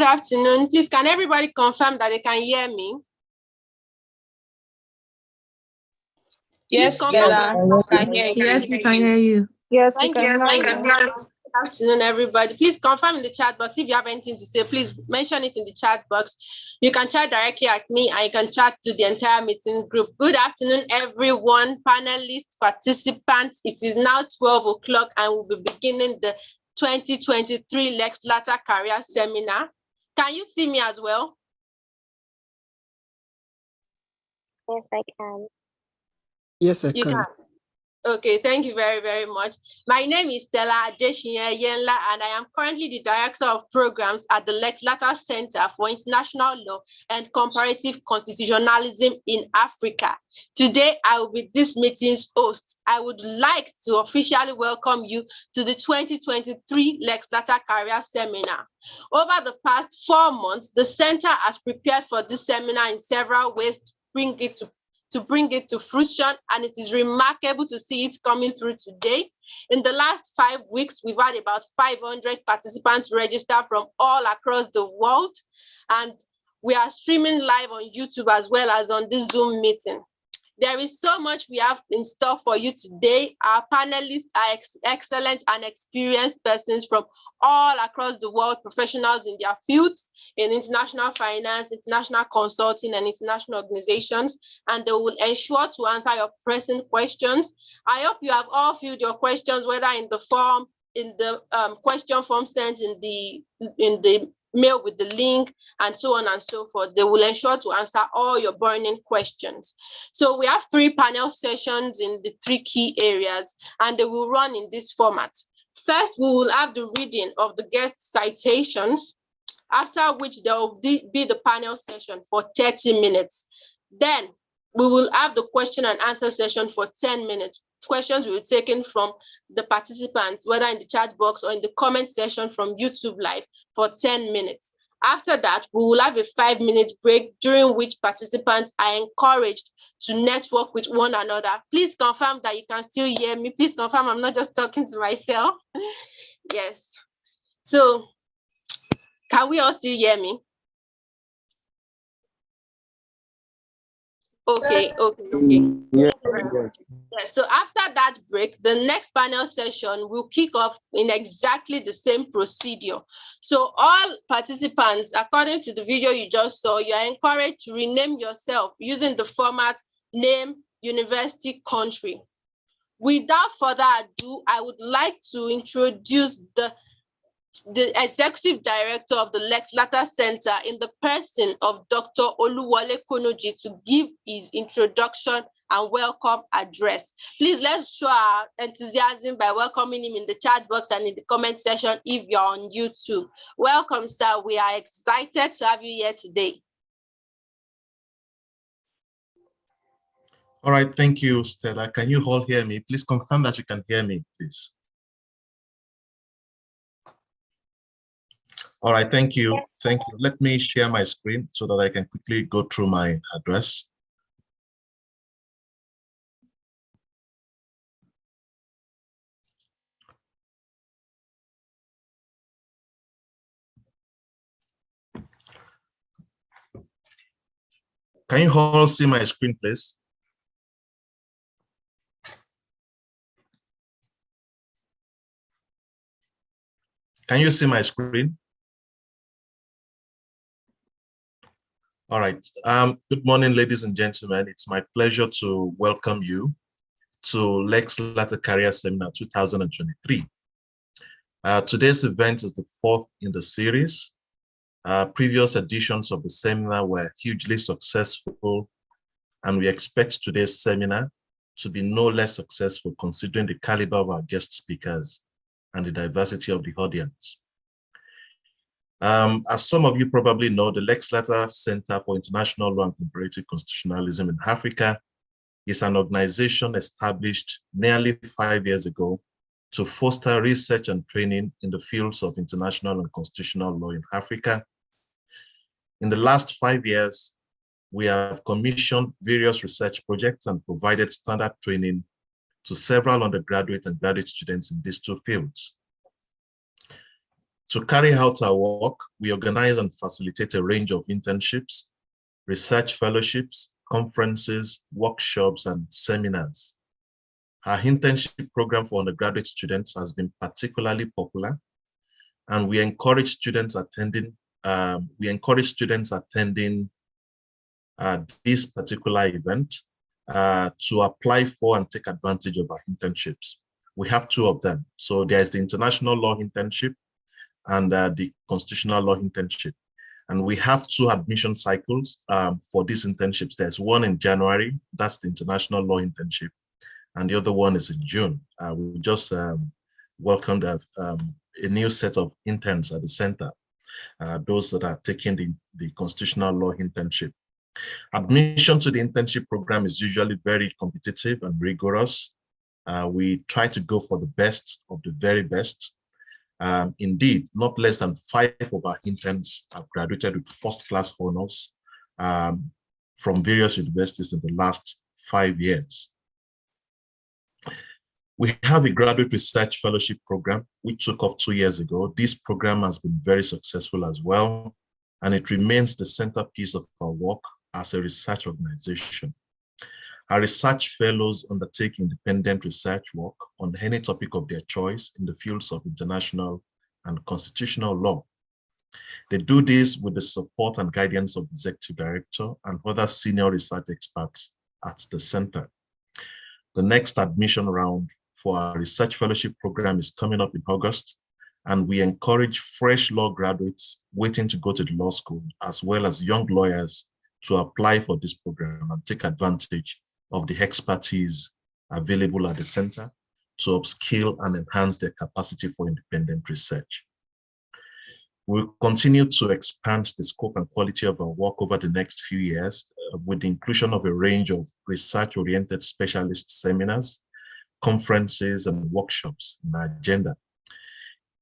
Good afternoon. Please, can everybody confirm that they can hear me? Yes, Stella. Yes, we can hear you. Yes, Thank you. Good afternoon, everybody. Please confirm in the chat box if you have anything to say. Please mention it in the chat box. You can chat directly at me and you can chat to the entire meeting group. Good afternoon, everyone, panelists, participants. It is now 12 o'clock and we'll be beginning the 2023 Lex Lata Career Seminar. Can you see me as well? Yes, I can. Yes, I You can. Okay, thank you very, very much. My name is Stella Adesina Yenla, and I am currently the Director of Programs at the Lex Lata Center for International Law and Comparative Constitutionalism in Africa. Today, I will be this meeting's host. I would like to officially welcome you to the 2023 Lex Lata Career Seminar. Over the past 4 months, the center has prepared for this seminar in several ways to bring it to fruition, and it is remarkable to see it coming through today. In the last 5 weeks, we've had about 500 participants register from all across the world, and we are streaming live on YouTube as well as on this Zoom meeting. There is so much we have in store for you today. Our panelists are excellent and experienced persons from all across the world, professionals in their fields, in international finance, international consulting, and international organizations, and they will ensure to answer your pressing questions. I hope you have all filled your questions, whether in the form, in the question form sent in the mail with the link, and so on and so forth. They will ensure to answer all your burning questions. So we have 3 panel sessions in the 3 key areas, and they will run in this format. First, we will have the reading of the guest citations, after which there will be the panel session for 30 minutes. Then we will have the question and answer session for 10 minutes. Questions will be taken from the participants, whether in the chat box or in the comment section from YouTube Live for 10 minutes. After that, we will have a 5-minute break during which participants are encouraged to network with one another. Please confirm that you can still hear me. Please confirm I'm not just talking to myself. Yes. So, can we all still hear me? Okay. Yes, so after that break, the next panel session will kick off in exactly the same procedure. So all participants, according to the video you just saw, you are encouraged to rename yourself using the format name, university, country. Without further ado, I would like to introduce the Executive Director of the Lex Lata Center in the person of Dr. Olawuyi to give his introduction and welcome address. Please, let's show our enthusiasm by welcoming him in the chat box and in the comment section if you're on YouTube. Welcome, sir. We are excited to have you here today. All right, thank you, Stella. Can you all hear me? Please confirm that you can hear me, please. All right, thank you. Yes. Thank you. Let me share my screen so that I can quickly go through my address. Can you all see my screen, please? Can you see my screen? All right. Good morning, ladies and gentlemen. It's my pleasure to welcome you to Lex Lata Career Seminar 2023. Today's event is the 4th in the series. Previous editions of the seminar were hugely successful, and we expect today's seminar to be no less successful considering the caliber of our guest speakers and the diversity of the audience. As some of you probably know, the Lex Lata Center for International Law and Comparative Constitutionalism in Africa is an organization established nearly 5 years ago to foster research and training in the fields of international and constitutional law in Africa. In the last 5 years, we have commissioned various research projects and provided standard training to several undergraduate and graduate students in these 2 fields. To carry out our work, we organize and facilitate a range of internships, research fellowships, conferences, workshops, and seminars. Our internship program for undergraduate students has been particularly popular, and we encourage students attending this particular event to apply for and take advantage of our internships. We have two of them. So there's the international law internship and the constitutional law internship. And we have two admission cycles for these internships. There's one in January, that's the international law internship. And the other one is in June. We just welcomed a new set of interns at the center, those that are taking the constitutional law internship. Admission to the internship program is usually very competitive and rigorous. We try to go for the best of the very best. Indeed, not less than 5 of our interns have graduated with first-class honors from various universities in the last 5 years. We have a graduate research fellowship program, which took off 2 years ago. This program has been very successful as well, and it remains the centerpiece of our work as a research organization. Our research fellows undertake independent research work on any topic of their choice in the fields of international and constitutional law. They do this with the support and guidance of the executive director and other senior research experts at the center. The next admission round for our research fellowship program is coming up in August, and we encourage fresh law graduates waiting to go to the law school, as well as young lawyers, to apply for this program and take advantage of the expertise available at the center to upskill and enhance their capacity for independent research. We'll continue to expand the scope and quality of our work over the next few years with the inclusion of a range of research-oriented specialist seminars, conferences, and workshops in our agenda.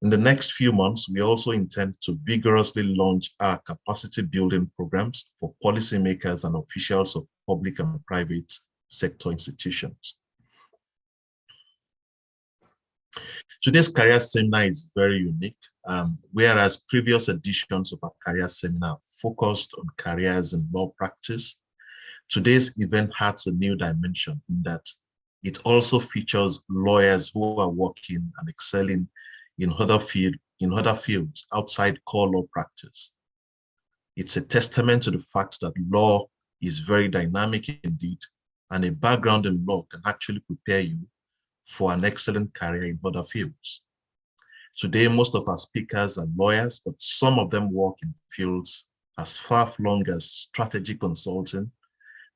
In the next few months, we also intend to vigorously launch our capacity building programs for policymakers and officials of public and private sector institutions. Today's career seminar is very unique, whereas previous editions of our career seminar focused on careers in law practice. Today's event has a new dimension in that it also features lawyers who are working and excelling in other fields outside core law practice. It's a testament to the fact that law is very dynamic indeed, and a background in law can actually prepare you for an excellent career in other fields. Today, most of our speakers are lawyers, but some of them work in fields as far-flung as strategy consulting,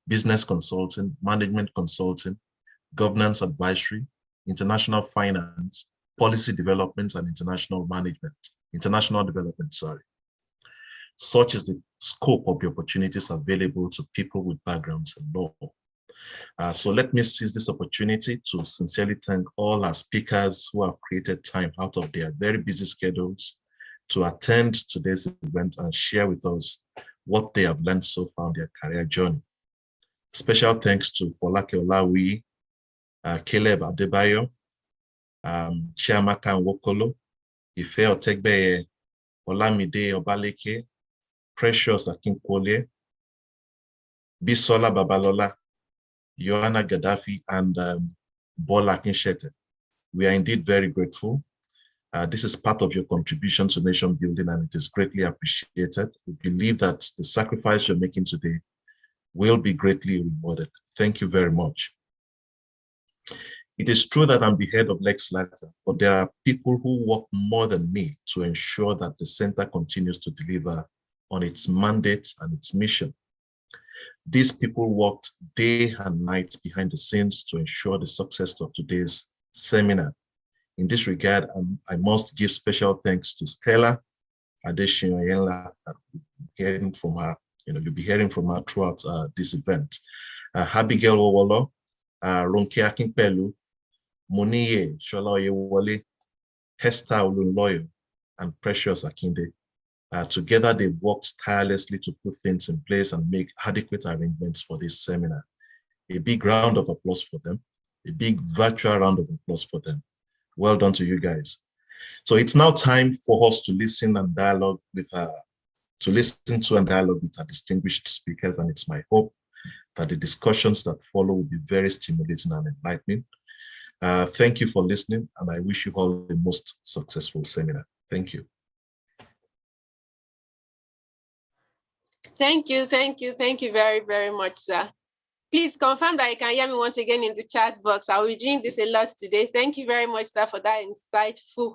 business consulting, management consulting, governance advisory, international finance, policy development, and international development, sorry. Such is the scope of the opportunities available to people with backgrounds in law. So let me seize this opportunity to sincerely thank all our speakers who have created time out of their very busy schedules to attend today's event and share with us what they have learned so far on their career journey. Special thanks to Afolake Olawuyi, Caleb Adebayo, Chiamaka Nwokolo, Otegbeye, Olamide Obaleke, Precious Akinkuolie, Bisola Babalola, Yohana Gadaffi, and Bola Kinshete. We are indeed very grateful. This is part of your contribution to nation building, and it is greatly appreciated. We believe that the sacrifice you're making today will be greatly rewarded. Thank you very much. It is true that I'm the head of Lex Lata, but there are people who work more than me to ensure that the center continues to deliver on its mandate and its mission. These people worked day and night behind the scenes to ensure the success of today's seminar. In this regard, I must give special thanks to Stella Adesina. Hearing from her, you'll be hearing from her throughout this event. Abigail Owolo, Ronke Akinpelu, Moniye Shola, Hester Olunloyo, and Precious Akinde. Together, they've worked tirelessly to put things in place and make adequate arrangements for this seminar. A big round of applause for them, a big virtual round of applause for them. Well done to you guys. So it's now time for us to listen and dialogue with and dialogue with our distinguished speakers, and it's my hope that the discussions that follow will be very stimulating and enlightening. Thank you for listening, and I wish you all the most successful seminar. Thank you. Thank you very, very much, sir. Please confirm that you can hear me once again in the chat box. I will be doing this a lot today. Thank you very much, sir, for that insightful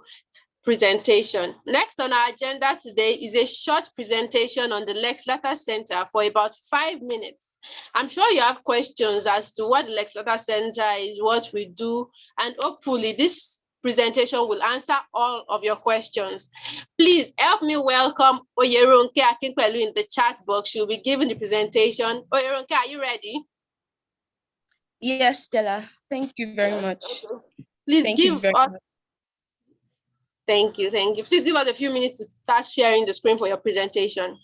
presentation. Next on our agenda today is a short presentation on the Lex Lata Center for about 5 minutes. I'm sure you have questions as to what the Lex Lata Center is, what we do, and hopefully this presentation will answer all of your questions. Please help me welcome Akinkuolie in the chat box. She'll be giving the presentation. Oyeronke, are you ready? Yes, Stella. Thank you very much. Please give us. Thank you. Please give us a few minutes to start sharing the screen for your presentation.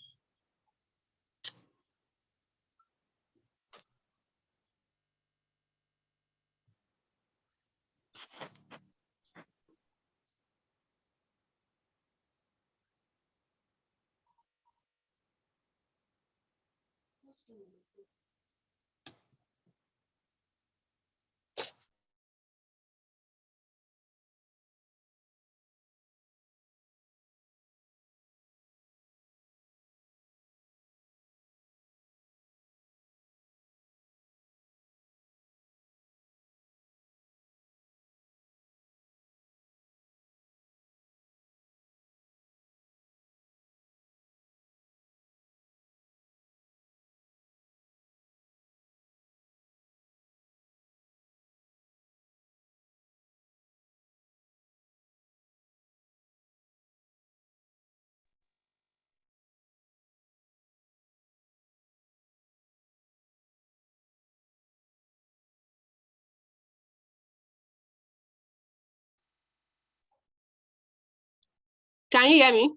Can you hear me?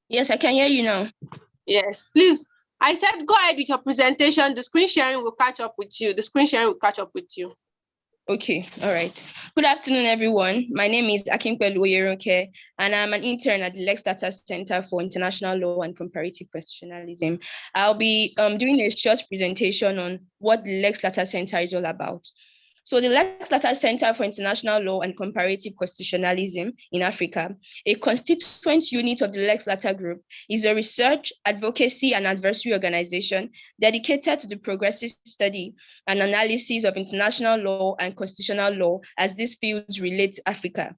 Yes, I can hear you now. Yes, please. I said go ahead with your presentation. The screen sharing will catch up with you. Okay, all right. Good afternoon, everyone. My name is Akinkuolie, and I'm an intern at the Lex Lata Center for International Law and Comparative Constitutionalism. I'll be doing a short presentation on what the Lex Lata Center is all about. So the Lex Lata Center for International Law and Comparative Constitutionalism in Africa, a constituent unit of the Lex Lata Group, is a research, advocacy, and advisory organization dedicated to the progressive study and analysis of international law and constitutional law as these fields relate to Africa.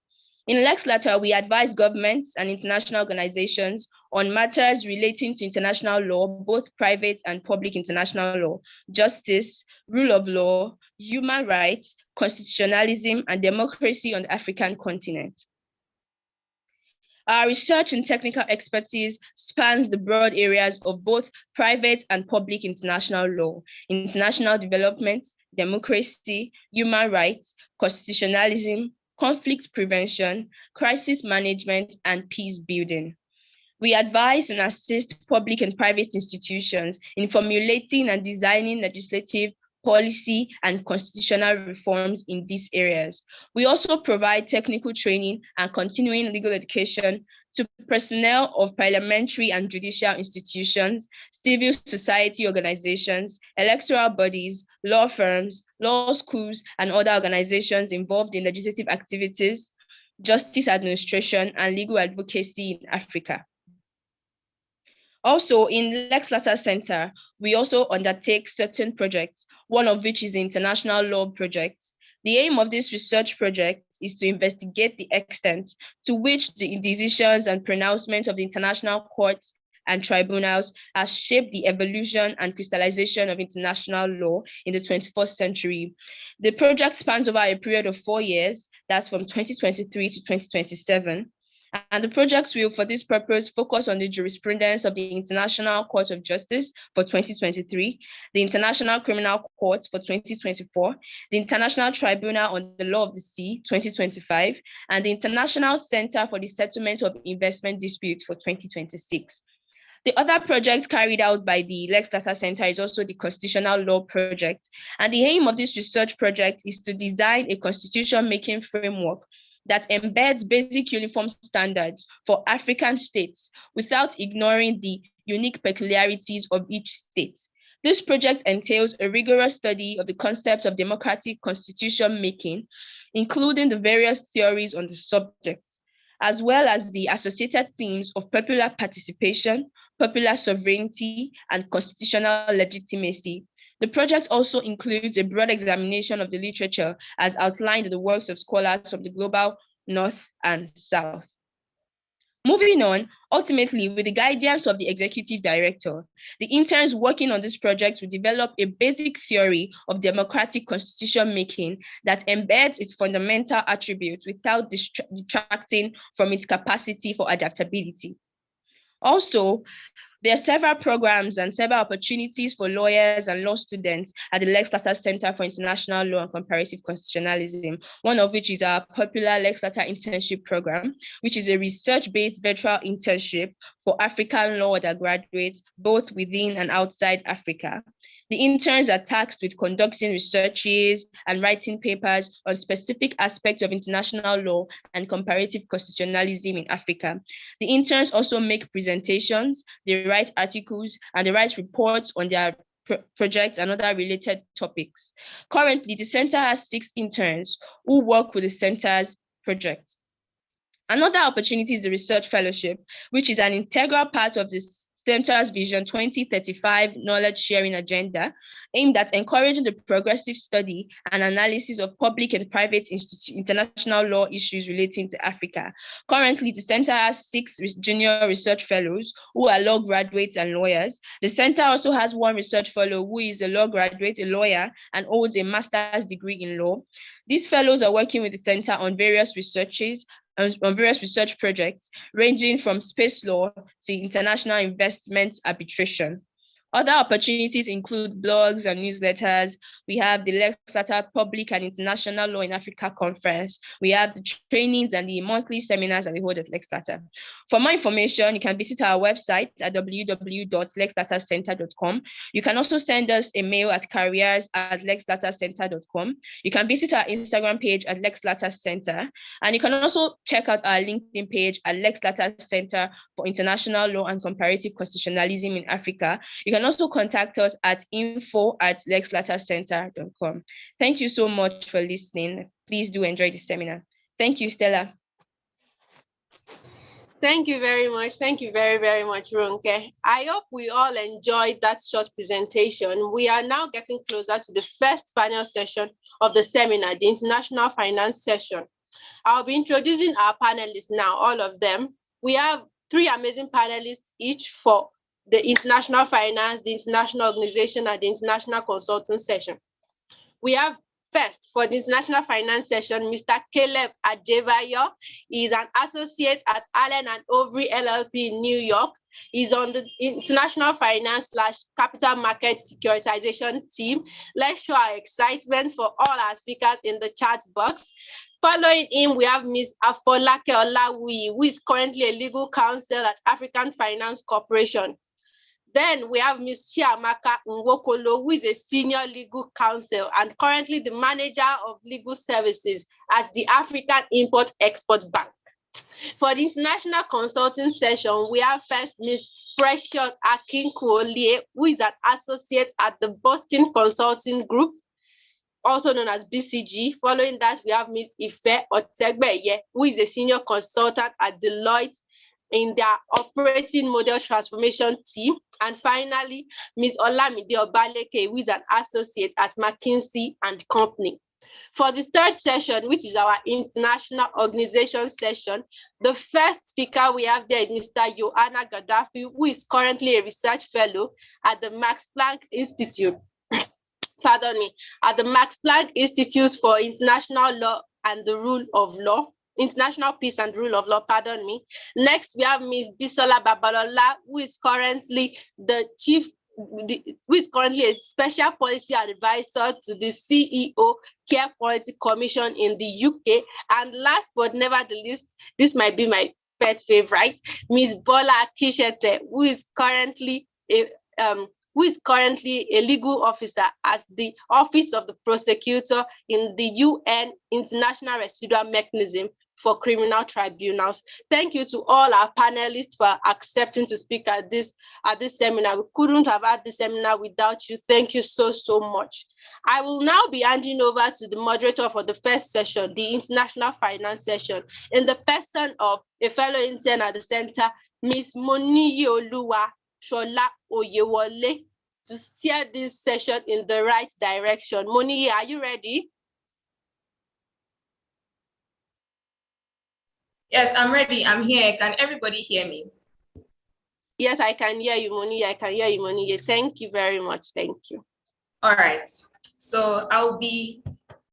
In Lex Lata, we advise governments and international organizations on matters relating to international law, both private and public international law, justice, rule of law, human rights, constitutionalism, and democracy on the African continent. Our research and technical expertise spans the broad areas of both private and public international law, international development, democracy, human rights, constitutionalism, conflict prevention, crisis management, and peace building. We advise and assist public and private institutions in formulating and designing legislative, policy, and constitutional reforms in these areas. We also provide technical training and continuing legal education to personnel of parliamentary and judicial institutions, civil society organizations, electoral bodies, law firms, law schools, and other organizations involved in legislative activities, justice administration, and legal advocacy in Africa. Also, in Lex Lata Center, we also undertake certain projects, one of which is the International Law Project. The aim of this research project is to investigate the extent to which the decisions and pronouncements of the international courts and tribunals have shaped the evolution and crystallization of international law in the 21st century. The project spans over a period of 4 years, that's from 2023 to 2027. And the projects will, for this purpose, focus on the jurisprudence of the International Court of Justice for 2023, the International Criminal Court for 2024, the International Tribunal on the Law of the Sea 2025, and the International Center for the Settlement of Investment Disputes for 2026. The other project carried out by the Lex Lata Center is also the Constitutional Law Project. And the aim of this research project is to design a constitution-making framework that embeds basic uniform standards for African states without ignoring the unique peculiarities of each state. This project entails a rigorous study of the concept of democratic constitution making, including the various theories on the subject, as well as the associated themes of popular participation, popular sovereignty, and constitutional legitimacy. The project also includes a broad examination of the literature as outlined in the works of scholars from the global North and South. Moving on, ultimately, with the guidance of the executive director, the interns working on this project will develop a basic theory of democratic constitution making that embeds its fundamental attributes without detracting from its capacity for adaptability. Also, there are several programs and several opportunities for lawyers and law students at the Lex Lata Center for International Law and Comparative Constitutionalism, one of which is our popular Lex Lata Internship Program, which is a research-based virtual internship for African law undergraduates, both within and outside Africa. The interns are tasked with conducting researches and writing papers on specific aspects of international law and comparative constitutionalism in Africa. The interns also make presentations, they write articles, and they write reports on their projects and other related topics. Currently, the center has 6 interns who work with the center's project. Another opportunity is the research fellowship, which is an integral part of this Center's Vision 2035 knowledge sharing agenda, aimed at encouraging the progressive study and analysis of public and private international law issues relating to Africa. Currently, the center has 6 junior research fellows who are law graduates and lawyers. The center also has 1 research fellow who is a law graduate, a lawyer, and holds a master's degree in law. These fellows are working with the center on various research projects, ranging from space law to international investment arbitration. Other opportunities include blogs and newsletters. We have the Lex Lata Public and International Law in Africa Conference. We have the trainings and the monthly seminars that we hold at Lex Lata. For more information, you can visit our website at www.lexlatacenter.com. You can also send us a mail at careers@lexlatacenter.com. You can visit our Instagram page at Lex Lata Center. And you can also check out our LinkedIn page at Lex Lata Center for International Law and Comparative Constitutionalism in Africa. You can also contact us at info@lexlatacenter.com. Thank you so much for listening. Please do enjoy the seminar. Thank you, Stella. Thank you very much. Thank you very, very much, Ronke. I hope we all enjoyed that short presentation. We are now getting closer to the first panel session of the seminar, the International Finance session. I'll be introducing our panelists now, all of them. We have 3 amazing panelists, each for the International Finance, the International Organization, and the International Consulting session. We have first, for the International Finance session, Mr. Caleb Adebayo. He is an associate at Allen & Overy LLP in New York. He's on the International Finance/Capital Market Securitization team. Let's show our excitement for all our speakers in the chat box. Following him, we have Ms. Afolake Olawuyi, who is currently a legal counsel at African Finance Corporation. Then we have Ms. Chiamaka Nwokolo, who is a senior legal counsel and currently the manager of legal services at the African Import-Export Bank. For the International Consulting session, we have first Ms. Precious Akinkuolie, who is an associate at the Boston Consulting Group, also known as BCG. Following that, we have Ms. Ife Otegbeye, who is a senior consultant at Deloitte in their operating model transformation team. And finally, Ms. Olamide Obaleke, who is an associate at McKinsey and Company. For the third session, which is our international organization session, the first speaker we have there is Mr. Yohana Gadaffi, who is currently a research fellow at the Max Planck Institute. At the Max Planck Institute for International Law and the Rule of Law. International Peace and Rule of Law, Next, we have Ms. Bisola Babalola, who is currently a special policy advisor to the CEO Care Quality Commission in the UK. And last but never the least, this might be my pet favorite, Ms. Bola Akishete, who is currently a legal officer at the Office of the Prosecutor in the UN International Residual Mechanism for criminal tribunals. Thank you to all our panelists for accepting to speak at this seminar. We couldn't have had this seminar without you. Thank you so much. I will now be handing over to the moderator for the first session, the International Finance session, in the person of a fellow intern at the center, Ms. Moniyioluwa Shola Oyewole, to steer this session in the right direction. Moniyi, are you ready? Yes, I'm ready. I'm here. Can everybody hear me? Yes, I can hear you, Moniyi. I can hear you, Moniyi. Thank you very much. Thank you. All right. So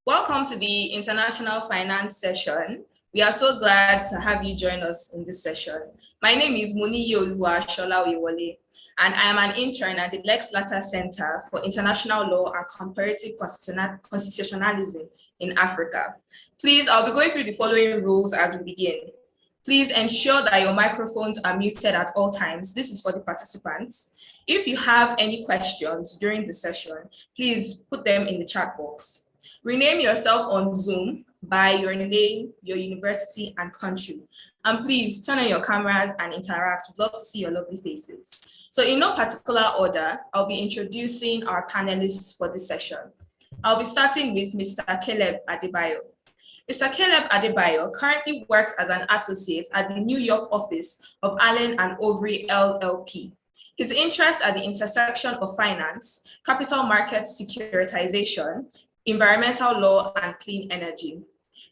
welcome to the International Finance session. We are so glad to have you join us in this session. My name is Moniyioluwa Shola Oyewole, and I am an intern at the Lex Lata Center for International Law and Comparative Constitutionalism in Africa. Please, I'll be going through the following rules as we begin. Please ensure that your microphones are muted at all times. This is for the participants. If you have any questions during the session, please put them in the chat box. Rename yourself on Zoom by your name, your university, and country. And please turn on your cameras and interact. We'd love to see your lovely faces. So in no particular order, I'll be introducing our panelists for this session. I'll be starting with Mr. Caleb Adebayo. Mr. Caleb Adebayo currently works as an associate at the New York office of Allen & Overy LLP. His interests are the intersection of finance, capital markets securitization, environmental law, and clean energy.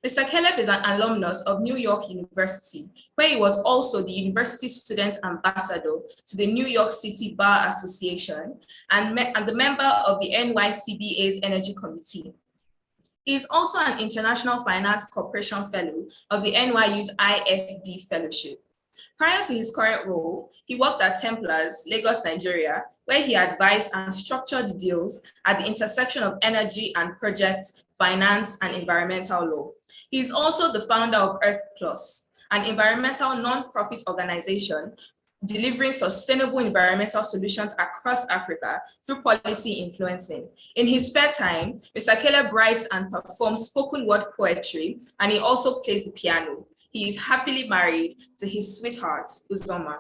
Mr. Caleb is an alumnus of New York University, where he was also the university student ambassador to the New York City Bar Association and the member of the NYCBA's Energy Committee. He is also an International Finance Corporation Fellow of the NYU's IFD Fellowship. Prior to his current role, he worked at Templars, Lagos, Nigeria, where he advised and structured deals at the intersection of energy and project, finance, and environmental law. He is also the founder of Earth Plus, an environmental non-profit organization delivering sustainable environmental solutions across Africa through policy influencing. In his spare time, Mr. Caleb writes and performs spoken word poetry, and he also plays the piano. He is happily married to his sweetheart, Uzoma.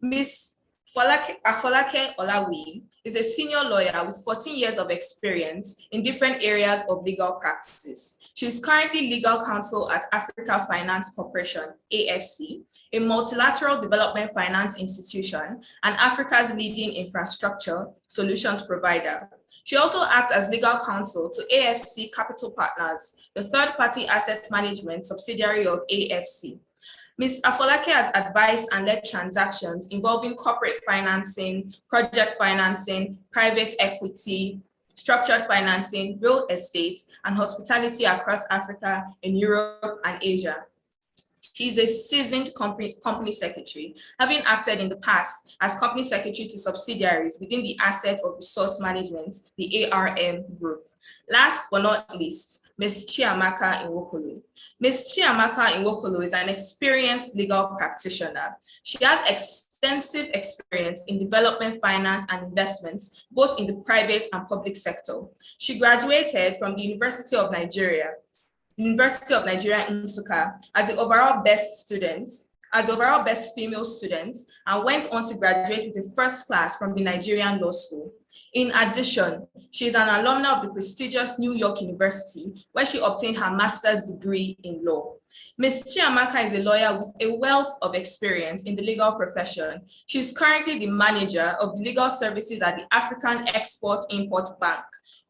Ms. Afolake Olawuyi is a senior lawyer with 14 years of experience in different areas of legal practice. She is currently legal counsel at Africa Finance Corporation, AFC, a multilateral development finance institution and Africa's leading infrastructure solutions provider. She also acts as legal counsel to AFC Capital Partners, the third-party asset management subsidiary of AFC. Ms. Afolake has advised and led transactions involving corporate financing, project financing, private equity, structured financing, real estate, and hospitality across Africa, in Europe, and Asia. She's a seasoned company secretary, having acted in the past as company secretary to subsidiaries within the Asset of Resource Management, the ARM group. Last but not least, Ms. Chiamaka Nwokolo. Ms. Chiamaka Nwokolo is an experienced legal practitioner. She has extensive experience in development finance and investments, both in the private and public sector. She graduated from the University of Nigeria Nsukka as the overall best female student, and went on to graduate with a first class from the Nigerian Law School. In addition, she is an alumna of the prestigious New York University, where she obtained her master's degree in law. Ms. Chiamaka is a lawyer with a wealth of experience in the legal profession. She is currently the manager of the legal services at the African Export-Import Bank.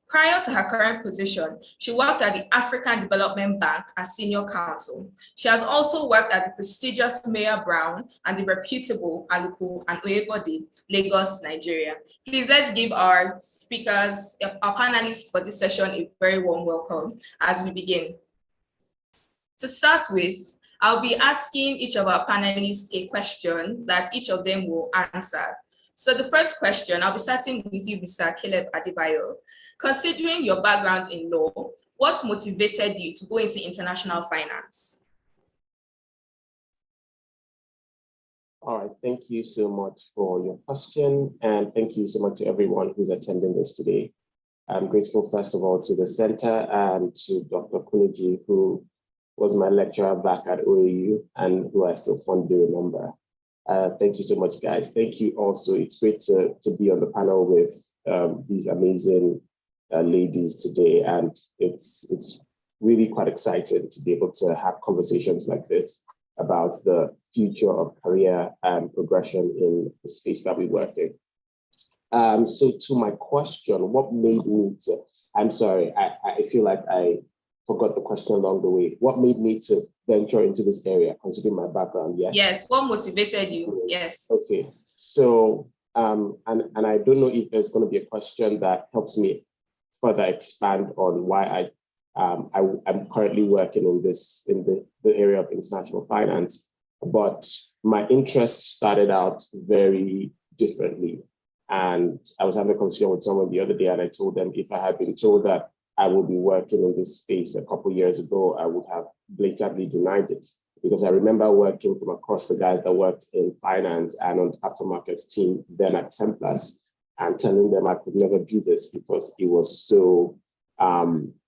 Prior to her current position, she worked at the African Development Bank as senior counsel. She has also worked at the prestigious Mayor Brown and the reputable Aluko and Oyebode, Lagos, Nigeria. Please let's give our speakers, our panelists for this session, a very warm welcome as we begin. To start with, I'll be asking each of our panelists a question that each of them will answer. So the first question, I'll be starting with you, Mr. Caleb Adebayo. Considering your background in law, what motivated you to go into international finance? All right, thank you so much for your question, and thank you so much to everyone who's attending this today. I'm grateful, first of all, to the center and to Dr. Kuniji, who was my lecturer back at OAU and who I still fondly remember. Thank you so much, guys. Thank you also. It's great to be on the panel with these amazing ladies today. And it's really quite exciting to be able to have conversations like this about the future of career and progression in the space that we work in. So to my question, what made me to, I'm sorry, I feel like I forgot the question along the way. What made me to venture into this area, considering my background? Yes. Yes. What motivated you? Yes. Okay. So, and I don't know if there's going to be a question that helps me further expand on why I'm currently working in the area of international finance, but my interest started out very differently. And I was having a conversation with someone the other day, and I told them if I had been told that I would be working in this space a couple of years ago, I would have blatantly denied it, because I remember working from across the guys that worked in finance and on the capital markets team then at Templars, and telling them I could never do this because it was so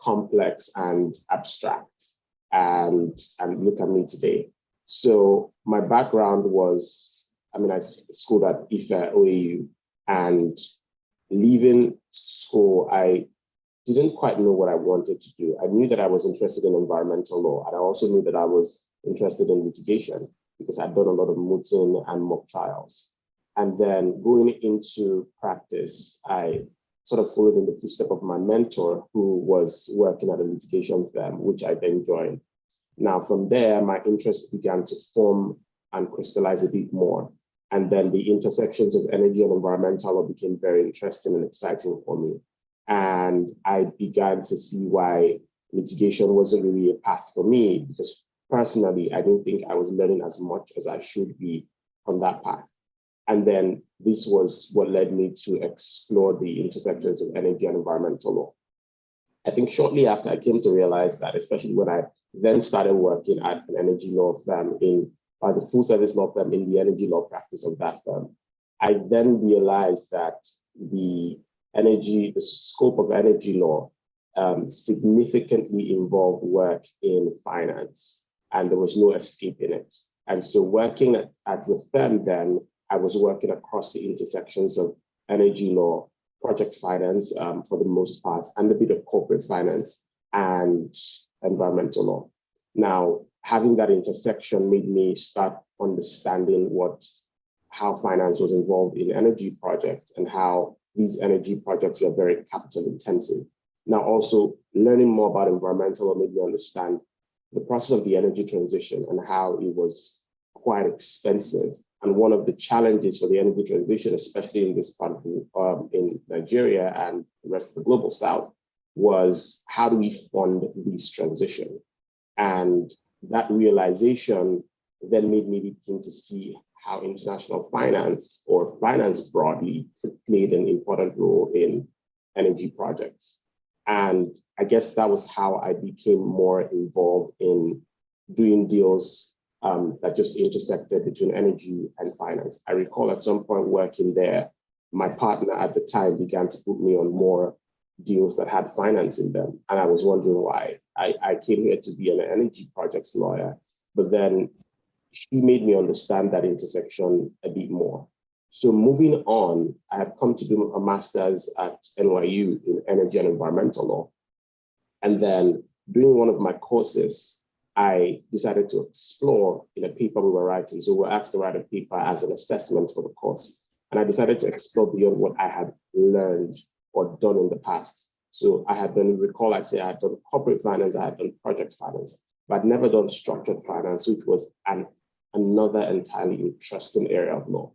complex and abstract. And look at me today. So my background was, I schooled at IFE OAU, and leaving school, I didn't quite know what I wanted to do. I knew that I was interested in environmental law, and I also knew that I was interested in litigation because I'd done a lot of mooting and mock trials. And then going into practice, I sort of followed in the footsteps of my mentor, who was working at a litigation firm, which I then joined. Now, from there, my interest began to form and crystallize a bit more. And then the intersections of energy and environmental law became very interesting and exciting for me. And I began to see why litigation wasn't really a path for me, because personally, I didn't think I was learning as much as I should be on that path. And then this was what led me to explore the intersections of energy and environmental law. I think shortly after, I came to realize that, especially when I then started working at an energy law firm the full service law firm in the energy law practice of that firm, I then realized that the scope of energy law significantly involved work in finance, and there was no escape in it. And so working at the firm then, I was working across the intersections of energy law, project finance for the most part, and a bit of corporate finance and environmental law. Now, having that intersection made me start understanding how finance was involved in energy projects and how these energy projects were very capital intensive. Now, also learning more about environmental law made me understand the process of the energy transition and how it was quite expensive. And one of the challenges for the energy transition, especially in this part of in Nigeria and the rest of the global South, was how do we fund this transition? And that realization then made me begin to see how international finance, or finance broadly, played an important role in energy projects. And I guess that was how I became more involved in doing deals that just intersected between energy and finance. I recall at some point working there, my partner at the time began to put me on more deals that had finance in them. And I was wondering why. I came here to be an energy projects lawyer, but then she made me understand that intersection a bit more. So moving on, I have come to do a master's at NYU in energy and environmental law. And then during one of my courses, I decided to explore in a paper we were writing. So we were asked to write a paper as an assessment for the course. And I decided to explore beyond what I had learned or done in the past. So I had done, recall I say I had done corporate finance, I had done project finance, but I'd never done structured finance, which was another entirely interesting area of law.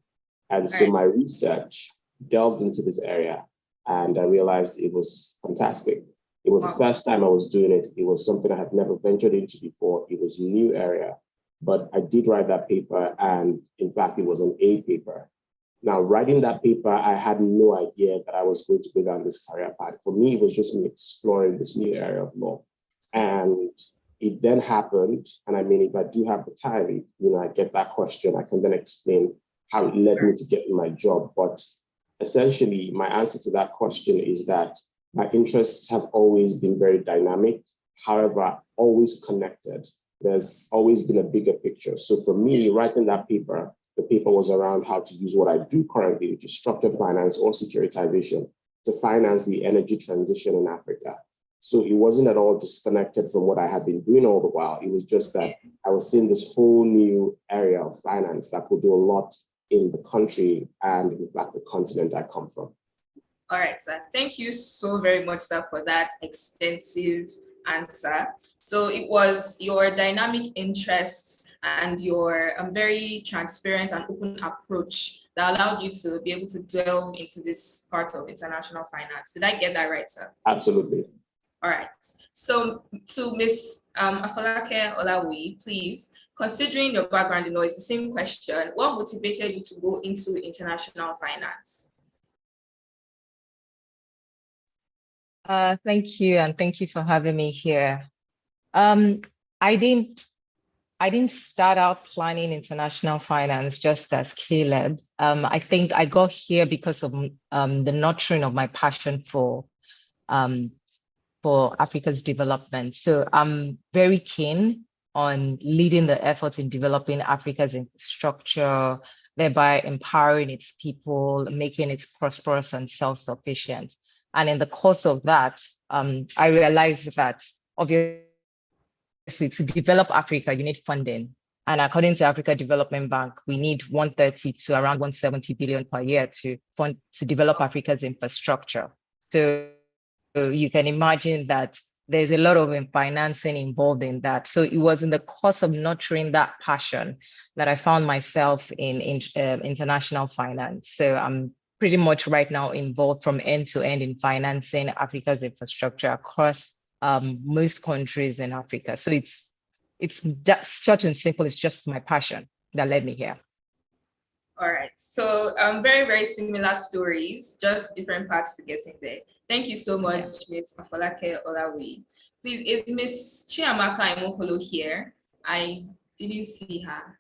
And so my research delved into this area, and I realized it was fantastic. It was the first time I was doing it. It was something I had never ventured into before. It was a new area, but I did write that paper, and in fact, it was an A paper. Now, writing that paper, I had no idea that I was going to go down this career path. For me, it was just me exploring this new area of law. And it then happened, and I mean, if I do have the time, I get that question, I can then explain how it led me to get my job. But essentially, my answer to that question is that my interests have always been very dynamic, however, always connected. there's always been a bigger picture. So for me, writing that paper, the paper was around how to use what I do currently, which is structured finance or securitization, to finance the energy transition in Africa. So it wasn't at all disconnected from what I had been doing all the while. It was just that I was seeing this whole new area of finance that could do a lot in the country and in fact the continent I come from. All right, sir. Thank you so very much, sir, for that extensive answer. So it was your dynamic interests and your very transparent and open approach that allowed you to be able to delve into this part of international finance. Did I get that right, sir? Absolutely. All right. So to Ms. Afolake Olawuyi, please, considering your background in law, it's the same question. What motivated you to go into international finance? Thank you, and thank you for having me here. I didn't start out planning international finance just as Caleb. I think I got here because of the nurturing of my passion for Africa's development. So I'm very keen on leading the efforts in developing Africa's infrastructure, thereby empowering its people, making it prosperous and self-sufficient. And in the course of that, I realized that obviously to develop Africa, you need funding. And according to Africa Development Bank, we need 130 to around 170 billion per year to develop Africa's infrastructure. So you can imagine that there's a lot of financing involved in that. So it was in the course of nurturing that passion that I found myself in international finance. So I'm pretty much right now involved from end to end in financing Africa's infrastructure across most countries in Africa. So it's short and simple. It's just my passion that led me here. All right. So very, very similar stories, just different paths to getting there. Thank you so much, Ms. Afolake Olawuyi. Please, is Ms. Chiamaka Nwokolo here? I didn't see her.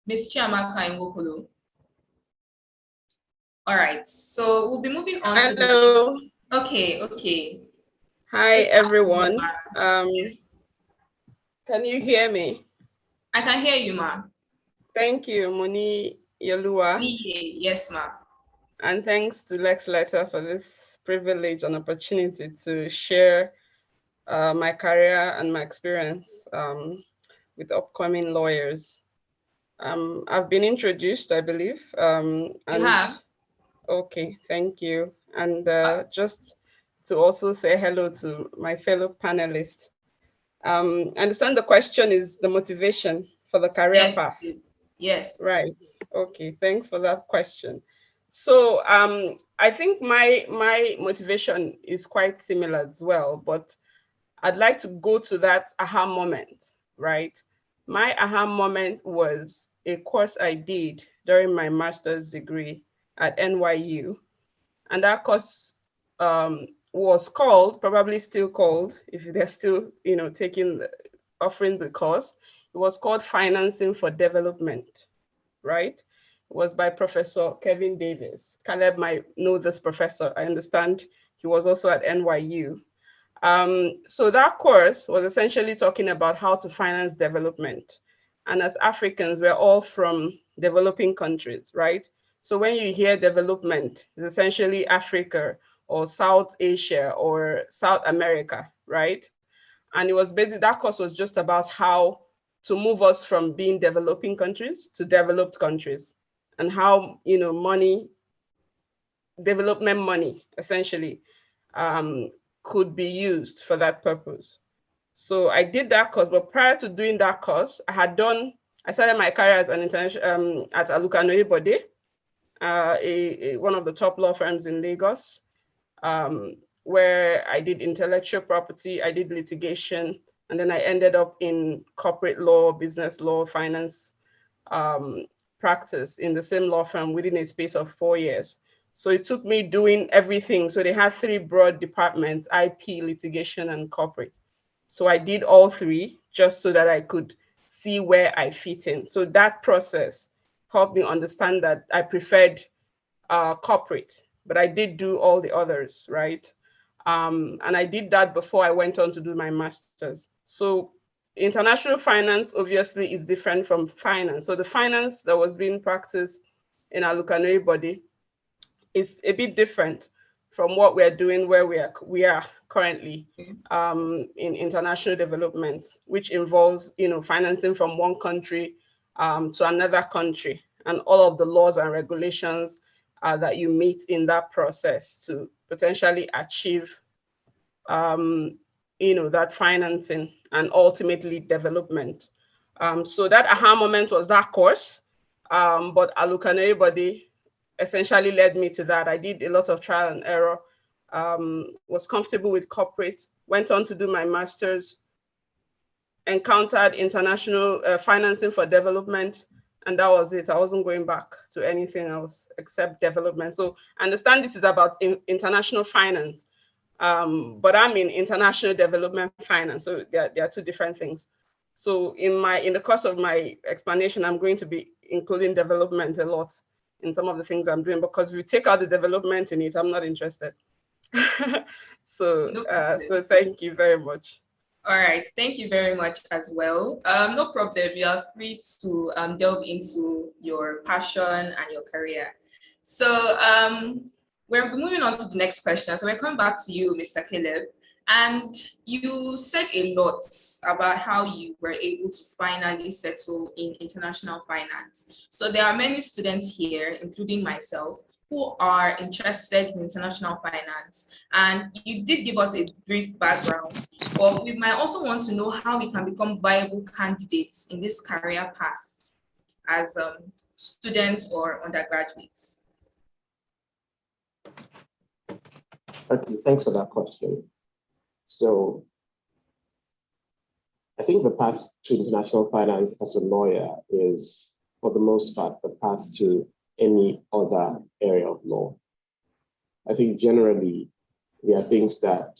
Ms. Chiamaka Nwokolo. All right. So we'll be moving on. Hello. Okay. Hi, everyone. Can you hear me? I can hear you, ma. Thank you, Moni Yelua. Yes, ma. And thanks to Lex Lata for this privilege and opportunity to share my career and my experience with upcoming lawyers. I've been introduced, I believe. You have? Okay, thank you. And just to also say hello to my fellow panelists. I understand the question is the motivation for the career path. Yes. Right. Okay. Thanks for that question. So I think my motivation is quite similar as well, but I'd like to go to that aha moment, right? My aha moment was a course I did during my master's degree at NYU. And that course was called, probably still called, if they're still, offering the course, it was called Financing for Development, right? It was by Professor Kevin Davis. Caleb might know this professor. I understand he was also at NYU. So that course was essentially talking about how to finance development. And as Africans, we're all from developing countries, right? So when you hear development, it's essentially Africa or South Asia or South America, right? And it was basically, that course was just about how to move us from being developing countries to developed countries, and how, development money essentially could be used for that purpose. So I did that course, but prior to doing that course, I started my career as an internship at Alukanoye Bode, one of the top law firms in Lagos, where I did intellectual property, I did litigation, and then I ended up in corporate law, business law, finance practice in the same law firm within a space of 4 years. So it took me doing everything. So they had 3 broad departments: IP, litigation, and corporate. So I did all 3 just so that I could see where I fit in. So that process helped me understand that I preferred corporate, but I did do all the others, right? And I did that before I went on to do my master's. So international finance obviously is different from finance. So the finance that was being practiced in our Alukanoi body is a bit different from what we're doing where we are currently in international development, which involves, financing from one country to another country, and all of the laws and regulations that you meet in that process to potentially achieve, that financing and ultimately development. So that aha moment was that course, but Alukanoi body essentially led me to that. I did a lot of trial and error, was comfortable with corporate, went on to do my master's, encountered international financing for development, and that was it. I wasn't going back to anything else except development. So I understand this is about international finance, but I'm in international development finance. So there are two different things. So in the course of my explanation, I'm going to be including development a lot in some of the things I'm doing, because if you take out the development in it, I'm not interested. So thank you very much. All right, thank you very much as well. No problem, you are free to delve into your passion and your career. So we're moving on to the next question. So we're coming back to you, Mr. Caleb. And you said a lot about how you were able to finally settle in international finance. So there are many students here, including myself, who are interested in international finance. And you did give us a brief background, but we might also want to know how we can become viable candidates in this career path as students or undergraduates. Okay, thanks for that question. So I think the path to international finance as a lawyer is, for the most part, the path to any other area of law. I think generally there are things that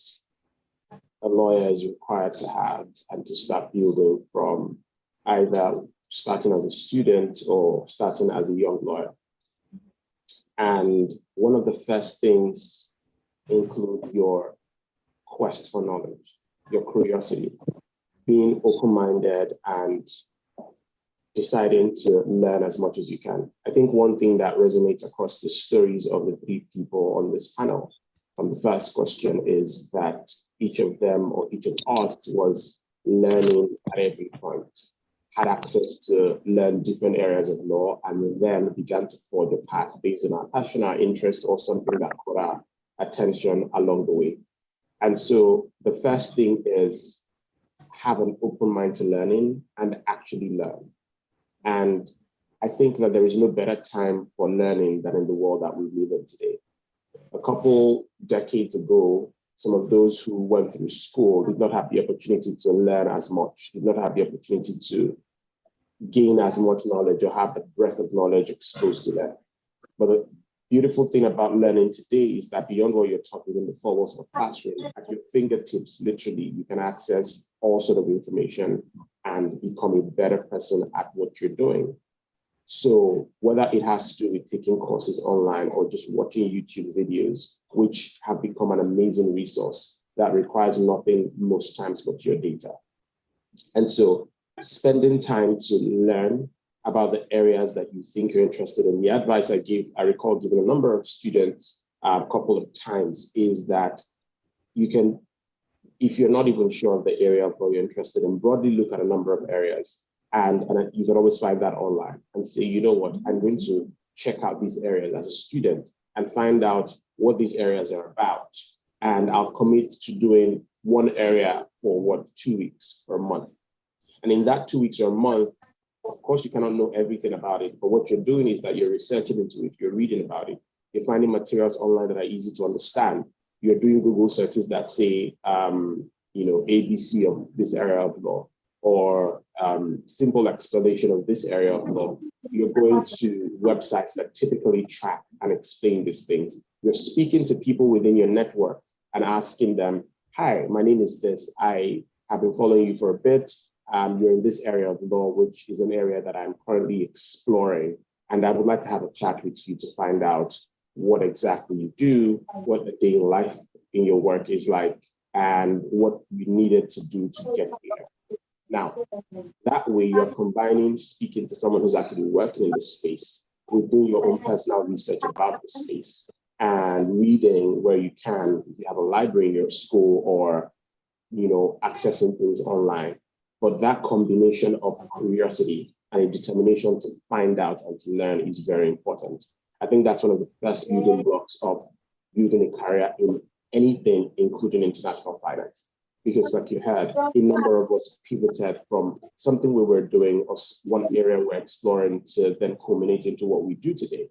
a lawyer is required to have and to start building from, either starting as a student or starting as a young lawyer. And one of the first things include your quest for knowledge, your curiosity, being open-minded and deciding to learn as much as you can. I think one thing that resonates across the stories of the three people on this panel from the first question is that each of them, or each of us, was learning at every point, had access to learn different areas of law, and then began to forge a path based on our passion, our interest, or something that caught our attention along the way. And so the first thing is have an open mind to learning and actually learn. And I think that there is no better time for learning than in the world that we live in today. A couple decades ago, some of those who went through school did not have the opportunity to learn as much, did not have the opportunity to gain as much knowledge or have the breadth of knowledge exposed to them. But the beautiful thing about learning today is that beyond what you're taught within the four walls of a classroom, at your fingertips, literally, you can access all sort of information and become a better person at what you're doing. So whether it has to do with taking courses online or just watching YouTube videos, which have become an amazing resource that requires nothing most times but your data. And so spending time to learn about the areas that you think you're interested in. The advice I recall giving a number of students a couple of times is that you can, if you're not even sure of the area of what you're interested in, broadly look at a number of areas. And you can always find that online and say, you know what, I'm going to check out these areas as a student and find out what these areas are about. And I'll commit to doing one area for 2 weeks or a month. And in that 2 weeks or a month, of course, you cannot know everything about it, but what you're doing is that you're researching into it, you're reading about it, you're finding materials online that are easy to understand. You're doing Google searches that say, ABC of this area of law, or simple explanation of this area of law. You're going to websites that typically track and explain these things. You're speaking to people within your network and asking them, hi, my name is this. I have been following you for a bit. You're in this area of law, which is an area that I'm currently exploring. And I would like to have a chat with you to find out what exactly you do, what a day in life in your work is like, and what you needed to do to get there. Now, that way you're combining speaking to someone who's actually working in the space with doing your own personal research about the space and reading where you can, if you have a library in your school or, accessing things online. But that combination of curiosity and a determination to find out and to learn is very important. I think that's one of the first building blocks of building a career in anything, including international finance. Because like you heard, a number of us pivoted from something we were doing or one area we're exploring to then culminate into what we do today.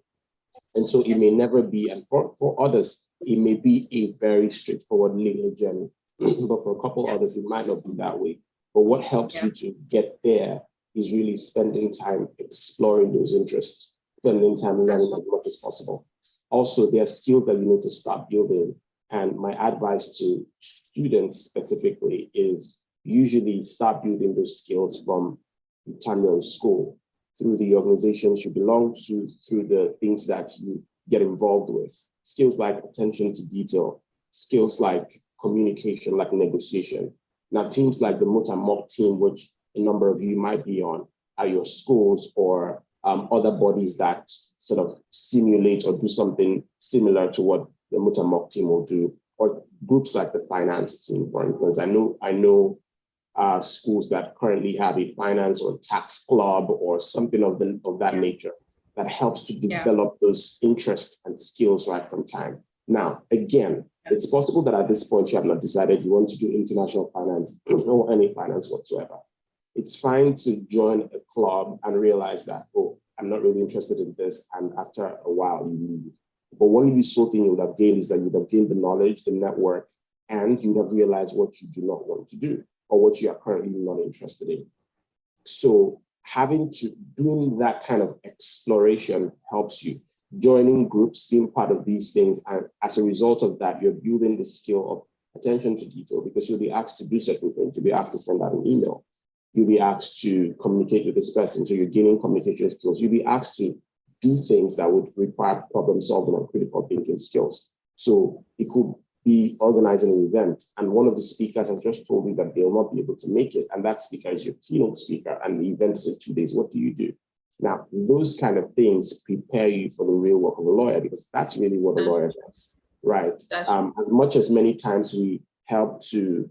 And so it may never be, and for others, it may be a very straightforward linear journey. But for a couple others, it might not be that way. But what helps you to get there is really spending time exploring those interests, spending time learning as much as possible. Also, there are skills that you need to start building. And my advice to students specifically is usually start building those skills from the time you're in school, through the organizations you belong to, through the things that you get involved with. Skills like attention to detail, skills like communication, like negotiation. Now, teams like the Mock team, which a number of you might be on at your schools, or other bodies that sort of simulate or do something similar to what the Mock team will do, or groups like the finance team, for instance. I know schools that currently have a finance or tax club or something of that nature that helps to develop those interests and skills right from time. Now, again, it's possible that at this point you have not decided you want to do international finance or any finance whatsoever. It's fine to join a club and realize that, oh, I'm not really interested in this, and after a while you leave. But one useful thing you would have gained is that you would have gained the knowledge, the network, and you would have realized what you do not want to do or what you are currently not interested in. So doing that kind of exploration helps you. Joining groups, being part of these things, and as a result of that, you're building the skill of attention to detail, because you'll be asked to do certain things. You'll be asked to send out an email. You'll be asked to communicate with this person, so you're gaining communication skills. You'll be asked to do things that would require problem solving and critical thinking skills. So it could be organizing an event, and one of the speakers has just told you that they'll not be able to make it, and that speaker is your keynote speaker, and the event is in 2 days. What do you do? Now, those kind of things prepare you for the real work of a lawyer, because that's really what a lawyer does, right? As much as many times we help to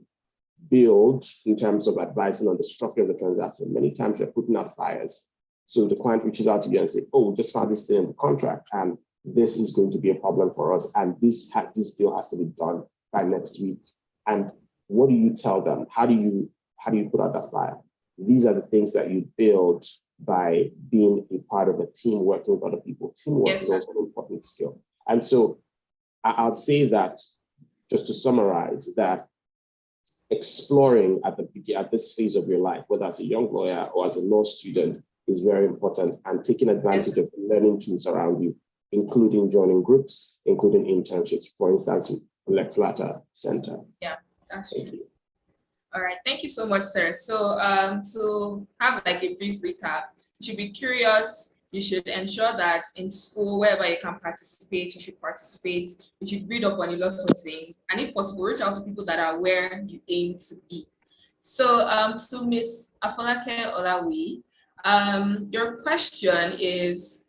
build in terms of advising on the structure of the transaction, many times we're putting out fires. So the client reaches out to you and say, oh, we just found this thing in the contract, and this is going to be a problem for us, and this deal has to be done by next week. And what do you tell them? How do you put out that fire? These are the things that you build by being a part of a team, working with other people. Teamwork is also an important skill. And so I'd say that, just to summarize, that exploring at this phase of your life, whether as a young lawyer or as a law student, is very important, and taking advantage of the learning tools around you, including joining groups, including internships, for instance, Lex Lata Center. Yeah, that's true. All right, thank you so much, sir. So to have like a brief recap, you should be curious. You should ensure that in school, wherever you can participate, you should participate. You should read up on a lot of things, and if possible, reach out to people that are where you aim to be. So to Ms. Afolake Olawuyi, your question is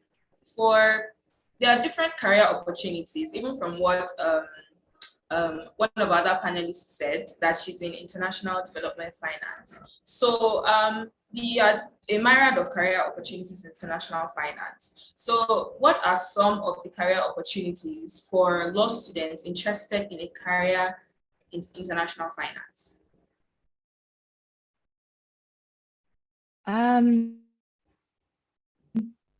there are different career opportunities, even from what one of our other panelists said, that she's in international development finance. So a myriad of career opportunities in international finance. So what are some of the career opportunities for law students interested in a career in international finance?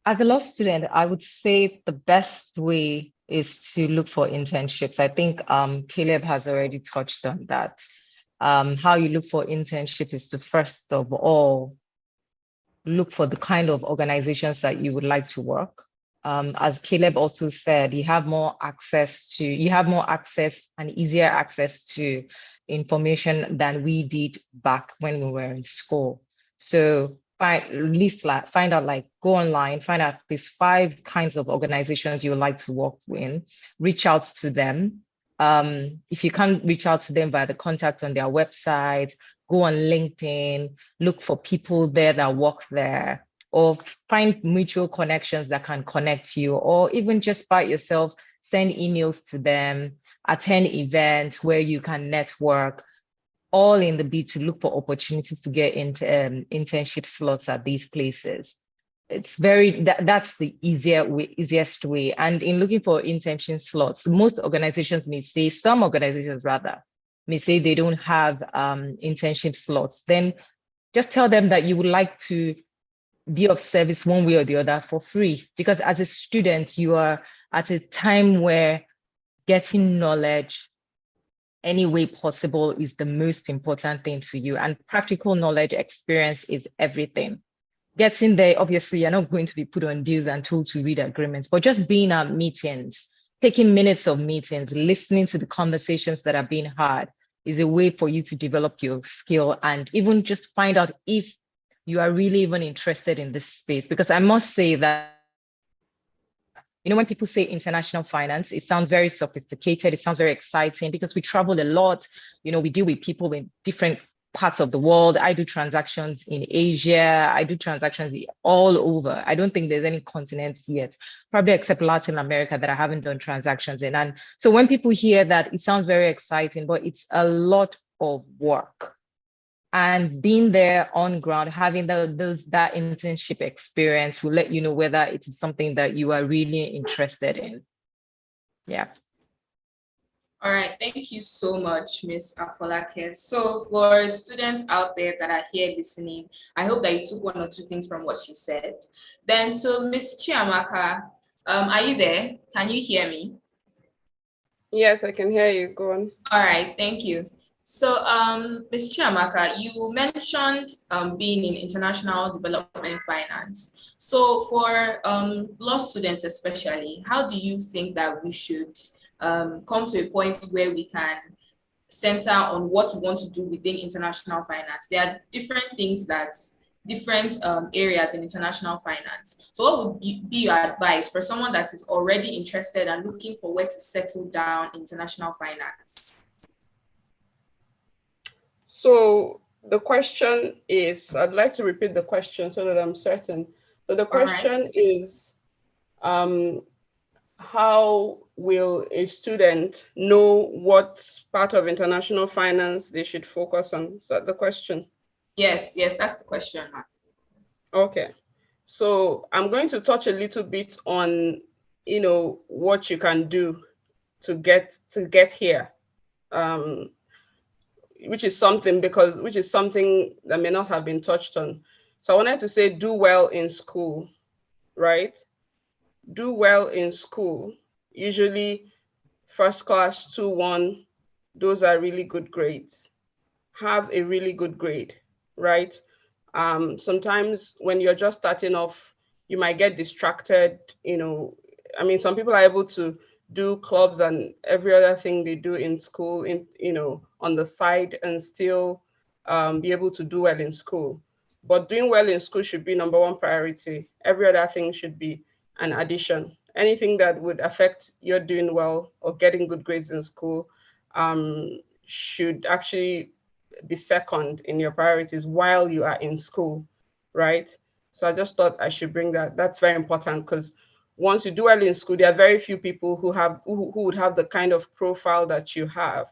As a law student, I would say the best way is to look for internships. I think Caleb has already touched on that. How you look for internship is to first of all look for the kind of organizations that you would like to work. As Caleb also said, you have more access and easier access to information than we did back when we were in school. So find out, go online, find out these 5 kinds of organizations you would like to work in, reach out to them, If you can't reach out to them via the contact on their website, go on LinkedIn, look for people there that work there, or find mutual connections that can connect you, or even just by yourself, send emails to them, attend events where you can network, all in the bid to look for opportunities to get into internship slots at these places. It's that's the easiest way. And in looking for internship slots, most organizations may say, some organizations rather, may say they don't have internship slots. Then just tell them that you would like to be of service one way or the other for free. Because as a student, you are at a time where getting knowledge any way possible is the most important thing to you. And practical knowledge experience is everything. Getting there, obviously, you're not going to be put on deals and told to read agreements, but just being at meetings, taking minutes of meetings, listening to the conversations that are being had is a way for you to develop your skill and even just find out if you are really even interested in this space. Because I must say that, you know, when people say international finance, it sounds very sophisticated. It sounds very exciting because we travel a lot. You know, we deal with people in different parts of the world. I do transactions in Asia. I do transactions all over. I don't think there's any continent yet, probably except Latin America, that I haven't done transactions in. And so when people hear that, it sounds very exciting, but it's a lot of work. And being there on ground, having that internship experience will let you know whether it is something that you are really interested in. Yeah. All right, thank you so much, Ms. Afolake. So for students out there that are here listening, I hope that you took one or two things from what she said. Then, so Ms. Chiamaka, are you there? Can you hear me? Yes, I can hear you. Go on. All right, thank you. So, Ms. Chiamaka, you mentioned being in international development finance. So for law students especially, how do you think that we should come to a point where we can center on what we want to do within international finance? There are different things different areas in international finance. So what would be your advice for someone that is already interested and looking for where to settle down in international finance? So the question is, I'd like to repeat the question so that I'm certain. So the question is, how will a student know what part of international finance they should focus on? Is that the question? Yes, that's the question. Okay. So I'm going to touch a little bit on, you know, what you can do to get here. Which is something that may not have been touched on. So I wanted to say, do well in school, right? Do well in school. Usually first class, 2-1, those are really good grades. Have a really good grade, right? Sometimes when you're just starting off, you might get distracted, you know. I mean, some people are able to do clubs and every other thing they do in school, on the side, and still be able to do well in school. But doing well in school should be number one priority. Every other thing should be an addition. Anything that would affect your doing well or getting good grades in school should actually be second in your priorities while you are in school, right? So I just thought I should bring that. That's very important, because once you do well in school, there are very few people who would have the kind of profile that you have,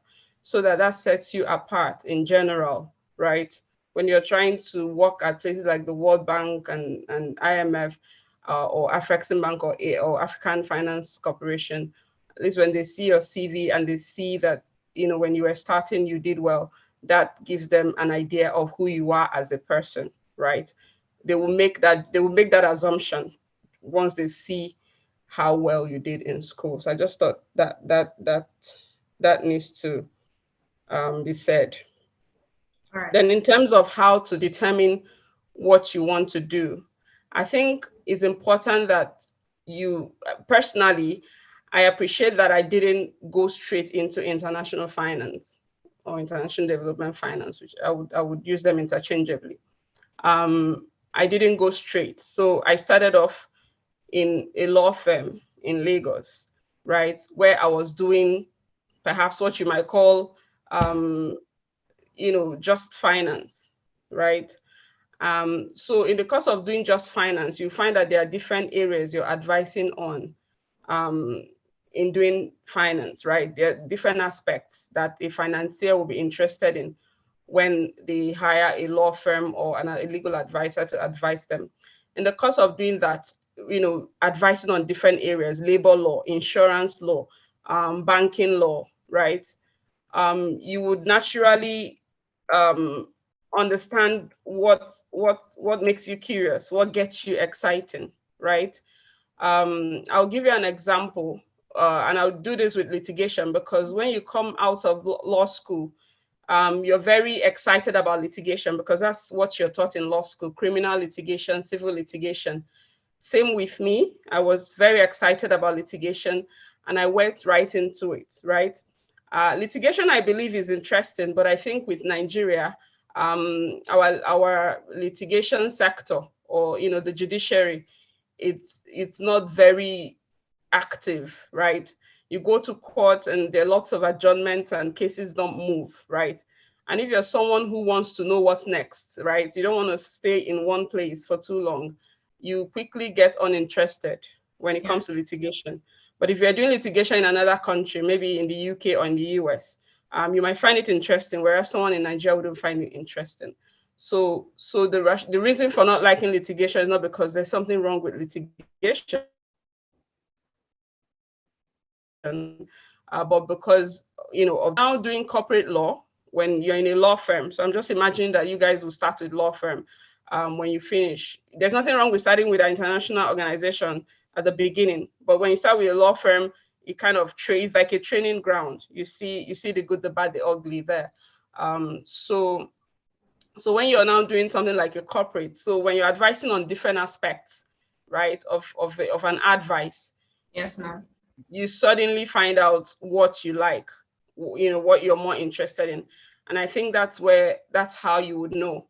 so that sets you apart in general, right? When you're trying to work at places like the World Bank and IMF or Afreximbank or African Finance Corporation, at least when they see your CV and they see that, you know, when you were starting, you did well, that gives them an idea of who you are as a person, right? They will make that assumption once they see how well you did in school. So I just thought that needs to be said. All right. Then in terms of how to determine what you want to do, I think it's important that you, personally, I appreciate that I didn't go straight into international finance or international development finance, which I would use them interchangeably. I didn't go straight. So I started off in a law firm in Lagos, right, where I was doing perhaps what you might call, just finance, right? So in the course of doing just finance, you find that there are different areas you're advising on in doing finance, right? There are different aspects that a financier will be interested in when they hire a law firm or a legal advisor to advise them. In the course of doing that, advising on different areas, labor law, insurance law, banking law, right? You would naturally understand what makes you curious, what gets you exciting, right? I'll give you an example, and I'll do this with litigation, because when you come out of law school, you're very excited about litigation because that's what you're taught in law school: criminal litigation, civil litigation. Same with me. I was very excited about litigation and I went right into it, right? Litigation, I believe, is interesting, but I think with Nigeria, our litigation sector, or the judiciary, it's not very active, right? You go to court and there are lots of adjournments and cases don't move, right? And if you're someone who wants to know what's next, right, you don't want to stay in one place for too long, you quickly get uninterested when it comes to litigation. But if you're doing litigation in another country, maybe in the UK or in the US, you might find it interesting, whereas someone in Nigeria wouldn't find it interesting. So the reason for not liking litigation is not because there's something wrong with litigation, but because, of now doing corporate law when you're in a law firm. So I'm just imagining that you guys will start with law firm when you finish. There's nothing wrong with starting with an international organization at the beginning, but when you start with a law firm, it kind of trains like a training ground. You see the good, the bad, the ugly there. So when you're now doing something like a corporate, so when you're advising on different aspects, right, of an advice. Yes, ma'am. You suddenly find out what you like, what you're more interested in. And I think that's how you would know,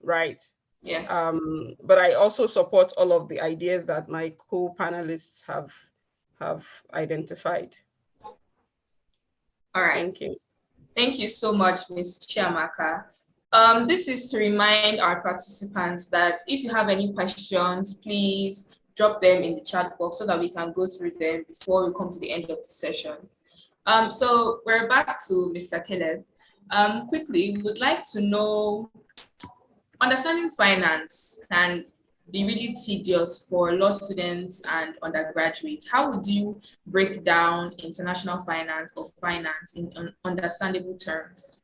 right? Yes. But I also support all of the ideas that my co-panelists have identified. All right. Thank you. Thank you so much, Ms. Chiamaka. This is to remind our participants that if you have any questions, please drop them in the chat box so that we can go through them before we come to the end of the session. So we're back to Mr. Caleb. Quickly, we would like to know, understanding finance can be really tedious for law students and undergraduates. How would you break down international finance or finance in understandable terms?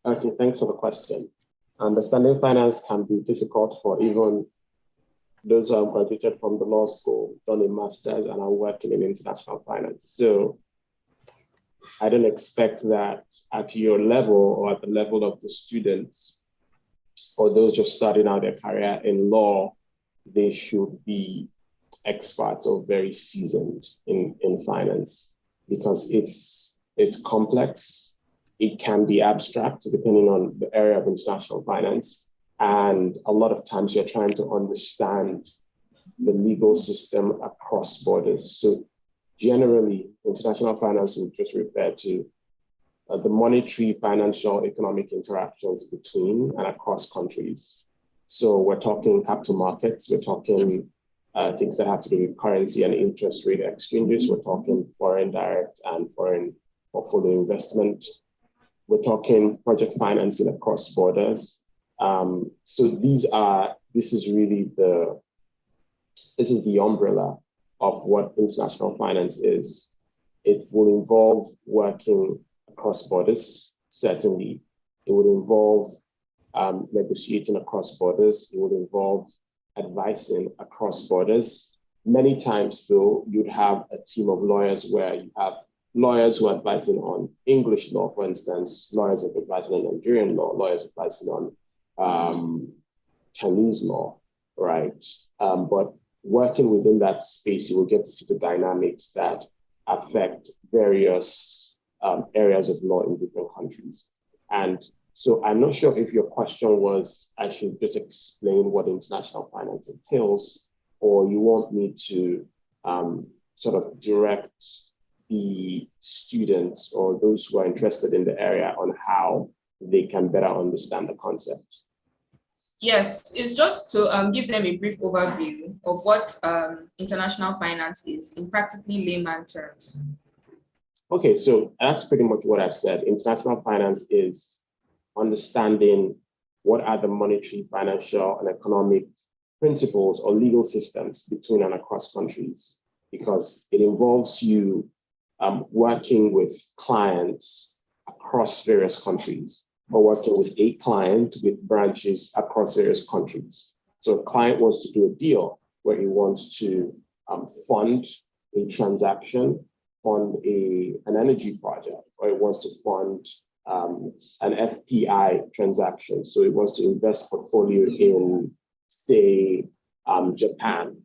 Okay, thanks for the question. Understanding finance can be difficult for even those who have graduated from the law school, done a master's, and are working in international finance. So I don't expect that at your level or at the level of the students or those just starting out their career in law, they should be experts or very seasoned in finance, because it's complex. It can be abstract depending on the area of international finance. And a lot of times you're trying to understand the legal system across borders. So generally, international finance would just refer to the monetary, financial, economic interactions between and across countries. So we're talking capital markets, we're talking things that have to do with currency and interest rate exchanges, we're talking foreign direct and foreign portfolio investment, we're talking project financing across borders. So this is the umbrella of what international finance is. It will involve working across borders, certainly. It would involve negotiating across borders. It would involve advising across borders. Many times, though, you'd have a team of lawyers where you have lawyers who are advising on English law, for instance, lawyers are advising on Nigerian law, lawyers advising on Chinese law, right? But working within that space, you will get to see the dynamics that affect various areas of law in different countries. And so I'm not sure if your question was, I should just explain what international finance entails, or you want me to sort of direct the students or those who are interested in the area on how they can better understand the concept? Yes, it's just to give them a brief overview of what international finance is in practically layman terms. Okay, so that's pretty much what I've said. International finance is understanding what are the monetary, financial, and economic principles or legal systems between and across countries, because it involves you working with clients across various countries, or working with a client with branches across various countries. So a client wants to do a deal where he wants to fund a transaction on an energy project, or he wants to fund an FPI transaction. So he wants to invest portfolio in, say, Japan,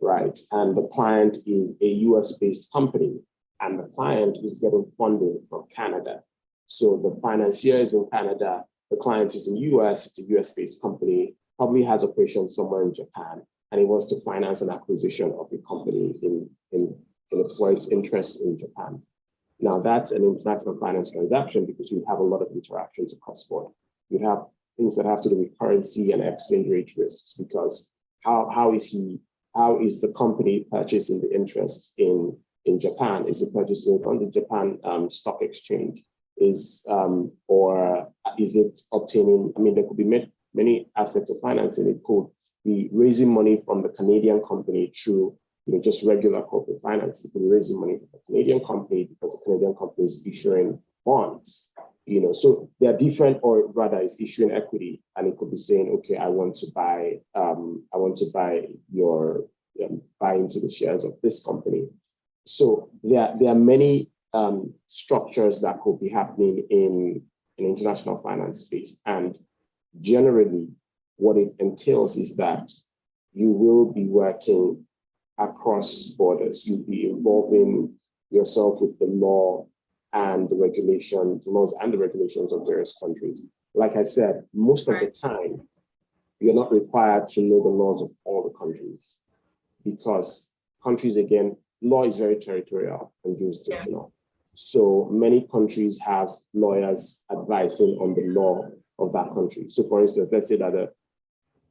right? And the client is a US-based company, and the client is getting funding from Canada. So the financier is in Canada, the client is in US, it's a US-based company, probably has operations somewhere in Japan, and he wants to finance an acquisition of a company for its interest in Japan. Now that's an international finance transaction because you have a lot of interactions across board. You have things that have to do with currency and exchange rate risks, because how is the company purchasing the interests in Japan? Is it purchasing on the Japan stock exchange? Or is it obtaining? I mean, there could be many aspects of financing. It could be raising money from the Canadian company through just regular corporate finance. It could be raising money from the Canadian company because the Canadian company is issuing bonds. So they are different, or rather, is issuing equity, and it could be saying, okay, I want to buy buy into the shares of this company. So there are many structures that could be happening in international finance space. And generally, what it entails is that you will be working across borders. You'll be involving yourself with the law and the laws and the regulations of various countries. Like I said, most of the time, you're not required to know the laws of all the countries, because countries, again, law is very territorial and jurisdictional. So many countries have lawyers advising on the law of that country. So for instance, let's say that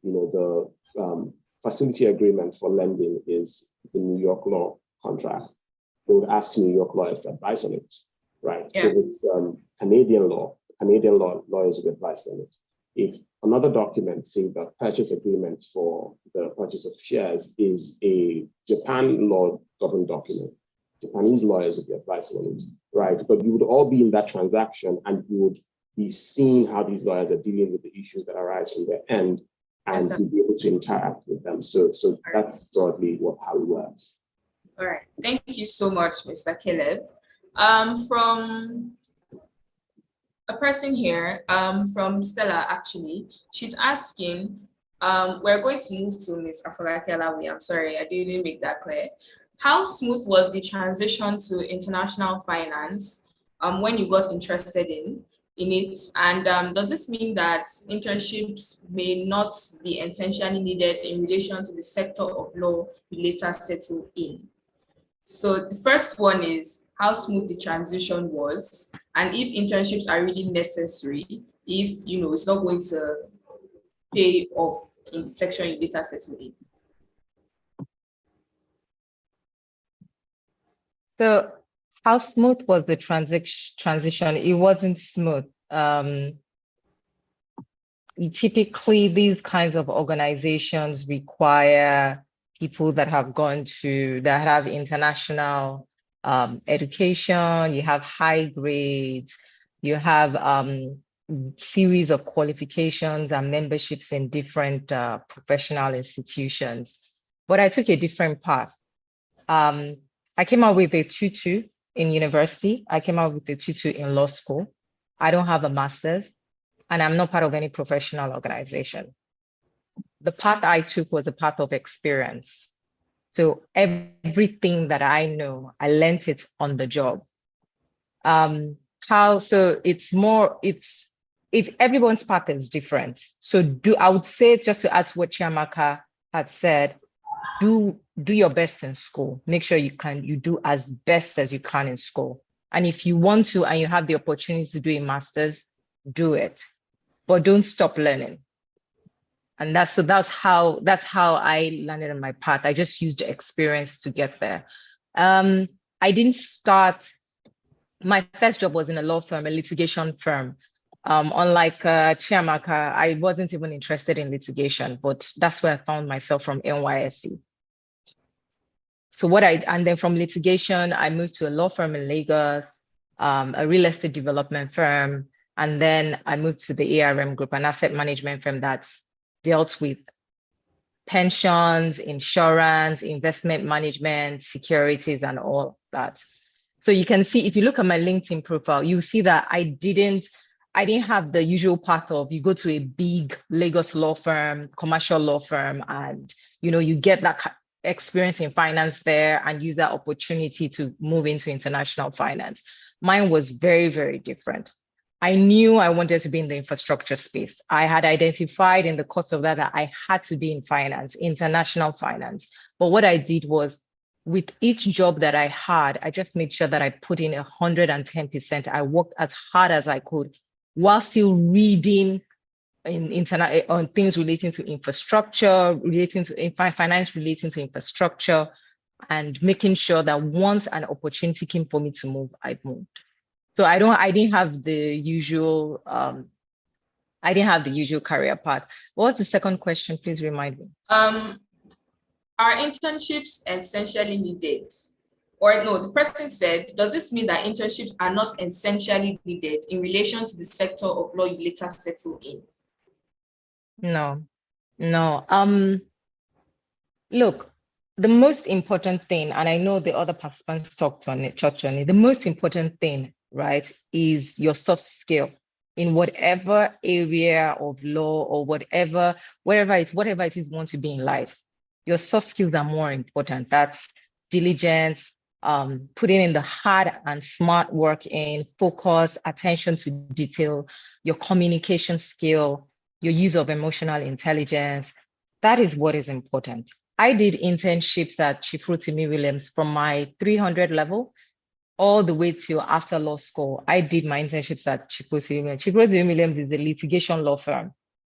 the facility agreement for lending is the New York law contract. They would ask New York lawyers to advise on it, right? Yeah. If it's Canadian law lawyers would advise on it. If another document, say the purchase agreement for the purchase of shares, is a Japan law governed document, Japanese lawyers would be advising on it, right? But you would all be in that transaction, and you would be seeing how these lawyers are dealing with the issues that arise from their end, and you'll be able to interact with them. So that's broadly how it works. All right, thank you so much, Mr. Caleb. From a person here, from Stella, actually, she's asking, we're going to move to Ms. Afolake. I'm sorry, I didn't make that clear. How smooth was the transition to international finance when you got interested in it? And does this mean that internships may not be intentionally needed in relation to the sector of law you later settle in? So the first one is how smooth the transition was, and if internships are really necessary, if it's not going to pay off in the section you later settle in. So how smooth was the transition? It wasn't smooth. Typically, these kinds of organizations require people that have international education, you have high grades, you have series of qualifications and memberships in different professional institutions. But I took a different path. I came out with a 2-2 in university. I came out with a 2-2 in law school. I don't have a master's, and I'm not part of any professional organization. The path I took was a path of experience. So everything that I know, I learned it on the job. Everyone's path is different. So I would say, just to add to what Chiamaka had said, do do your best in school. Make sure you do as best as you can in school. And if you want to and you have the opportunity to do a master's, do it. But don't stop learning. And that's how I landed on my path. I just used the experience to get there. I didn't start, my first job was in a law firm, a litigation firm. Unlike Chiamaka, I wasn't even interested in litigation, but that's where I found myself from NYSC. So and then from litigation, I moved to a law firm in Lagos, a real estate development firm. And then I moved to the ARM Group, an asset management firm that's dealt with pensions, insurance, investment management, securities, and all that. So you can see, if you look at my LinkedIn profile, you see that I didn't have the usual path of you go to a big Lagos law firm, commercial law firm, and you get that experience in finance there and use that opportunity to move into international finance. Mine was very, very different. I knew I wanted to be in the infrastructure space. I had identified in the course of that I had to be in finance, international finance. But what I did was, with each job that I had, I just made sure that I put in 110%. I worked as hard as I could while still reading on things relating to infrastructure, relating to finance, relating to infrastructure, and making sure that once an opportunity came for me to move, I moved. So I didn't have the usual career path. What's the second question? Please remind me. Are internships essentially needed? Or no, the person said, does this mean that internships are not essentially needed in relation to the sector of law you later settle in? No. Look, the most important thing, and I know the other participants touched on it, the most important thing, right, is your soft skill in whatever area of law or whatever it is you want to be in life. Your soft skills are more important. That's diligence, putting in the hard and smart work in, focus, attention to detail, your communication skill, your use of emotional intelligence. That is what is important. I did internships at Chief Rotimi Williams from my 300 level all the way till after law school. I did my internships at Chief Rotimi Williams. Chief Rotimi Williams is a litigation law firm.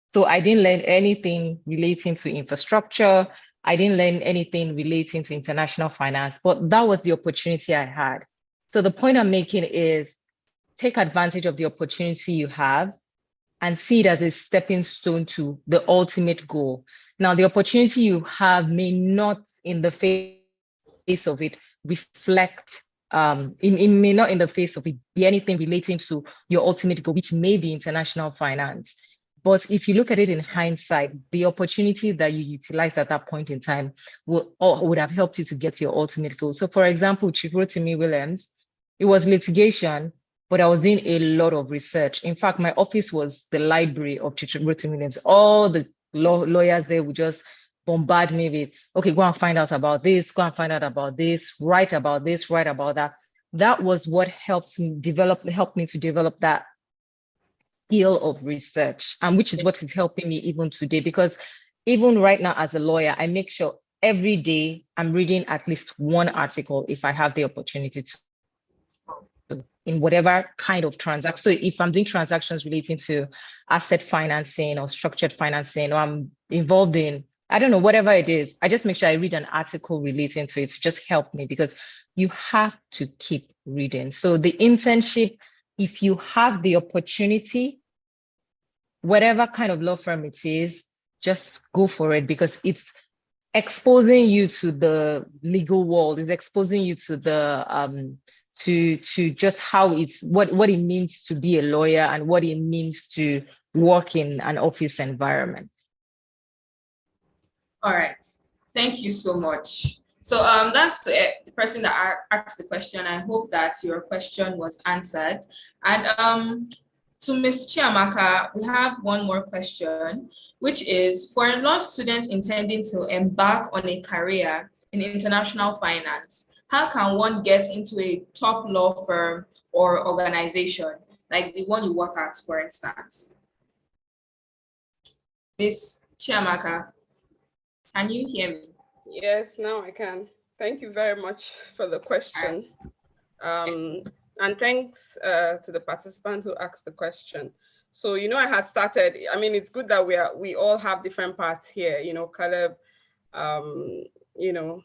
So I didn't learn anything relating to infrastructure. I didn't learn anything relating to international finance, but that was the opportunity I had. So the point I'm making is take advantage of the opportunity you have and see it as a stepping stone to the ultimate goal. Now, the opportunity you have may not in the face of it reflect, it may not in the face of it be anything relating to your ultimate goal, which may be international finance. But if you look at it in hindsight, the opportunity that you utilized at that point in time would have helped you to get your ultimate goal. So for example, Chief Rotimi Williams, it was litigation, but I was doing a lot of research. In fact, my office was the library of Chief Rotimi Williams. All the lawyers there would just bombard me with, okay, go and find out about this, go and find out about this, write about this, write about that. That was what helped me to develop that skill of research, and which is what is helping me even today, because even right now as a lawyer, I make sure every day I'm reading at least one article if I have the opportunity to, in whatever kind of transaction. So if I'm doing transactions relating to asset financing or structured financing, or I'm involved in, I don't know, whatever it is, I just make sure I read an article relating to it to just help me, because you have to keep reading. So the internship, if you have the opportunity, whatever kind of law firm it is, just go for it, because it's exposing you to the legal world, it's exposing you to the to just how what it means to be a lawyer and what it means to work in an office environment. All right, thank you so much. So that's the person that asked the question. I hope that your question was answered. And to Ms. Chiamaka, we have one more question, which is, for a law student intending to embark on a career in international finance, how can one get into a top law firm or organization, like the one you work at, for instance? Ms. Chiamaka, can you hear me? Yes, now I can. Thank you very much for the question. And thanks to the participant who asked the question. So, I had started, it's good that we all have different parts here, Caleb, you know,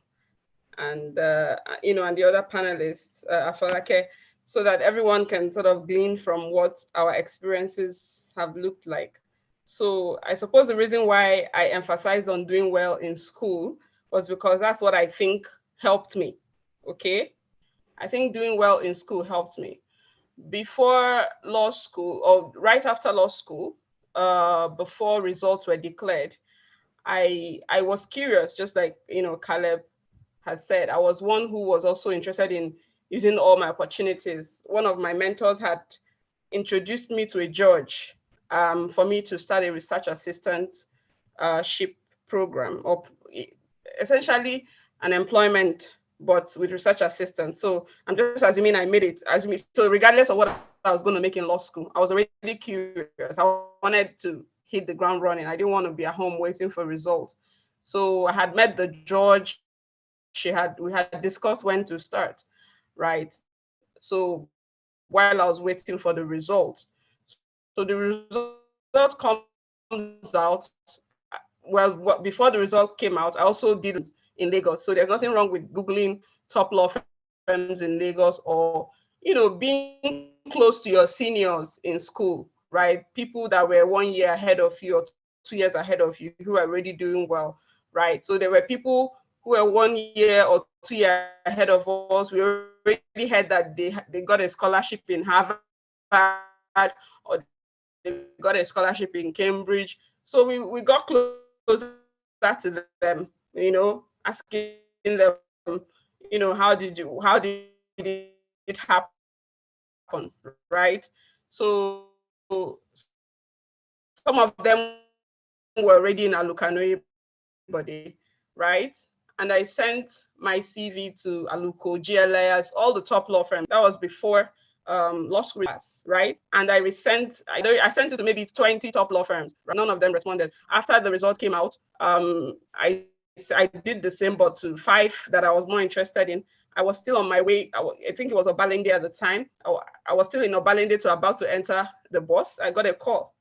and, and the other panelists, Afolake, so that everyone can sort of glean from what our experiences have looked like. So I suppose the reason why I emphasized on doing well in school was because that's what I think helped me, okay? I think doing well in school helped me. Before law school, or right after law school, before results were declared, I was curious, just like, Caleb has said. I was one who was also interested in using all my opportunities. One of my mentors had introduced me to a judge for me to start a research assistant ship program, or essentially an employment, but with research assistant. So I'm just assuming I made it. So regardless of what I was going to make in law school, I was already curious. I wanted to hit the ground running. I didn't want to be at home waiting for results. So I had met the judge. We had discussed when to start, right? So while I was waiting for the result, so the result comes out. Well, before the result came out, I also did in Lagos. So there's nothing wrong with Googling top law firms in Lagos, or, being close to your seniors in school, right? People that were 1 year ahead of you or 2 years ahead of you who are already doing well, right? So there were people who were 1 year or 2 years ahead of us. We already heard that they got a scholarship in Harvard, or they got a scholarship in Cambridge. So we got closer to them, asking them, how did it happen, right? So some of them were already in Alukanoye body, right? And I sent my CV to Aluko, GLIS, all the top law firms. That was before law school, right? And I sent it to maybe 20 top law firms. None of them responded. After the result came out, I did the same, but to 5 that I was more interested in. I was still on my way. I think it was Obaleke at the time. I was still in Obaleke about to enter the bus. I got a call.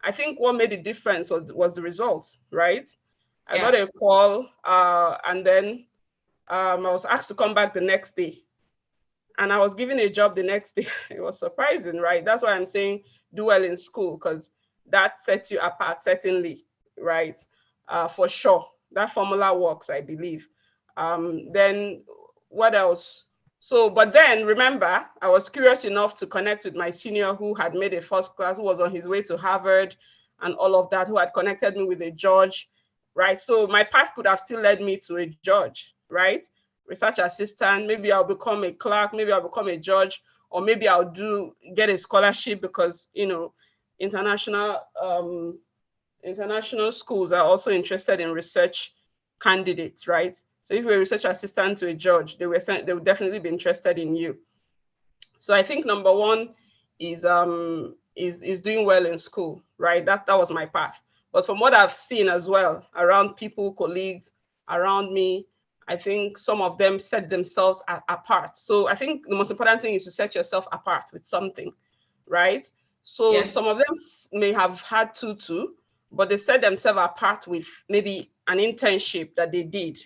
I think what made the difference was the results, right? I got a call, and then I was asked to come back the next day. And I was given a job the next day. It was surprising, right? That's why I'm saying do well in school, because that sets you apart, certainly, right? For sure. That formula works, I believe. Then what else? So, but then remember, I was curious enough to connect with my senior who had made a first class, who was on his way to Harvard and all of that, who had connected me with a judge, right? So my path could have still led me to a judge, right? Research assistant, maybe I'll become a clerk, maybe I'll become a judge, or maybe I'll get a scholarship because, international schools are also interested in research candidates, right? So if you're a research assistant to a judge, they would definitely be interested in you. So I think number one is doing well in school, right? That was my path. But from what I've seen as well around people, colleagues around me, I think some of them set themselves apart. So I think the most important thing is to set yourself apart with something, right? So some of them may have had tutu, but they set themselves apart with maybe an internship that they did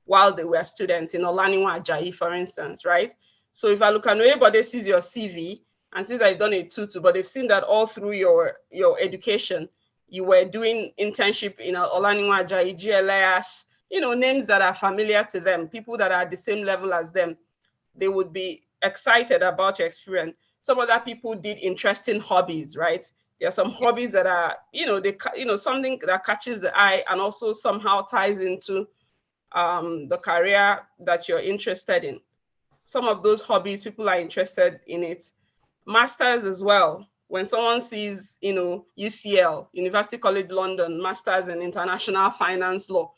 while they were students in Olaniwa Ajayi, for instance, right? So if Alukanoye sees your CV and sees that you've done a tutu, but they've seen that all through your education, you were doing internship in Olaniwa Ajayi, GLIS, names that are familiar to them, people that are at the same level as them, they would be excited about your experience. Some other people did interesting hobbies, right? There are some hobbies that are, something that catches the eye and also somehow ties into the career that you're interested in. Some of those hobbies, people are interested in it. Masters as well. When someone sees, UCL, University College London, Masters in International Finance Law,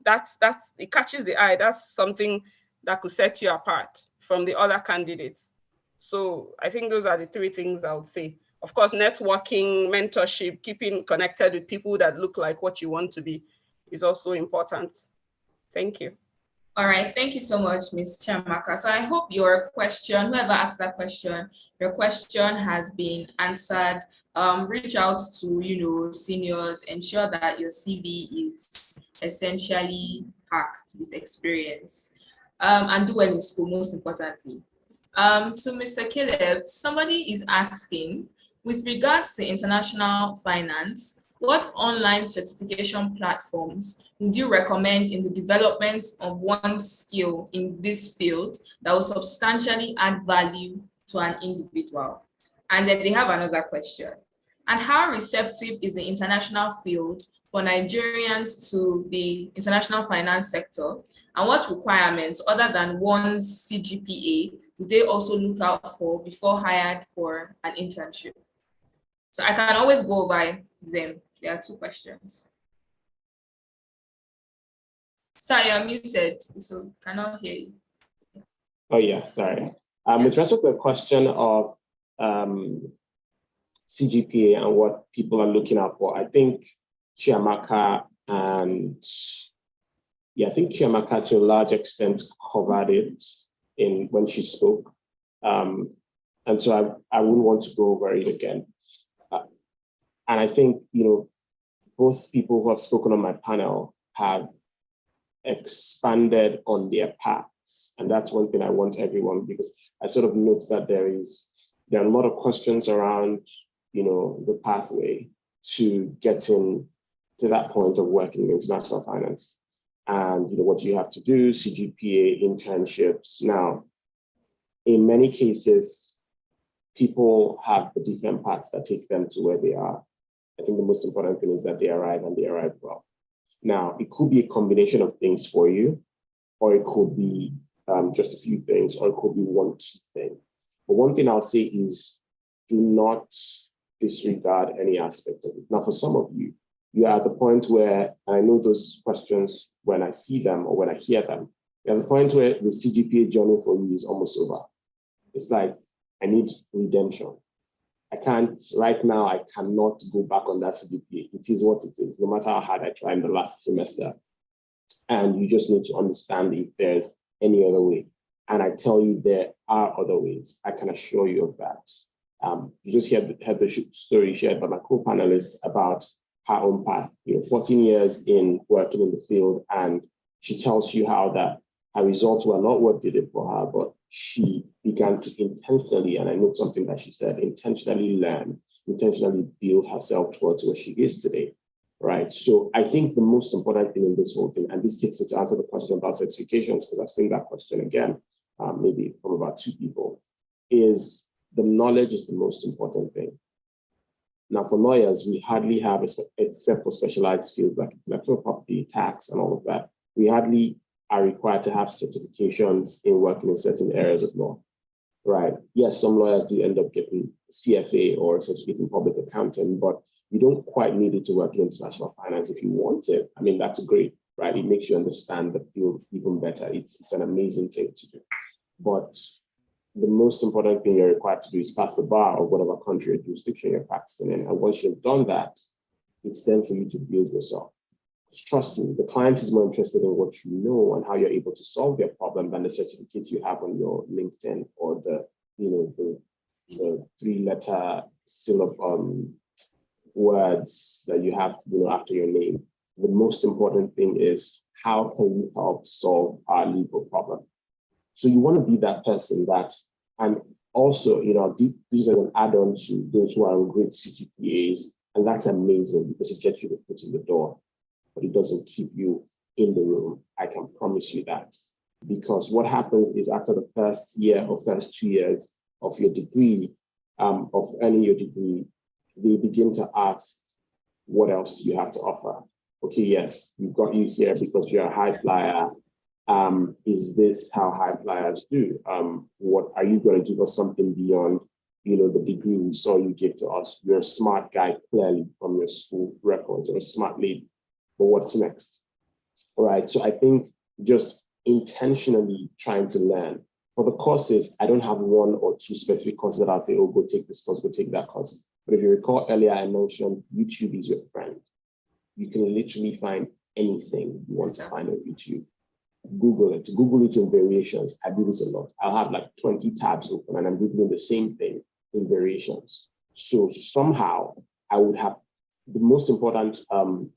that's it catches the eye. That's something that could set you apart from the other candidates. So I think those are the 3 things I would say. Of course, networking, mentorship, keeping connected with people that look like what you want to be. is also important. Thank you. All right, thank you so much, Ms. Chiamaka. So I hope your question, whoever asked that question, your question has been answered. Reach out to, seniors, ensure that your CV is essentially packed with experience, and do well in school, most importantly. So Mr. Caleb, somebody is asking, with regards to international finance, what online certification platforms would you recommend in the development of one skill in this field that will substantially add value to an individual? And then they have another question. And how receptive is the international field for Nigerians to the international finance sector? And what requirements, other than one's CGPA, would they also look out for before hired for an internship? So I can always go by them. There are two questions. Sir, you're muted, so cannot hear you. Oh yeah, sorry. With respect to the question of CGPA and what people are looking out for, I think Chiamaka and I think Chiamaka to a large extent covered it when she spoke. And so I wouldn't want to go over it again. And I think, both people who have spoken on my panel have expanded on their paths. And that's one thing I want everyone, because I sort of note that there are a lot of questions around, the pathway to getting to that point of working in international finance. And, what you have to do, CGPA, internships. Now, in many cases, people have the different paths that take them to where they are. I think the most important thing is that they arrive and they arrive well. Now, it could be a combination of things for you, or it could be just a few things, or it could be one key thing. But one thing I'll say is do not disregard any aspect of it. Now, for some of you, you're at the point where, and I know those questions when I see them or when I hear them, you're at the point where the CGPA journey for you is almost over. It's like, I need redemption. Right now, I cannot go back on that CGPA. It is what it is, no matter how hard I try in the last semester. And you just need to understand if there's any other way. And I tell you, there are other ways. I can assure you of that. You just heard the story shared by my co-panelist about her own path, 14 years in working in the field. And she tells you how that her results were not what did it for her, but she began to intentionally, and I know something that she said, intentionally learn, intentionally build herself towards where she is today, right? So I think the most important thing in this whole thing, and this takes me to answer the question about certifications, because I've seen that question again, maybe from about 2 people, is the knowledge is the most important thing. Now, for lawyers, we hardly have, except for specialized fields like intellectual property, tax, and all of that, we hardly are required to have certifications in working in certain areas of law, right? Yes, some lawyers do end up getting CFA or certificate in public accounting, but you don't quite need it to work in international finance if you want it. I mean, that's great, right? It makes you understand the field even better. It's an amazing thing to do. But the most important thing you're required to do is pass the bar of whatever country or jurisdiction you're practicing in. And once you've done that, it's then for you to build yourself. Trust me, the client is more interested in what you know and how you're able to solve their problem than the certificate you have on your LinkedIn or the 3-letter syllable words that you have, after your name. The most important thing is how can you help solve our legal problem? So you want to be that person that, and also, these are an add-on to those who are on great CGPAs, and that's amazing because it gets you the foot in the door. But it doesn't keep you in the room. I can promise you that. Because what happens is after the first year or first 2 years of your degree, of earning your degree, they begin to ask, what else do you have to offer? Okay, yes, we've got you here because you're a high flyer. Is this how high flyers do? What are you going to give us something beyond, the degree we saw you give to us? You're a smart guy, clearly, from your school records, or a smart lady. But what's next? All right, so I think just intentionally trying to learn. For the courses, I don't have 1 or 2 specific courses that I'll say, oh, go take this course, go take that course. But if you recall earlier, I mentioned YouTube is your friend. You can literally find anything you want to find on YouTube. Google it in variations. I do this a lot. I'll have like 20 tabs open and I'm Googling the same thing in variations. So somehow I would have the most important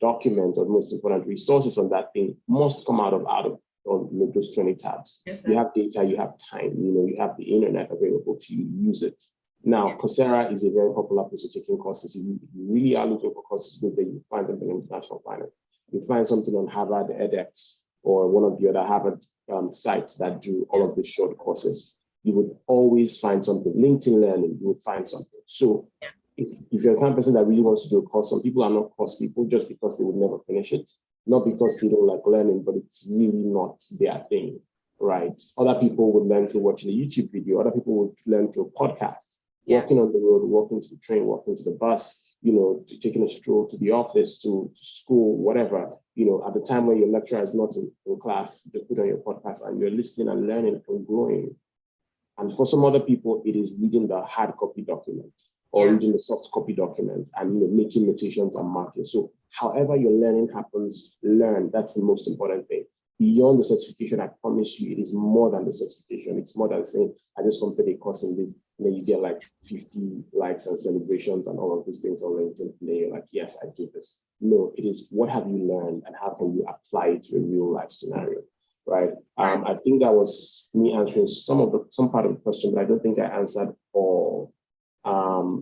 document or the most important resources on that thing must come out of those 20 tabs. Yes, you have data, you have time, you have the internet available to you, use it. Now, Coursera is a very popular place for taking courses. If you really are looking for courses, good, then you find something in international finance. You find something on Harvard edX or one of the other Harvard sites that do all of the short courses. You would always find something. LinkedIn Learning, you would find something. So if you're the kind of person that really wants to do a course, some people are not course people just because they would never finish it. Not because they don't like learning, but it's really not their thing, right? Other people would learn through watching a YouTube video. Other people would learn through a podcast, walking on the road, walking to the train, walking to the bus, taking a stroll to the office, to school, whatever. At the time when your lecturer is not in class, you put on your podcast and you're listening and learning and growing. And for some other people, it is reading the hard copy document or reading the soft copy document and making notations and marking. So however your learning happens, learn. That's the most important thing. Beyond the certification, I promise you, it is more than the certification. It's more than saying, I just completed a course in this, and then you get like 50 likes and celebrations and all of these things on LinkedIn, and then you're like, yes, I did this. No, it is what have you learned and how can you apply it to a real life scenario, right? I think that was me answering some part of the question, but I don't think I answered all.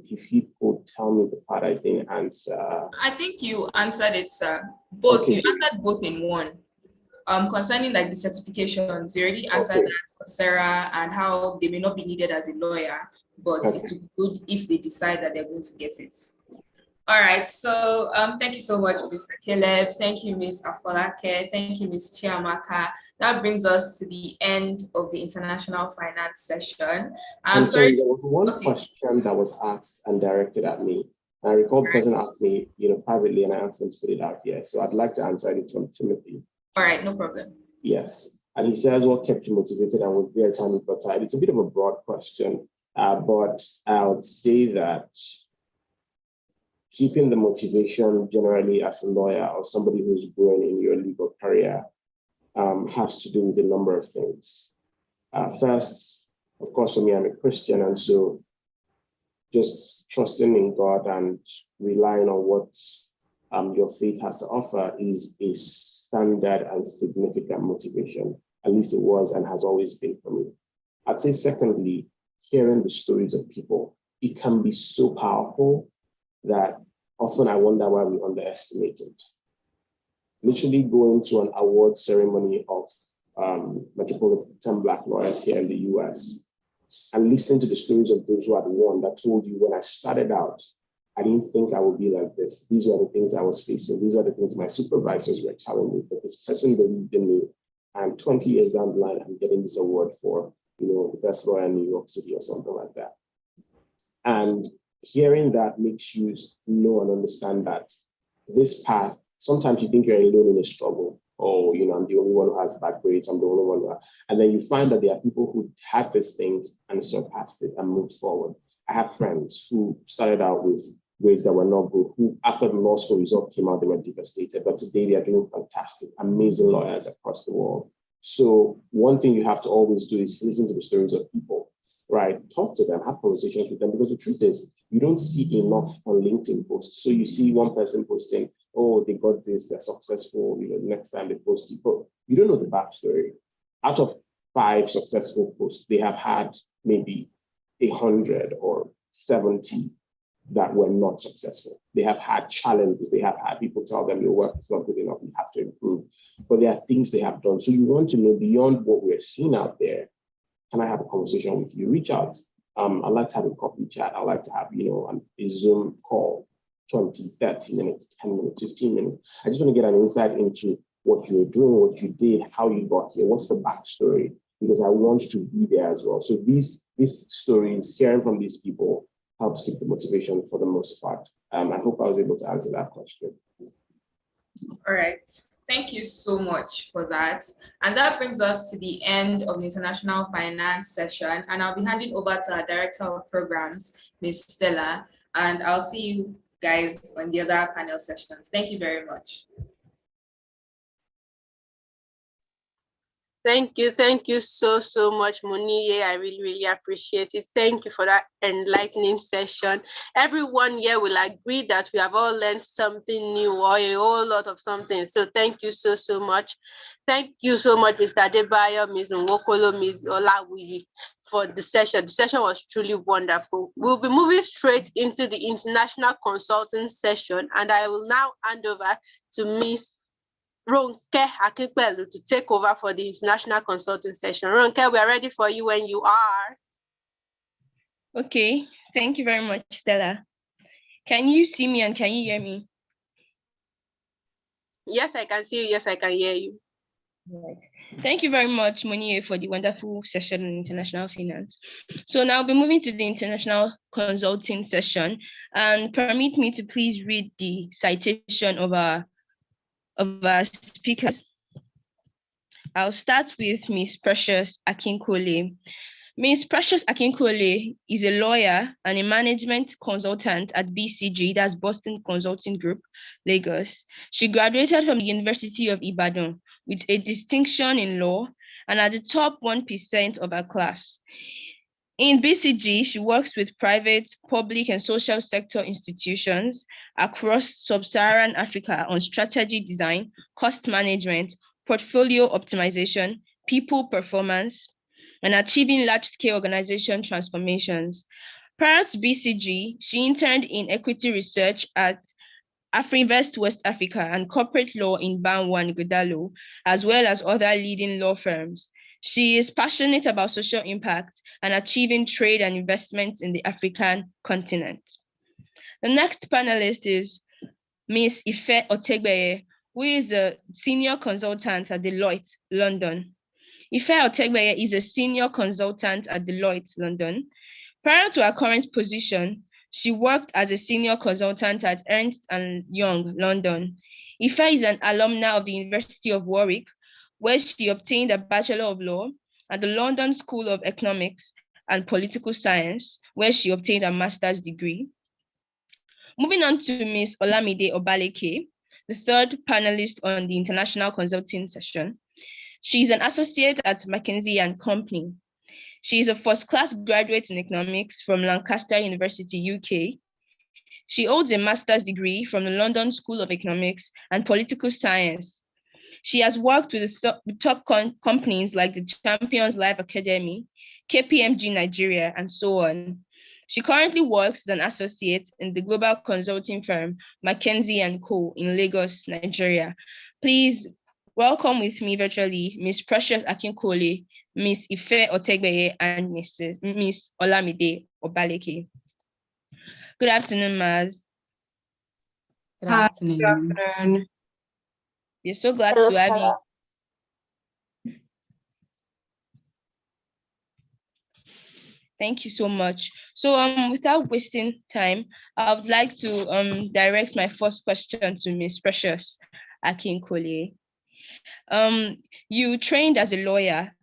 If you could tell me the part I didn't answer. I think you answered it, sir. Both. Okay. You answered both in one. Concerning like the certifications, you already answered that Coursera and how they may not be needed as a lawyer, but it's good if they decide that they're going to get it. All right, so thank you so much, Mr. Caleb. Thank you, Ms. Afolake. Thank you, Ms. Chiamaka. That brings us to the end of the International Finance session. I'm sorry, there was one question that was asked and directed at me. I recall the person asked me, privately, and I asked them to put it out here. So I'd like to answer it from Timothy. All right, no problem. Yes, and he says, what kept you motivated and was there a time you got tired? It's a bit of a broad question, but I would say that keeping the motivation generally as a lawyer or somebody who's growing in your legal career has to do with a number of things. First, of course, for me, I'm a Christian, and so just trusting in God and relying on what your faith has to offer is a standard and significant motivation. At least it was and has always been for me. I'd say secondly, hearing the stories of people. It can be so powerful that often I wonder why we underestimate it. Literally going to an award ceremony of Metropolitan Black lawyers here in the US and listening to the stories of those who had won that told you, when I started out, I didn't think I would be like this. These were the things I was facing. These were the things my supervisors were telling me, but this person believed in me. And 20 years down the line, I'm getting this award for, the best lawyer in New York City or something like that. And hearing that makes you know and understand that this path, sometimes you think you're alone in a struggle. Oh, I'm the only one who has bad grades. I'm the only one who and then you find that there are people who had these things and surpassed it and moved forward. I have friends who started out with grades that were not good, who after the law school result came out, they were devastated. But today they are doing fantastic, amazing lawyers across the world. So one thing you have to always do is listen to the stories of people, right? Talk to them, have conversations with them, because the truth is, you don't see enough on LinkedIn posts. So you see one person posting, oh, they got this, they're successful, next time they post it. But you don't know the backstory. Out of 5 successful posts, they have had maybe 100 or 70 that were not successful. They have had challenges. They have had people tell them your work is not good enough, you have to improve. But there are things they have done. So you want to know beyond what we're seeing out there, can I have a conversation with you? Reach out. I'd like to have a coffee chat. I'd like to have, a Zoom call, 20, 30 minutes, 10 minutes, 15 minutes. I just want to get an insight into what you're doing, what you did, how you got here, what's the backstory, because I want to be there as well. So these stories, hearing from these people, helps keep the motivation for the most part. I hope I was able to answer that question. All right. Thank you so much for that. And that brings us to the end of the International Finance session. And I'll be handing over to our Director of Programs, Ms. Stella. And I'll see you guys on the other panel sessions. Thank you very much. Thank you so much, Muniye. I really appreciate it. Thank you for that enlightening session. Everyone here will agree that we have all learned something new or a whole lot of something. So thank you so much. Thank you so much, Mr. Adebayo, Ms. Nwokolo, Ms. Olawuyi, for the session. The session was truly wonderful. We'll be moving straight into the international consulting session, and I will now hand over to Ms. Ronke Akinkuolie to take over for the international consulting session. Ronke, we are ready for you when you are. Okay, thank you very much, Stella. Can you see me and can you hear me? Yes, I can see you. Yes, I can hear you. Right. Thank you very much, Moniye, for the wonderful session on international finance. So now we'll be moving to the international consulting session, and permit me to please read the citation of our speakers. I'll start with Ms. Precious Akinkuolie. Ms. Precious Akinkuolie is a lawyer and a management consultant at BCG, that's Boston Consulting Group, Lagos. She graduated from the University of Ibadan with a distinction in law and at the top 1% of her class. In BCG, she works with private, public, and social sector institutions across sub-Saharan Africa on strategy design, cost management, portfolio optimization, people performance, and achieving large-scale organization transformations. Prior to BCG, she interned in equity research at Afrinvest West Africa and corporate law in Banwa and Godalo, as well as other leading law firms. She is passionate about social impact and achieving trade and investment in the African continent. The next panelist is Ms. Ife Otegbeye, who is a senior consultant at Deloitte, London. Ife Otegbeye is a senior consultant at Deloitte, London. Prior to her current position, she worked as a senior consultant at Ernst & Young, London. Ife is an alumna of the University of Warwick, where she obtained a Bachelor of Law, at the London School of Economics and Political Science, where she obtained a master's degree. Moving on to Ms. Olamide Obaleke, the third panelist on the international consulting session. She is an associate at McKinsey & Company. She is a first-class graduate in economics from Lancaster University, UK. She holds a master's degree from the London School of Economics and Political Science. She has worked with the top companies like the Champions Life Academy, KPMG Nigeria, and so on. She currently works as an associate in the global consulting firm McKinsey & Co. in Lagos, Nigeria. Please welcome with me virtually Ms. Precious Akinkuolie, Ms. Ife Otegbeye, and Ms. Olamide Obaleke. Good afternoon, Maz. Good afternoon. Good afternoon. We're so glad to have you. Thank you so much. So without wasting time, I would like to direct my first question to Ms. Precious Akinkuolie. You trained as a lawyer,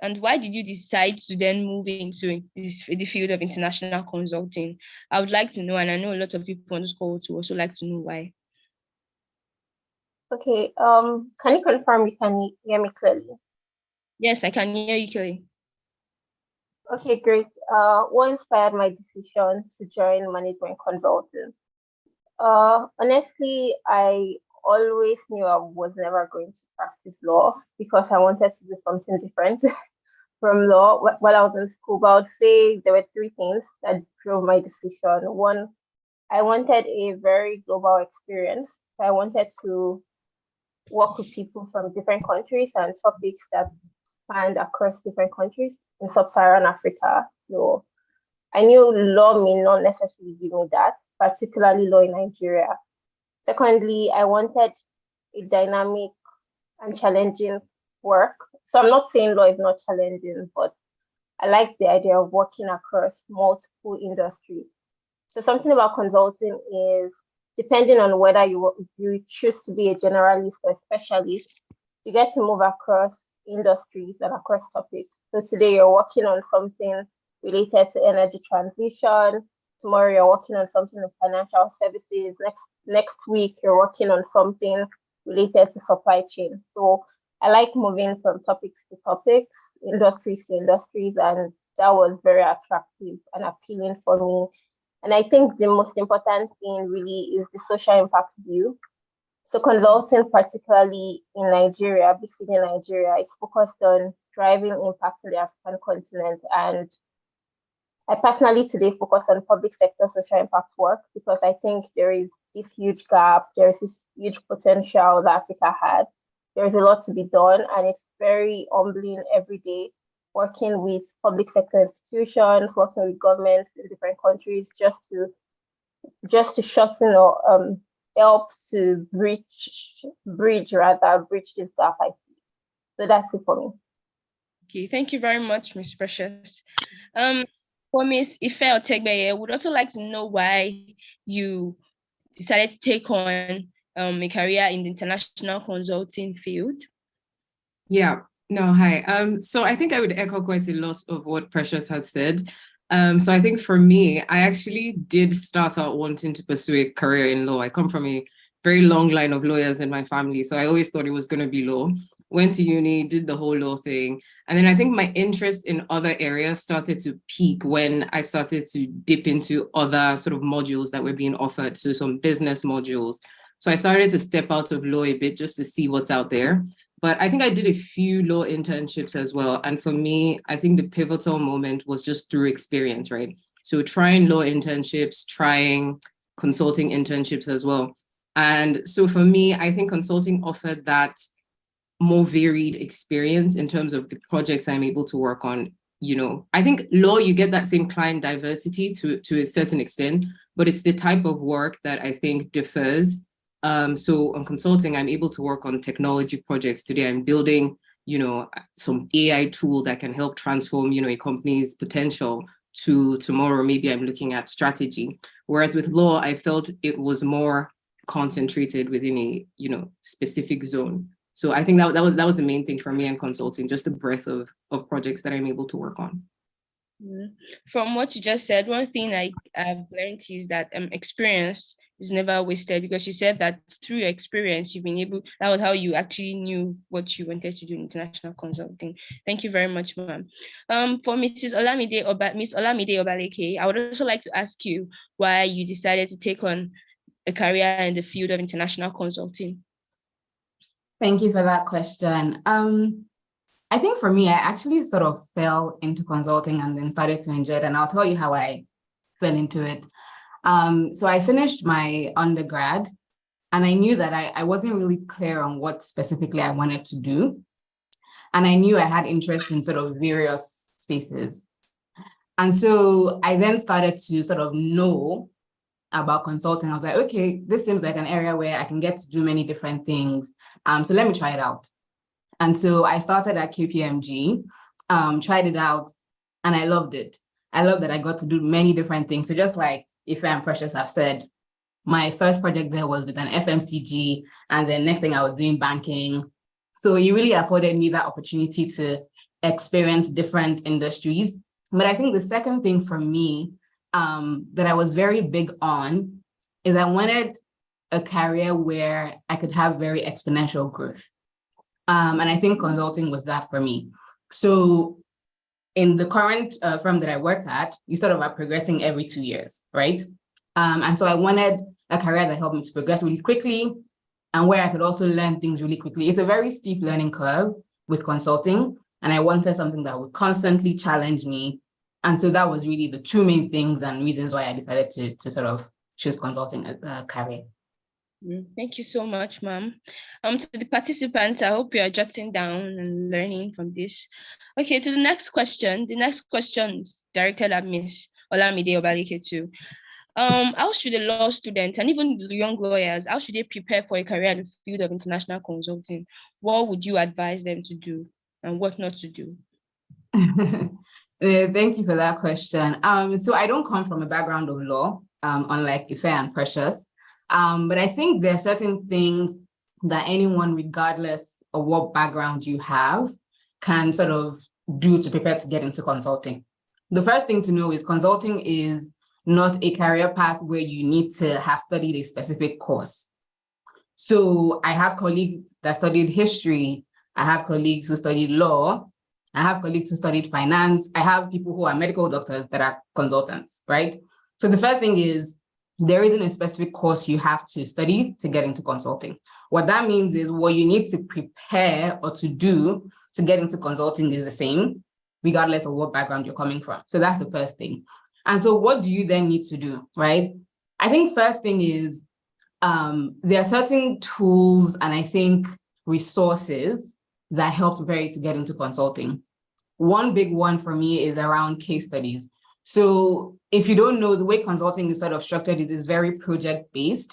and why did you decide to then move into the field of international consulting? I would like to know, and I know a lot of people on this call would also like to know why. Okay, can you confirm you can hear me clearly? Yes, I can hear you clearly. Okay, great. What inspired my decision to join management consulting? Honestly, I always knew I was never going to practice law because I wanted to do something different from law while I was in school. But I would say there were three things that drove my decision. One, I wanted a very global experience. So I wanted to work with people from different countries and topics that spanned across different countries in sub-Saharan Africa. So I knew law may not necessarily give me that, particularly law in Nigeria. Secondly, I wanted a dynamic and challenging work. So I'm not saying law is not challenging, but I like the idea of working across multiple industries. So something about consulting is, depending on whether you choose to be a generalist or a specialist, you get to move across industries and across topics. So today you're working on something related to energy transition. Tomorrow you're working on something in financial services. Next week you're working on something related to supply chain. So I like moving from topics to topics, industries to industries, and that was very attractive and appealing for me. And I think the most important thing really is the social impact view. So consulting, particularly in Nigeria, basically in Nigeria, is focused on driving impact in the African continent. And I personally today focus on public sector social impact work because I think there is this huge gap, there's this huge potential that Africa has. There's a lot to be done, and it's very humbling every day working with public sector institutions, working with governments in different countries just to shorten or help to bridge this gap, I see. So that's it for me. Okay, thank you very much, Ms. Precious. For Ms. Ife Otegbeye, I would also like to know why you decided to take on a career in the international consulting field. Yeah, no, hi. So I think I would echo quite a lot of what Precious had said. So I think for me, I actually did start out wanting to pursue a career in law. I come from a very long line of lawyers in my family, so I always thought it was going to be law. Went to uni, did the whole law thing. And then I think my interest in other areas started to peak when I started to dip into other sort of modules that were being offered, so some business modules. So I started to step out of law a bit just to see what's out there. But I think I did a few law internships as well. And for me, I think the pivotal moment was just through experience, right? So trying law internships, trying consulting internships as well. And so for me, I think consulting offered that more varied experience in terms of the projects I'm able to work on. You know, I think law, you get that same client diversity to a certain extent, but it's the type of work that I think differs. So on consulting, I'm able to work on technology projects. Today, I'm building, you know, some AI tool that can help transform, you know, a company's potential. To tomorrow, maybe I'm looking at strategy. Whereas with law, I felt it was more concentrated within a, you know, specific zone. So I think that was the main thing for me in consulting, just the breadth of projects that I'm able to work on. From what you just said, one thing I've learned is that experience is never wasted, because you said that through your experience, you've been able, that was how you actually knew what you wanted to do in international consulting. Thank you very much, ma'am. For Miss Olamide Obaleke, I would also like to ask you why you decided to take on a career in the field of international consulting. Thank you for that question. I think for me, I actually sort of fell into consulting and then started to enjoy it. And I'll tell you how I fell into it. So I finished my undergrad, and I knew that I wasn't really clear on what specifically I wanted to do. And I knew I had interest in sort of various spaces. And so I then started to sort of know about consulting. I was like, okay, this seems like an area where I can get to do many different things. So let me try it out. And so I started at KPMG, tried it out, and I loved it. I love that I got to do many different things. So just like Ife and Precious have said, my first project there was with an FMCG, and then next thing I was doing banking. So it really afforded me that opportunity to experience different industries. But I think the second thing for me that I was very big on is I wanted a career where I could have very exponential growth. And I think consulting was that for me. So in the current firm that I work at, you sort of are progressing every 2 years, right? And so I wanted a career that helped me to progress really quickly and where I could also learn things really quickly. It's a very steep learning curve with consulting, and I wanted something that would constantly challenge me. And so that was really the two main things and reasons why I decided to sort of choose consulting as a career. Thank you so much, ma'am. To the participants, I hope you are jotting down and learning from this. Okay, to the next question. The next question is directed at Ms. Olamide Obaleke too. How should a law student and even young lawyers, how should they prepare for a career in the field of international consulting? What would you advise them to do and what not to do? Thank you for that question. So I don't come from a background of law, unlike Ife and Precious. But I think there are certain things that anyone, regardless of what background you have, can sort of do to prepare to get into consulting. The first thing to know is consulting is not a career path where you need to have studied a specific course. So I have colleagues that studied history I have colleagues who studied law. I have colleagues who studied finance. I have people who are medical doctors that are consultants, right? So the first thing is there isn't a specific course you have to study to get into consulting. What that means is what you need to prepare or to do to get into consulting is the same, regardless of what background you're coming from. So that's the first thing. And so what do you then need to do, right? I think first thing is there are certain tools and I think resources that help prepare you to get into consulting. One big one for me is around case studies. So if you don't know, the way consulting is sort of structured, it is very project-based.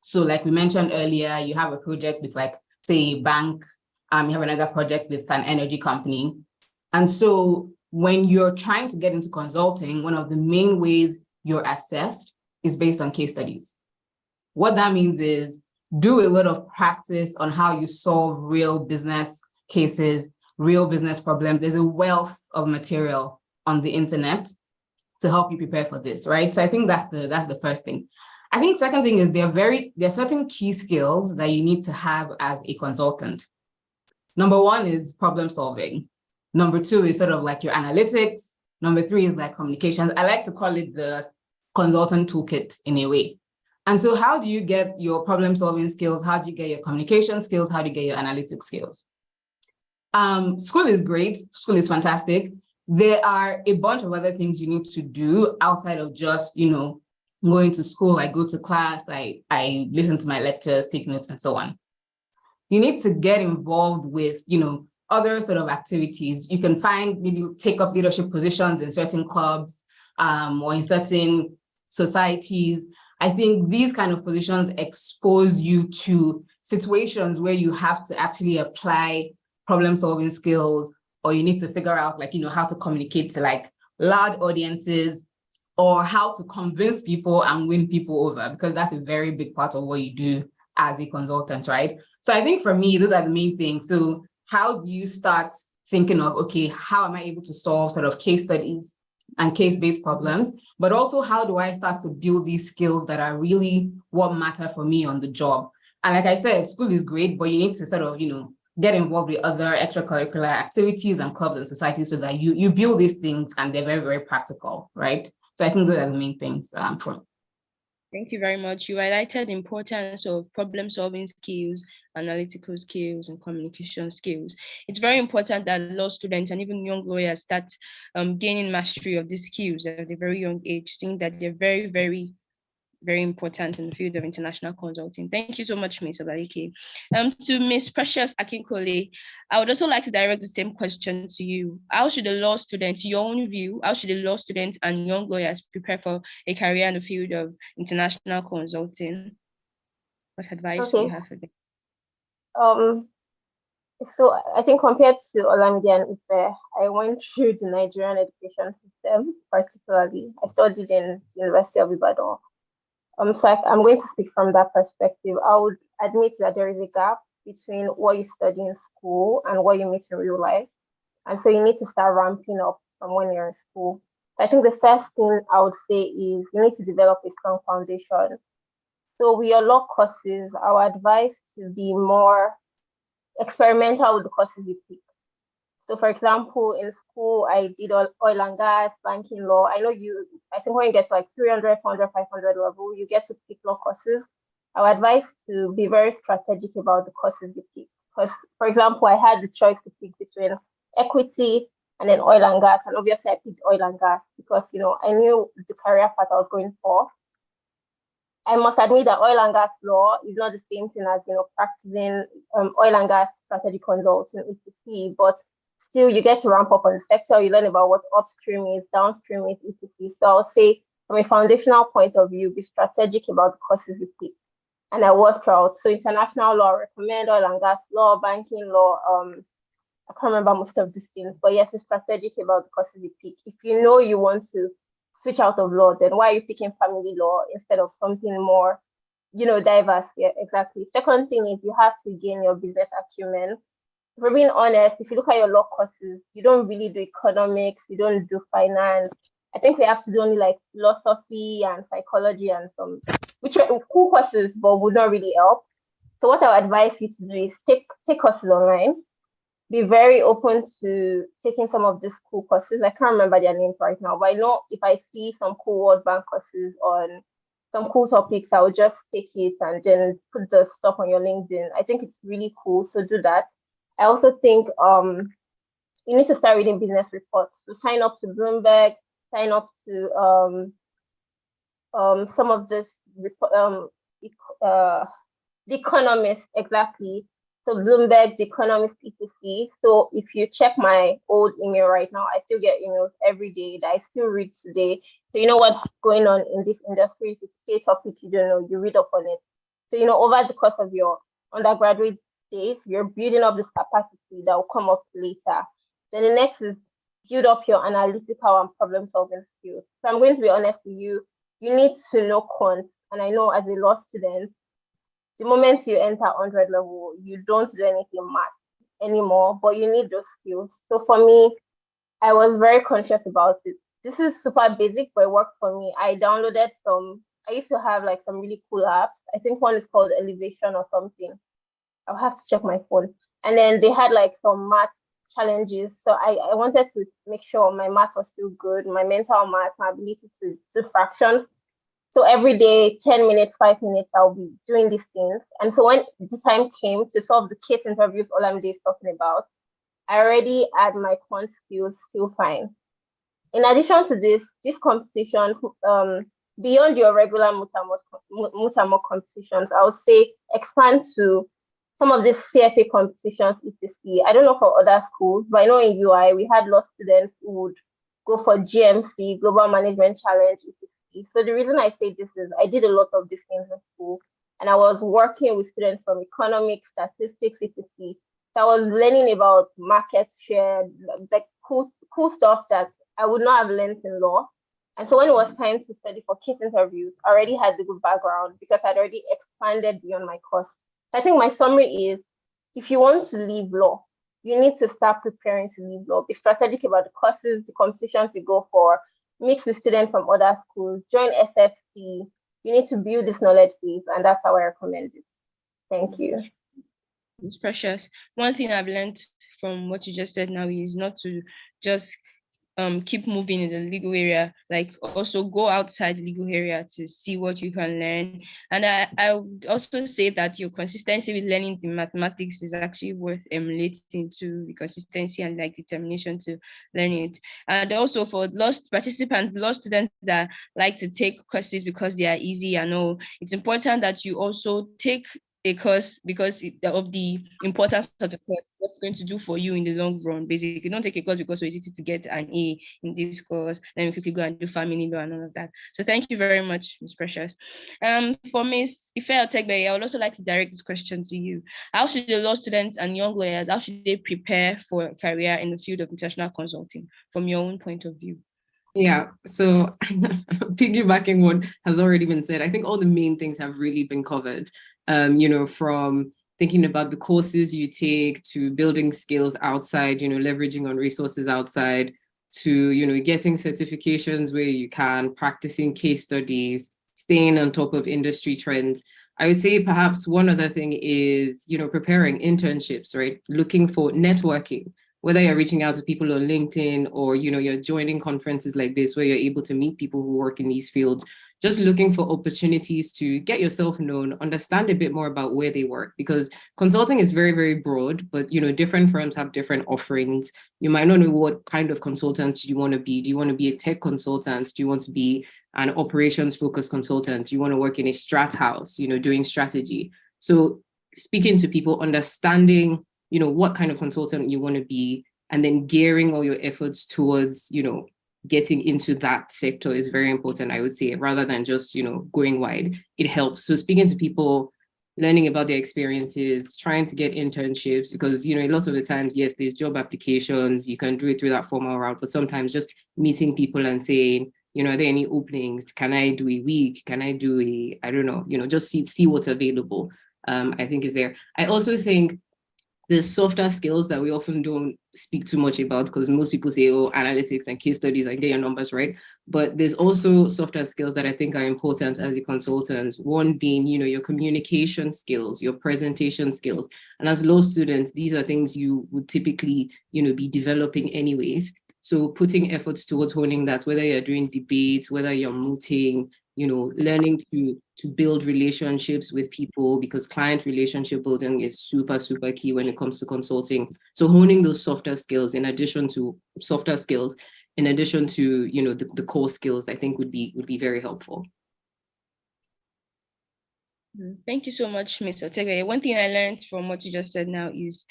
So like we mentioned earlier, you have a project with like, say, a bank, you have another project with an energy company. And so when you're trying to get into consulting, one of the main ways you're assessed is based on case studies. What that means is do a lot of practice on how you solve real business cases, real business problems. There's a wealth of material on the internet to help you prepare for this, right? So I think that's the first thing. I think second thing is there are certain key skills that you need to have as a consultant. Number one is problem solving. Number two is sort of like your analytics. Number three is like communications. I like to call it the consultant toolkit in a way. And so how do you get your problem solving skills? How do you get your communication skills? How do you get your analytics skills? School is great. School is fantastic. There are a bunch of other things you need to do outside of just, going to school. I go to class, I listen to my lectures, take notes, and so on. You need to get involved with, other sort of activities. You can find, maybe take up leadership positions in certain clubs or in certain societies. I think these kind of positions expose you to situations where you have to actually apply problem-solving skills, or you need to figure out how to communicate to like large audiences, or how to convince people and win people over, because that's a very big part of what you do as a consultant, right? So I think for me, those are the main things. So how do you start thinking of, okay, how am I able to solve sort of case studies and case-based problems, but also how do I start to build these skills that are really what matter for me on the job? And like I said, school is great, but you need to sort of, get involved with other extracurricular activities and clubs and societies so that you build these things and they're very, very practical, right? So I think those are the main things for. Thank you very much. You highlighted the importance of problem-solving skills, analytical skills, and communication skills. It's very important that law students and even young lawyers start gaining mastery of these skills at a very young age, seeing that they're very, very, very important in the field of international consulting. Thank you so much, Ms. Obaleke. To Ms. Precious Akinkuolie, I would also like to direct the same question to you. How should a law student, your own view, how should a law student and young lawyers prepare for a career in the field of international consulting? What advice do you have for them? So I think compared to Olamide and Ife, I went through the Nigerian education system particularly. I studied in the University of Ibadan. So I'm going to speak from that perspective. I would admit that there is a gap between what you study in school and what you meet in real life. And so you need to start ramping up from when you're in school. So I think the first thing I would say is you need to develop a strong foundation. So with your law courses, I would advise to be more experimental with the courses you pick. So for example, in school, I did oil and gas, banking law. I think when you get to like 300, 400, 500 level, you get to pick law courses. I would advise to be very strategic about the courses you pick. Because, for example, I had the choice to pick between equity and then oil and gas. And obviously I picked oil and gas because, I knew the career path I was going for. I must admit that oil and gas law is not the same thing as, practicing oil and gas strategy consulting, etc. But still, you get to ramp up on the sector. You learn about what upstream is, downstream is, etc. So I'll say, from a foundational point of view, be strategic about the courses you pick. And I was proud. So international law, recommend oil and gas law, banking law. I can't remember most of these things, but yes, be strategic about the courses you pick. If you know you want to switch out of law, then why are you picking family law instead of something more, diverse? Yeah, exactly. Second thing is you have to gain your business acumen. If we're being honest, if you look at your law courses, you don't really do economics, you don't do finance. I think we have to do only like philosophy and psychology and some, which are cool courses, but would not really help. So what I would advise you to do is take courses online. be very open to taking some of these cool courses. I can't remember their names right now, but I know if I see some cool World Bank courses on some cool topics, I will just take it and then put the stuff on your LinkedIn. I think it's really cool to do that. I also think you need to start reading business reports. So sign up to Bloomberg, sign up to some of this The Economist, exactly. So Bloomberg, The Economist, etc. So if you check my old email right now, I still get emails every day that I still read today. So you know what's going on in this industry. If you see a topic you don't know, you read up on it. So you know, over the course of your undergraduate days, you're building up this capacity that will come up later. Then the next is build up your analytical and problem solving skills. So I'm going to be honest with you. You need to know quant. And I know as a law student, the moment you enter 100 level, you don't do anything math anymore, but you need those skills. So for me, I was very conscious about it. This is super basic, but it worked for me. I downloaded I used to have like some really cool apps. I think one is called Elevation or something. I'll have to check my phone. And then they had like some math challenges. So I wanted to make sure my math was still good, my mental math, my ability to do fractions. So every day, 10 minutes, 5 minutes, I'll be doing these things. And so when the time came to solve the case interviews Olamide is talking about, I already had my quant skills still fine. In addition to this competition, beyond your regular Mutamot competitions, I would say expand to some of these CFA competitions, etc. I don't know for other schools, but I know in UI, we had law students who would go for GMC, Global Management Challenge, etc. So the reason I say this is I did a lot of these things in school, and I was working with students from economics, statistics, etc. So I was learning about market share, like cool stuff that I would not have learned in law. And so when it was time to study for case interviews, I already had the good background because I'd already expanded beyond my course. I think my summary is, if you want to leave law, you need to start preparing to leave law. Be strategic about the courses, the competitions you go for, meet with students from other schools, join SFC. You need to build this knowledge base, and that's how I recommend it. Thank you. It's precious. One thing I've learned from what you just said now is not to just keep moving in the legal area, like also go outside the legal area to see what you can learn. And I would also say that your consistency with learning the mathematics is actually worth emulating to the consistency and like determination to learn it. And also for law participants, law students that like to take courses because they are easy, I know it's important that you also take a course because of the importance of the course, what's going to do for you in the long run. Basically, don't take a course because it's easy to get an A in this course, then we quickly go and do family law and all of that. So thank you very much, Ms. Precious. For Ms. Ife Otegbeye, I would also like to direct this question to you. How should the law students and young lawyers, how should they prepare for a career in the field of international consulting from your own point of view? Yeah, so piggybacking what has already been said, I think all the main things have really been covered. From thinking about the courses you take to building skills outside, leveraging on resources outside to, getting certifications where you can, practicing case studies, staying on top of industry trends. I would say perhaps one other thing is, preparing internships, right? Looking for networking, whether you're reaching out to people on LinkedIn or, you're joining conferences like this where you're able to meet people who work in these fields, just looking for opportunities to get yourself known, understand a bit more about where they work, because consulting is very, very broad, but, different firms have different offerings. You might not know what kind of consultant you want to be. Do you want to be a tech consultant? Do you want to be an operations focused consultant? Do you want to work in a strat house, doing strategy? So speaking to people, understanding what kind of consultant you want to be, and then gearing all your efforts towards, getting into that sector is very important, I would say, rather than just, going wide. It helps. So speaking to people, learning about their experiences, trying to get internships, because, lots of the times, yes, there's job applications, you can do it through that formal route, but sometimes just meeting people and saying, are there any openings? Can I do a week? Can I do I don't know, just see what's available, I think is there. I also think the softer skills that we often don't speak too much about, because most people say, oh, analytics and case studies and get your numbers right. But there's also softer skills that I think are important as a consultant. One being, your communication skills, your presentation skills. And as law students, these are things you would typically, be developing anyways. So putting efforts towards honing that, whether you're doing debates, whether you're mooting, learning to build relationships with people, because client relationship building is super, super key when it comes to consulting. So honing those softer skills in addition to the core skills, I think would be very helpful. Thank you so much, Ms. Otegbeye. One thing I learned from what you just said now is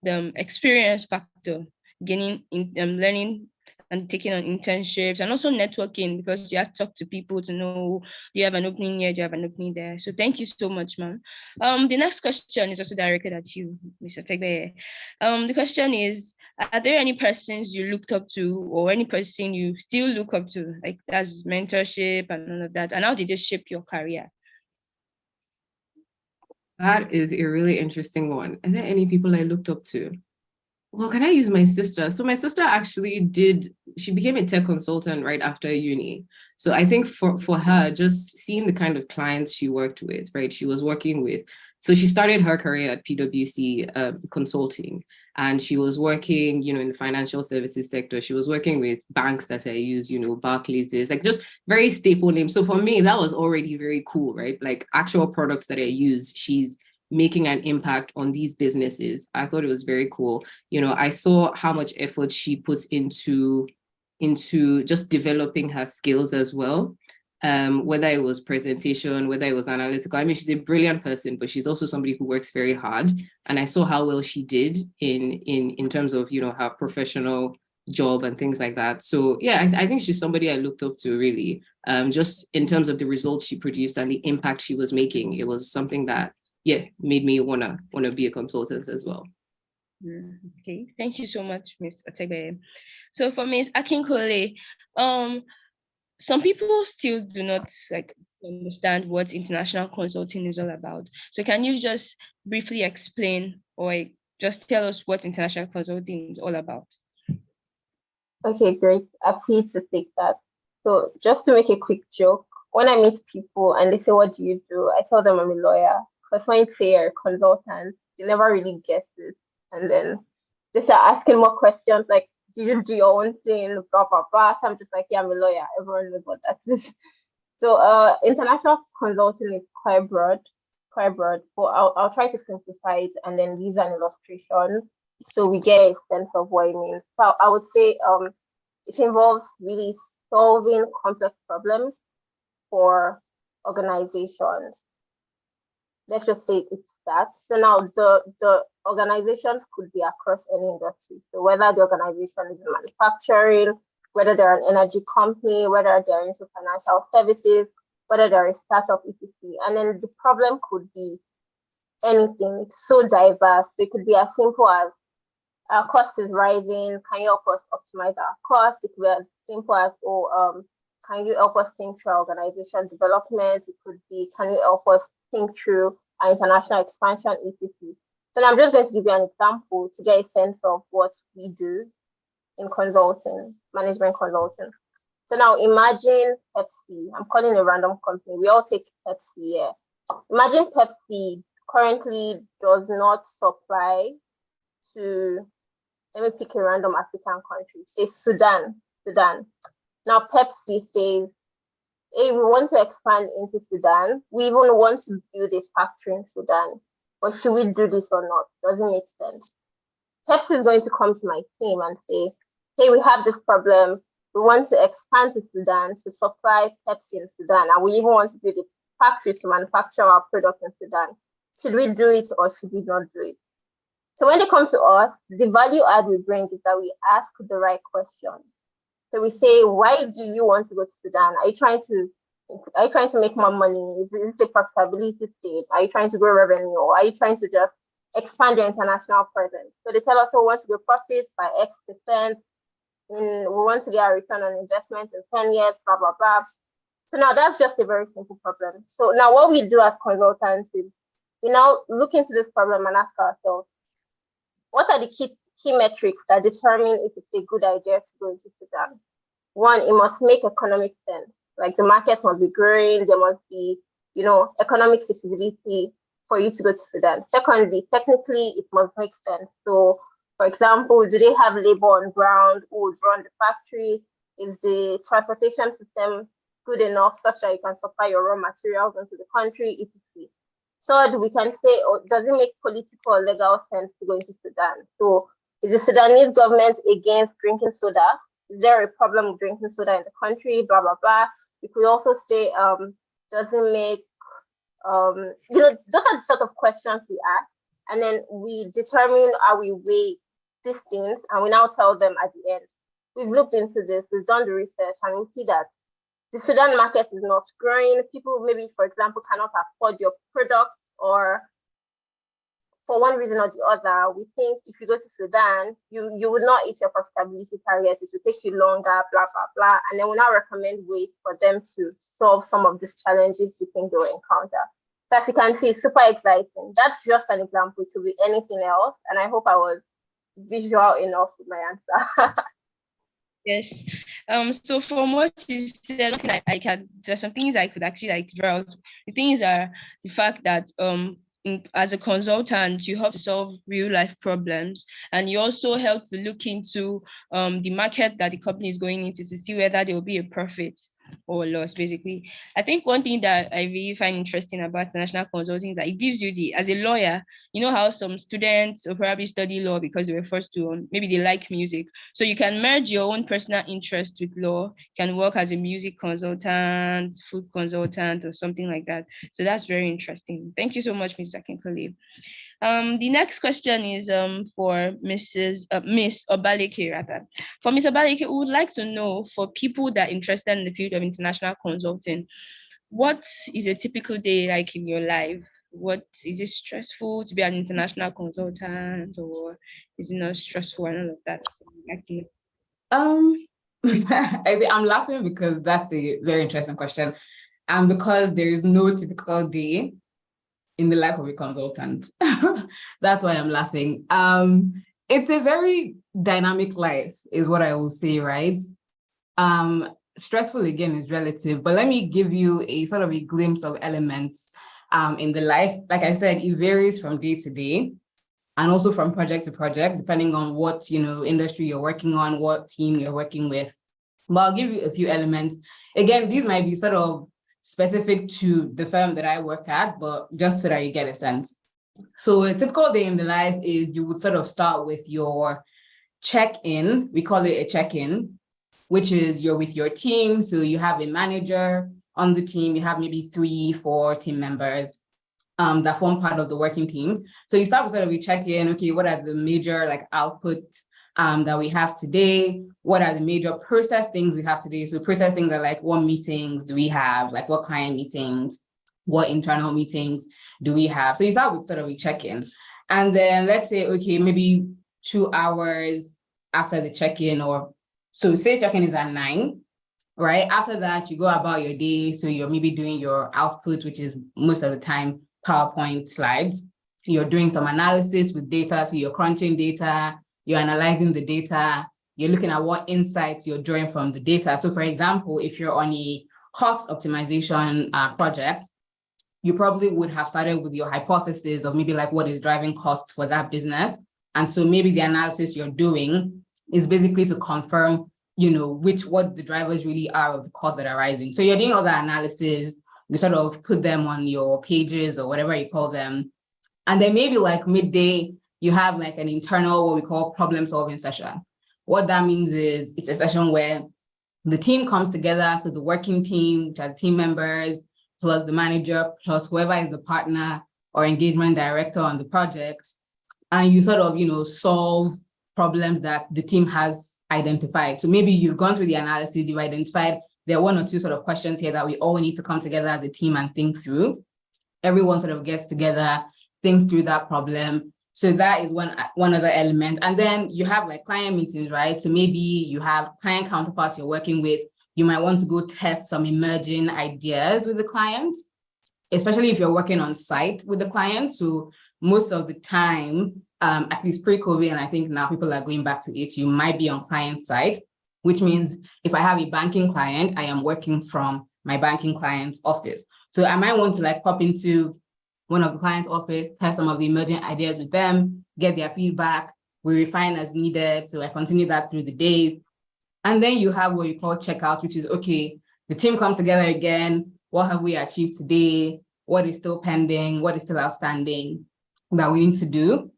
the experience factor, learning and taking on internships, and also networking, because you have to talk to people to know, do you have an opening here, do you have an opening there? So thank you so much, ma'am. The next question is also directed at you, Mr. Otegbeye. The question is, are there any persons you looked up to, or any person you still look up to, like as mentorship and all of that, and how did they shape your career? That is a really interesting one. Are there any people I looked up to? Well, can I use my sister? So my sister actually she became a tech consultant right after uni. So I think for her, just seeing the kind of clients she worked with, right? She was working with, so she started her career at PwC consulting, and she was working, in the financial services sector. She was working with banks that I use, Barclays, there's like just very staple names. So for me, that was already very cool, right? Like actual products that I use, she's making an impact on these businesses. I thought it was very cool. I saw how much effort she puts into just developing her skills as well. Whether it was presentation, whether it was analytical. I mean, she's a brilliant person, but she's also somebody who works very hard. And I saw how well she did in terms of, her professional job and things like that. So yeah, I think she's somebody I looked up to really, just in terms of the results she produced and the impact she was making. It was something that made me wanna be a consultant as well. Okay, thank you so much, Ms. Otegbeye. So for Ms. Akinkuolie, some people still do not understand what international consulting is all about. So can you just briefly explain, or just tell us what international consulting is all about? Okay, great. I'm pleased to take that. So just to make a quick joke, when I meet people and they say, what do you do? I tell them I'm a lawyer. Because when you say you're a consultant, you never really get it. And then they start asking more questions like, do you do your own thing? Blah, blah, blah. So I'm just like, yeah, I'm a lawyer. Everyone knows what that is. So international consulting is quite broad. But I'll try to simplify it and then use an illustration so we get a sense of what it means. So I would say it involves really solving complex problems for organizations. Let's just say it's that. So now the organizations could be across any industry. So whether the organization is in manufacturing, whether they're an energy company, whether they're into financial services, whether they're a startup, etc. And then the problem could be anything. It's so diverse. So it could be as simple as our cost is rising. Can you help us optimize our cost? It could be as simple as, can you help us think through our organization development? It could be, can you help us think through our international expansion, etc. So I'm just going to give you an example to get a sense of what we do in consulting, management consulting. So now imagine Pepsi. I'm calling a random company. We all take Pepsi here. Imagine Pepsi currently does not supply to, let me pick a random African country, say Sudan. Now Pepsi says, hey, we want to expand into Sudan. We even want to build a factory in Sudan. But should we do this or not? Doesn't make sense. Pepsi is going to come to my team and say, hey, we have this problem. We want to expand to Sudan to supply Pepsi in Sudan. And we even want to build a factory to manufacture our product in Sudan. Should we do it or should we not do it? So when they come to us, the value add we bring is that we ask the right questions. So we say, why do you want to go to Sudan? Are you trying to make more money? Is this a profitability state? Are you trying to grow revenue? Or are you trying to just expand your international presence? So they tell us, we want to grow profits by X%. We want to get a return on investment in 10 years, blah, blah, blah. So now that's just a very simple problem. So now what we do as consultants is we now look into this problem and ask ourselves, what are the key metrics that determine if it's a good idea to go into Sudan? One, it must make economic sense. Like the market must be growing, there must be, economic feasibility for you to go to Sudan. Secondly, technically, it must make sense. So, for example, do they have labor on ground who would run the factories? Is the transportation system good enough such that you can supply your raw materials into the country, etc. Third, we can say, does it make political or legal sense to go into Sudan? So, is the Sudanese government against drinking soda? Is there a problem with drinking soda in the country? Blah, blah, blah. You could also say, does it make, those are the sort of questions we ask. And then we determine how we weigh these things, and we now tell them at the end, we've looked into this, we've done the research, and we see that the Sudan market is not growing. People maybe, for example, cannot afford your product, or for one reason or the other, we think if you go to Sudan, you would not hit your profitability target. It will take you longer, blah, blah, blah. And then we now recommend ways for them to solve some of these challenges you think they will encounter. So as you can see, it's super exciting. That's just an example. It could be anything else. And I hope I was visual enough with my answer. Yes. So from what you said, there's some things I could actually draw out. The things are the fact that as a consultant, you have to solve real life problems, and you also help to look into the market that the company is going into to see whether there will be a profit or loss, basically. I think one thing that I really find interesting about international consulting is that it gives you as a lawyer, you know how some students will probably study law because they were forced to, maybe they like music. So you can merge your own personal interest with law, can work as a music consultant, food consultant, or something like that. So that's very interesting. Thank you so much, Mrs. Akinkuolie. The next question is for Miss Obaleke, rather. For Ms. Obaleke, we would like to know, for people that are interested in the field of international consulting, what is a typical day like in your life? What is it stressful to be an international consultant, or is it not stressful and all of that? I'm laughing because that's a very interesting question, and because there is no typical day in the life of a consultant. That's why I'm laughing. It's a very dynamic life, is what I will say, right? Stressful, again, is relative, but let me give you a sort of a glimpse of elements in the life. Like I said, it varies from day to day and also from project to project, depending on what, industry you're working on, what team you're working with. But I'll give you a few elements. Again, these might be sort of specific to the firm that I work at, but just so that you get a sense. So a typical day in the life is you would sort of start with your check-in. We call it a check-in, which is you're with your team. So you have a manager on the team. You have maybe 3-4 team members that form part of the working team. So you start with sort of a check-in. Okay, what are the major output that we have today? What are the major process things we have today? So process things are like, what meetings do we have? Like what client meetings, what internal meetings do we have? So you start with sort of a check-in. And then let's say, okay, maybe 2 hours after the check-in, or so say check-in is at 9, right? After that, you go about your day. So you're maybe doing your output, which is most of the time PowerPoint slides. You're doing some analysis with data. So you're crunching data, you're analyzing the data, you're looking at what insights you're drawing from the data. So for example, if you're on a cost optimization project, you probably would have started with your hypothesis of maybe what is driving costs for that business. And so maybe the analysis you're doing is basically to confirm, what the drivers really are of the costs that are rising. So you're doing all that analysis, you sort of put them on your pages or whatever you call them. And then maybe midday, you have an internal, what we call problem solving session. What that means is it's a session where the team comes together. So the working team, which are team members, plus the manager, plus whoever is the partner or engagement director on the project. And you sort of, solve problems that the team has identified. So maybe you've gone through the analysis, you've identified there are 1 or 2 sort of questions here that we all need to come together as a team and think through. Everyone sort of gets together, thinks through that problem. So that is one other element. And then you have client meetings, right? So maybe you have client counterparts you're working with. You might want to go test some emerging ideas with the client. especially if you're working on site with the client. So most of the time, at least pre-COVID, and I think now people are going back to it, you might be on client side, which means if I have a banking client, I am working from my banking client's office. So I might want to like pop into one of the client's office, test some of the emerging ideas with them, get their feedback, we refine as needed. So I continue that through the day. And then you have what you call checkout, which is, okay, the team comes together again. What have we achieved today? What is still pending? What is still outstanding that we need to do?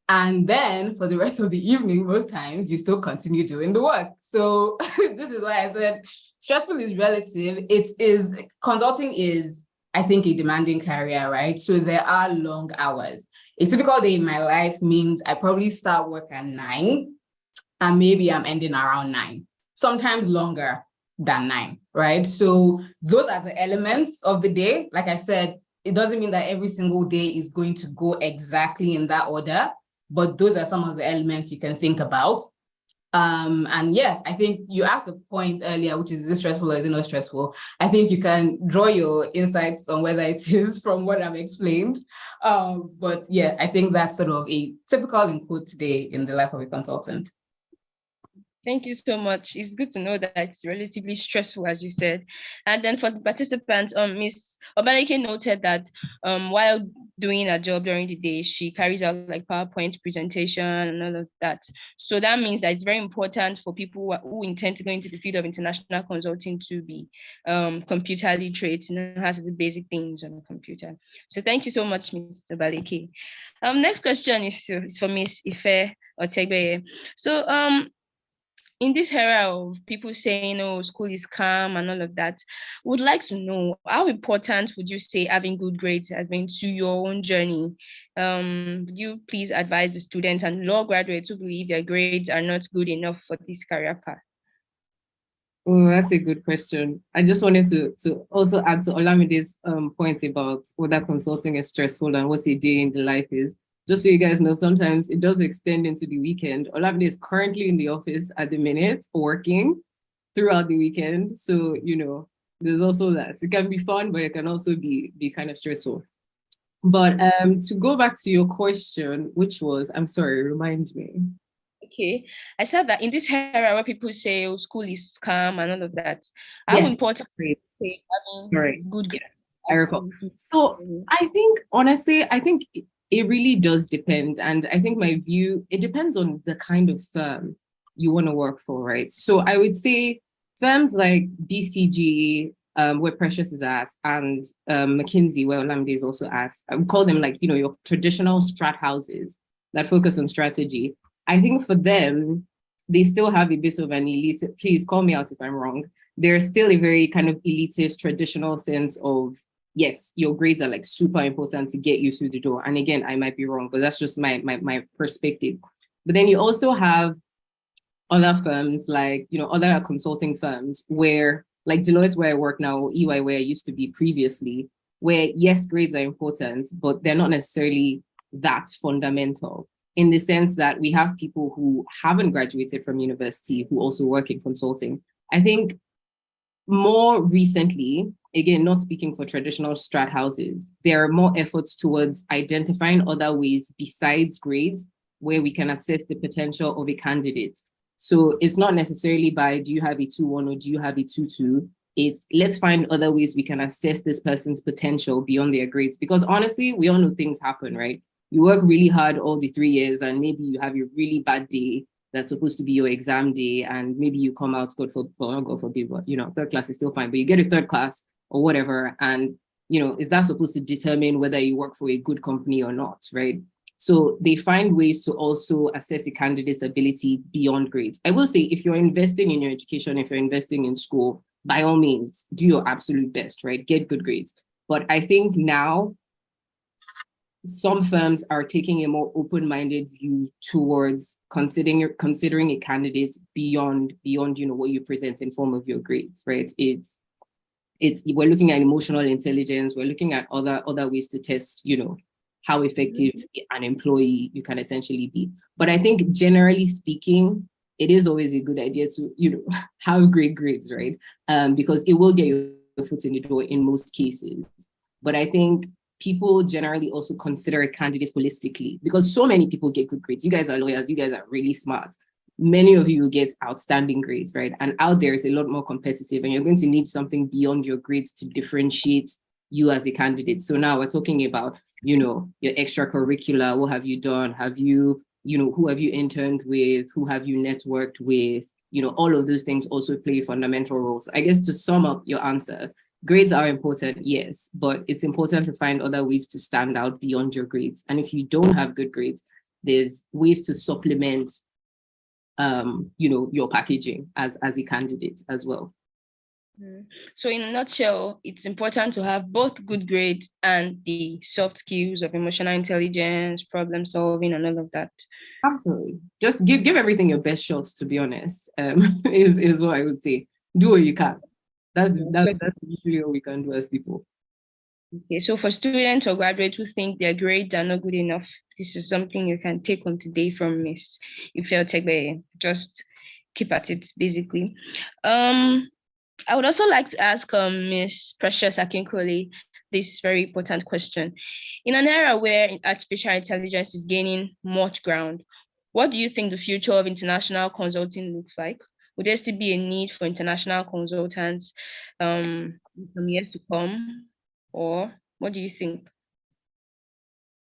And then for the rest of the evening, most times you still continue doing the work. So this is why I said stressful is relative. Consulting is, I think, a demanding career, right? So there are long hours. A typical day in my life means I probably start work at 9 and maybe I'm ending around 9, sometimes longer than 9, right? So those are the elements of the day. Like I said, it doesn't mean that every single day is going to go exactly in that order, but those are some of the elements you can think about. And yeah, I think you asked the point earlier, which is it stressful or is it not stressful? I think you can draw your insights on whether it is from what I've explained. But yeah, I think that's sort of a typical input today in the life of a consultant. Thank you so much. It's good to know that it's relatively stressful, as you said. And then for the participants, Ms. Obaleke noted that while doing a job during the day, she carries out like PowerPoint presentation and all of that. So that means that it's very important for people who intend to go into the field of international consulting to be computer literate, how to do basic things on a computer. So thank you so much, Ms. Obaleke. Next question is for Ms. Ife Otegbeye. So in this era of people saying, oh, school is calm and all of that, would like to know, how important would you say having good grades has been to your own journey? Would you please advise the students and law graduates who believe their grades are not good enough for this career path? Oh, that's a good question. I just wanted to also add to Olamide's point about whether consulting is stressful and what a day in the life is. Just so you guys know, sometimes it does extend into the weekend. Olamide is currently in the office at the minute, working throughout the weekend. So, you know, there's also that. It can be fun, but it can also be kind of stressful. But to go back to your question, which was, I'm sorry, remind me. Okay, I said that in this era where people say, oh, school is calm and all of that, how important is having good grades? I recall. So I think, honestly, it really does depend. And I think my view, it depends on the kind of firm you want to work for, right? So I would say firms like BCG, where Precious is at, and McKinsey, where Olamide is also at, I would call them like, you know, your traditional strat houses that focus on strategy. I think for them, they still have a bit of an elite, please call me out if I'm wrong. There's still a very kind of elitist traditional sense of, yes, your grades are like super important to get you through the door. And again, I might be wrong, but that's just my perspective. But then you also have other firms like, you know, other consulting firms where like Deloitte, where I work now, or EY, where I used to be previously, where yes, grades are important, but they're not necessarily that fundamental, in the sense that we have people who haven't graduated from university who also work in consulting. I think more recently, again, not speaking for traditional strat houses, there are more efforts towards identifying other ways besides grades where we can assess the potential of a candidate. So it's not necessarily by, do you have a 2-1 or do you have a 2-2? It's let's find other ways we can assess this person's potential beyond their grades. Because honestly, we all know things happen, right? You work really hard all the 3 years and maybe you have a really bad day that's supposed to be your exam day, and maybe you come out, God forbid, but you know, third class is still fine, but you get a third class or whatever, and you know, is that supposed to determine whether you work for a good company or not, right? So they find ways to also assess a candidate's ability beyond grades. I will say, if you're investing in your education, if you're investing in school, by all means, do your absolute best, right? Get good grades. But I think now, some firms are taking a more open-minded view towards considering a candidate beyond you know what you present in form of your grades, right? It's we're looking at emotional intelligence, we're looking at other ways to test, you know, how effective an employee you can essentially be. But I think generally speaking, it is always a good idea to, you know, have great grades, right? Because it will get your foot in the door in most cases. But I think people generally also consider a candidate holistically because so many people get good grades. You guys are lawyers, you guys are really smart. Many of you will get outstanding grades, right? And out there is a lot more competitive, and you're going to need something beyond your grades to differentiate you as a candidate. So now we're talking about, your extracurricular. What have you done? Have you, who have you interned with? Who have you networked with? All of those things also play fundamental roles. I guess to sum up your answer, grades are important, yes, but it's important to find other ways to stand out beyond your grades. And if you don't have good grades, there's ways to supplement your packaging as a candidate as well. So in a nutshell, it's important to have both good grades and the soft skills of emotional intelligence, problem solving, and all of that. Absolutely. Just give everything your best shots, to be honest, is what I would say. Do what you can. That's usually what we can do as people. Okay, so for students or graduates who think their grades are not good enough, this is something you can take on today from Miss Otegbeye. Just keep at it, basically. I would also like to ask Ms. Precious Akinkuolie this very important question. In an era where artificial intelligence is gaining much ground, what do you think the future of international consulting looks like? Would there still be a need for international consultants in some years to come? Or what do you think?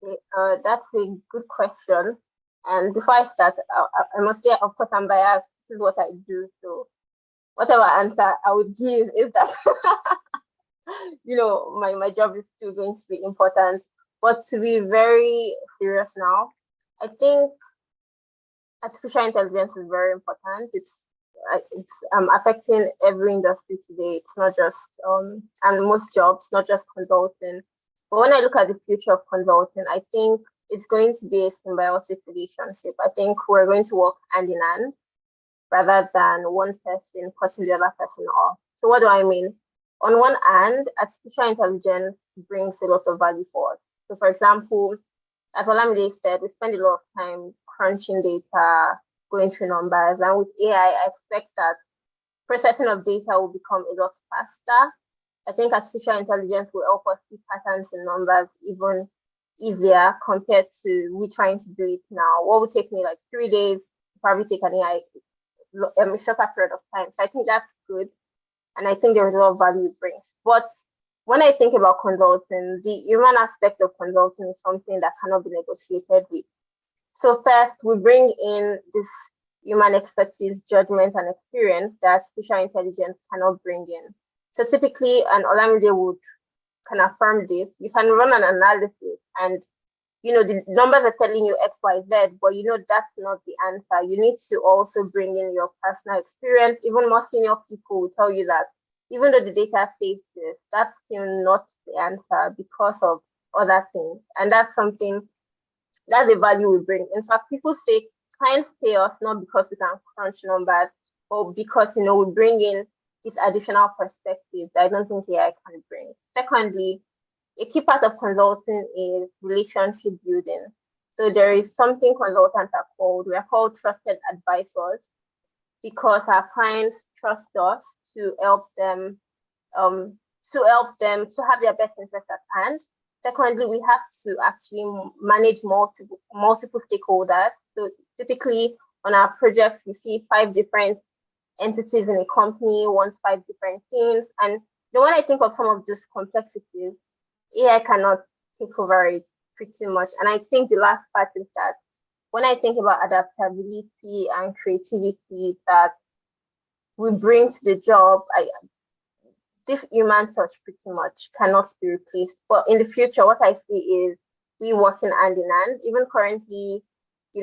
That's a good question. And before I start, I must say, of course, I'm biased. This is what I do. So whatever answer I would give is that, my job is still going to be important. But to be very serious now, I think artificial intelligence is very important. It's affecting every industry today. It's not just and most jobs, not just consulting. But when I look at the future of consulting, I think it's going to be a symbiotic relationship. I think we're going to work hand in hand rather than one person cutting the other person off. So what do I mean? On one hand, artificial intelligence brings a lot of value for us. So for example, as Olamide said, we spend a lot of time crunching data, going through numbers, and with AI, I expect that processing of data will become a lot faster. I think artificial intelligence will help us see patterns in numbers even easier compared to we trying to do it now. What would take me like 3 days, probably take an AI a shorter period of time. So I think that's good. And I think there is a lot of value it brings. But when I think about consulting, the human aspect of consulting is something that cannot be negotiated with. So first, we bring in this human expertise, judgment, and experience that artificial intelligence cannot bring in. So typically, and Olamide can affirm this, you can run an analysis and the numbers are telling you X, Y, Z, but that's not the answer. You need to also bring in your personal experience. Even more senior people will tell you that even though the data says this, that's still not the answer because of other things. And that's the value we bring. In fact, people say clients pay us not because we can crunch numbers, but because we bring in this additional perspective that I don't think AI can bring. Secondly, a key part of consulting is relationship building. So there is something consultants are called. We are called trusted advisors because our clients trust us to help them to have their best interest at hand. Secondly, we have to actually manage multiple stakeholders. So typically on our projects, we see 5 different entities in a company, wants 5 different teams. And when I think of some of these complexities, AI cannot take over it pretty much. And I think the last part is that when I think about adaptability and creativity that we bring to the job, this human touch pretty much cannot be replaced. But in the future, what I see is we working hand in hand. Even currently,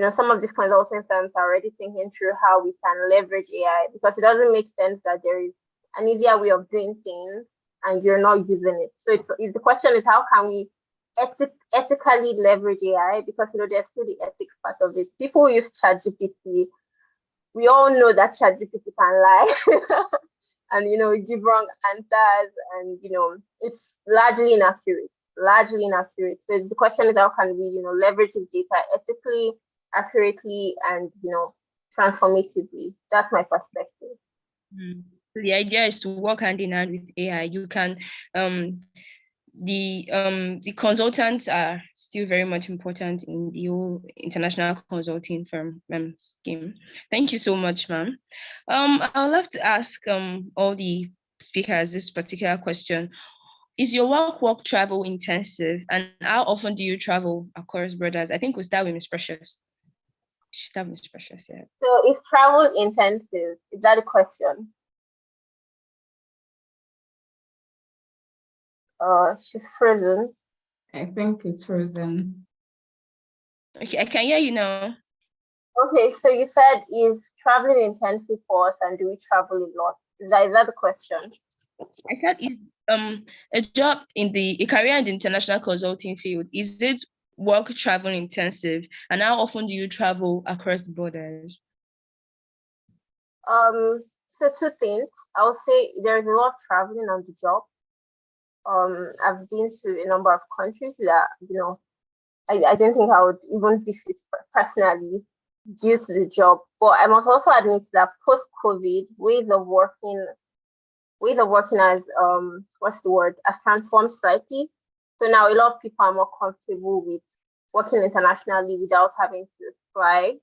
some of these consulting firms are already thinking through how we can leverage AI, because it doesn't make sense that there is an easier way of doing things and you're not using it. So the question is, how can we ethically leverage AI? Because there's still the ethics part of it. People use ChatGPT. We all know that ChatGPT can lie and give wrong answers, and it's largely inaccurate. So the question is, how can we leverage the data ethically, accurately, and transformatively? That's my perspective. The idea is to work hand in hand with AI. You can the consultants are still very much important in the whole international consulting firm scheme. Thank you so much, ma'am. I would love to ask all the speakers this particular question. Is your work travel intensive, and how often do you travel across borders? I think we'll start with Ms. Precious. Start with Ms. Precious, yeah. So is travel intensive? Is that a question? She's frozen. I think it's frozen. Okay, I can hear you now. Okay, so you said, is traveling intensive for us, and do we travel a lot? Is that the question? I said, is a job in a career in the international consulting field, is it work travel intensive, and how often do you travel across the borders? So two things. I would say there's a lot of traveling on the job. I've been to a number of countries that, I don't think I would even visit personally due to the job. But I must also admit that post-COVID, ways of working as has transformed slightly. So now a lot of people are more comfortable with working internationally without having to fly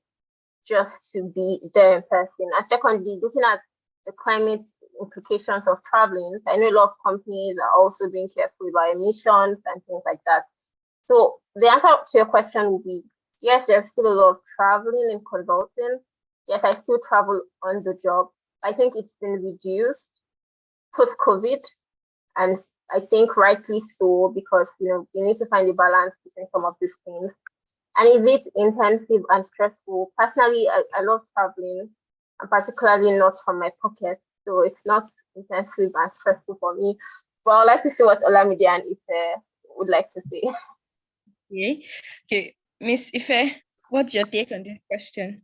just to be there in person. And secondly, looking at the climate implications of traveling, I know a lot of companies are also being careful about emissions and things like that. So the answer to your question would be, yes, there's still a lot of traveling in consulting. Yes, I still travel on the job. I think it's been reduced post-COVID, and I think rightly so, because you need to find a balance between some of these things. And is it intensive and stressful? Personally, I love traveling, and particularly not from my pocket, so it's not intensive and stressful for me. But I'd like to see what Olamide and Ife would like to say. Okay, Miss Ife, what's your take on this question?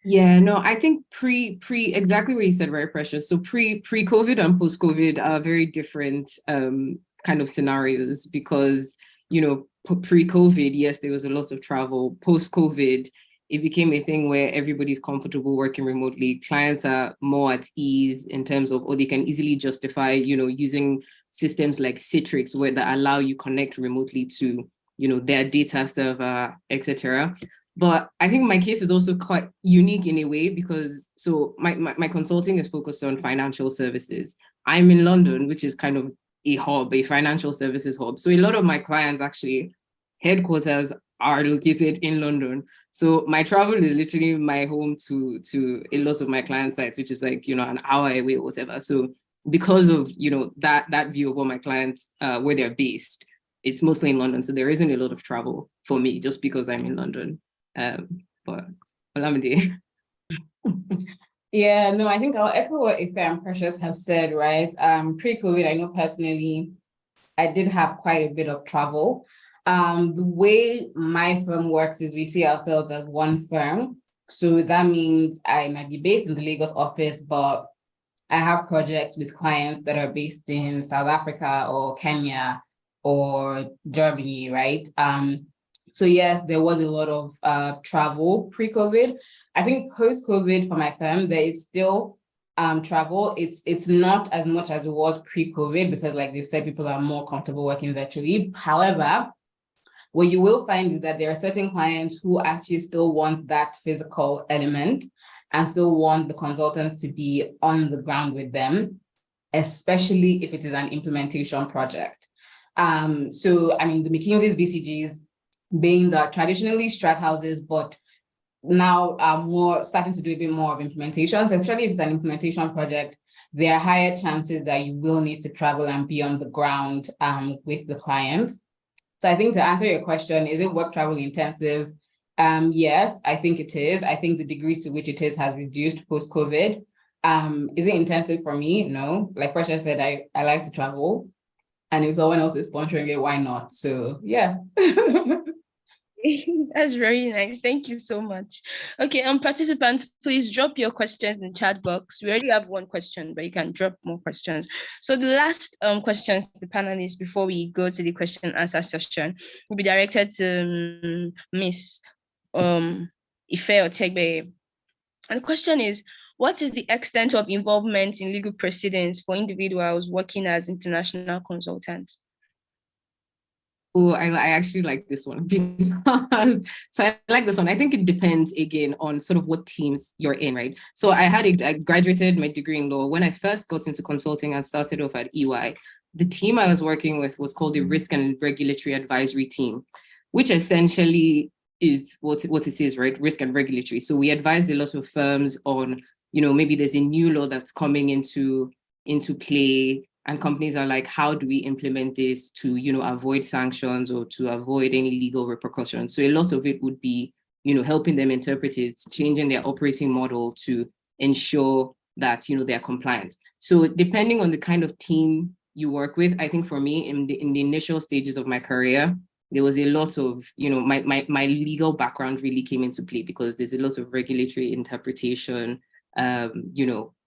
Yeah, no, I think pre exactly what you said, very precious. So pre-COVID and post-COVID are very different kind of scenarios, because pre-COVID, yes, there was a lot of travel. Post-COVID, it became a thing where everybody's comfortable working remotely. Clients are more at ease in terms of, or they can easily justify, using systems like Citrix that allow you connect remotely to, their data server, etc. But I think my case is also quite unique in a way, because my consulting is focused on financial services. I'm in London, which is kind of a financial services hub. So a lot of my clients actually headquarters are located in London. So my travel is literally my home to a lot of my client sites, which is like, an hour away or whatever. So because of, that view of what my clients, where they're based, it's mostly in London. So there isn't a lot of travel for me just because I'm in London. But Olamide. Yeah, no, I think I'll echo what Ife and Precious have said, right? Pre-COVID, I know personally, I did have quite a bit of travel. The way my firm works is we see ourselves as one firm. So that means I might be based in the Lagos office, but I have projects with clients that are based in South Africa or Kenya or Germany, right? So yes, there was a lot of travel pre-COVID. I think post-COVID for my firm, there is still travel. It's not as much as it was pre-COVID, because like you said, people are more comfortable working virtually. However, what you will find is that there are certain clients who actually still want that physical element and still want the consultants to be on the ground with them, especially if it is an implementation project. So, I mean, the McKinsey's, BCGs, Bains are traditionally strat houses, but now are more starting to do a bit more of implementations, especially if it's an implementation project. There are higher chances that you will need to travel and be on the ground with the clients. So I think to answer your question, is it work travel intensive? Yes, I think it is. I think the degree to which it is has reduced post-COVID. Is it intensive for me? No. Like Precious said, I like to travel. And if someone else is sponsoring it, why not? So yeah. That's very nice. Thank you so much. Okay, participants, please drop your questions in the chat box. We already have one question, but you can drop more questions. So the last question to the panelists before we go to the question and answer session will be directed to Miss Ife Otegbeye. And the question is, what is the extent of involvement in legal proceedings for individuals working as international consultants? Oh, I actually like this one. So I like this one. I think it depends again on sort of what teams you're in, right? So I graduated my degree in law. When I first got into consulting and started off at EY, the team I was working with was called the Risk and Regulatory Advisory Team, which essentially is what it is, right? Risk and regulatory. So we advise a lot of firms on, maybe there's a new law that's coming into play, and companies are like, how do we implement this to, avoid sanctions or to avoid any legal repercussions? So a lot of it would be, helping them interpret it, changing their operating model to ensure that, they're compliant. So depending on the kind of team you work with, I think for me in the initial stages of my career, there was a lot of, my legal background really came into play because there's a lot of regulatory interpretation,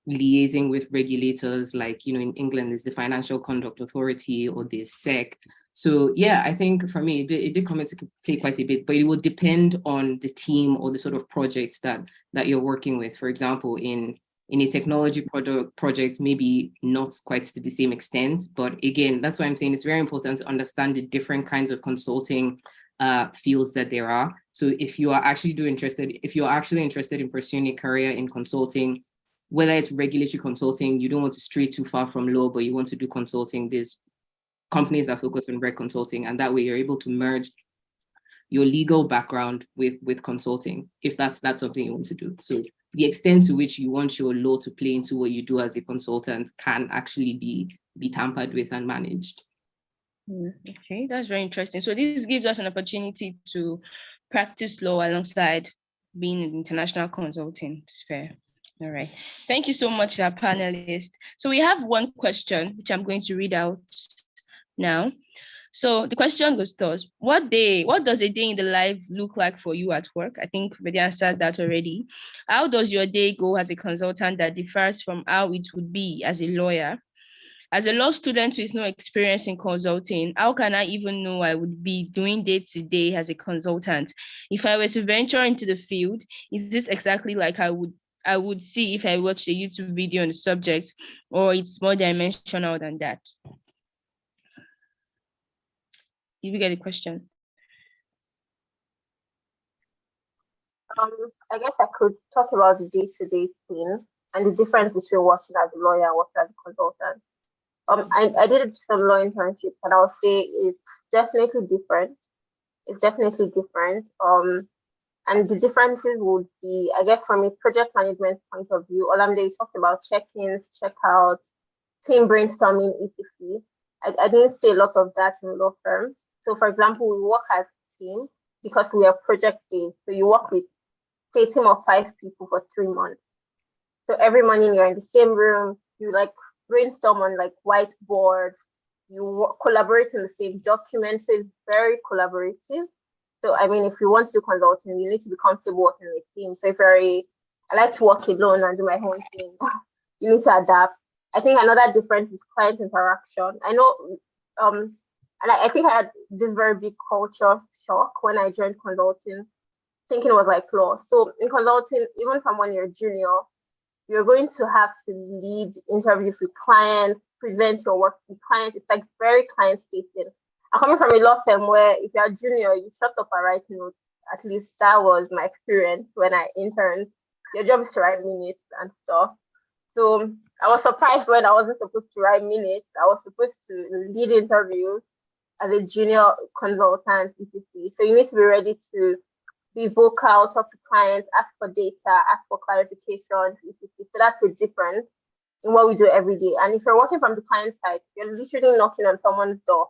liaising with regulators, like, in England, there's the Financial Conduct Authority or the SEC. So yeah, I think for me, it did come into play quite a bit, but it will depend on the team or the sort of projects that you're working with. For example, in a technology project, maybe not quite to the same extent, but again, that's why I'm saying it's very important to understand the different kinds of consulting fields that there are. So if you are actually interested in pursuing a career in consulting, whether it's regulatory consulting, you don't want to stray too far from law, but you want to do consulting, there's companies that focus on reg consulting, and that way you're able to merge your legal background with consulting, if that's something you want to do. So the extent to which you want your law to play into what you do as a consultant can actually be tampered with and managed. Okay, that's very interesting. So this gives us an opportunity to practice law alongside being in international consulting. It's fair. All right. Thank you so much, our panelists. So we have one question, which I'm going to read out now. So the question goes thus: what does a day in the life look like for you at work? I think we answered that already. How does your day go as a consultant that differs from how it would be as a lawyer? As a law student with no experience in consulting, how can I even know I would be doing day-to-day as a consultant? If I were to venture into the field, is this exactly like I would see if I watched a YouTube video on the subject, or it's more dimensional than that? Did you get a question? I guess I could talk about the day-to-day thing and the difference between working as a lawyer and working as a consultant. I did some law internships, and I'll say it's definitely different. It's definitely different. And the differences would be, I guess, from a project management point of view, Olamide talked about check-ins, check-outs, team brainstorming, etc. I didn't see a lot of that in law firms. So, for example, we work as a team because we are project-based. So you work with, say, a team of 5 people for 3 months. So every morning you're in the same room, you brainstorm on whiteboards, you collaborate in the same document, so it's very collaborative. So I mean, if you want to do consulting, you need to be comfortable working with a team. So I like to work alone and do my own thing. You need to adapt. I think another difference is client interaction. I know, and I think I had this very big culture shock when I joined consulting, thinking it was like law. So in consulting, even from when you're junior, you're going to have to lead interviews with clients, present your work with clients. It's very client-facing. I'm coming from a law firm where if you're a junior, you shut up and write notes. At least that was my experience when I interned. Your job is to write minutes and stuff. So I was surprised when I wasn't supposed to write minutes. I was supposed to lead interviews as a junior consultant, etc. So you need to be ready to be vocal, talk to clients, ask for data, ask for clarifications, etc. So that's the difference in what we do every day. And if you're working from the client side, you're literally knocking on someone's door.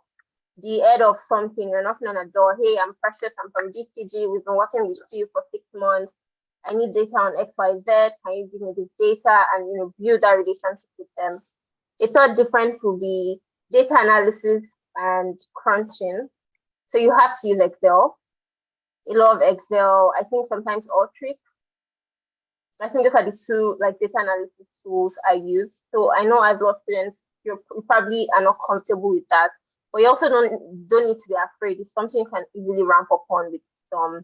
The head of something, you're knocking on a door. Hey, I'm Precious, I'm from DCG. We've been working with you for 6 months. I need data on XYZ. Can you give me this data and build that relationship with them? A third difference will be data analysis and crunching. So you have to use Excel. A lot of Excel. I think sometimes Alteryx. I think those are the two data analysis tools I use. So I know as law students, you probably are not comfortable with that. But you also don't need to be afraid. It's something you can easily ramp up on with some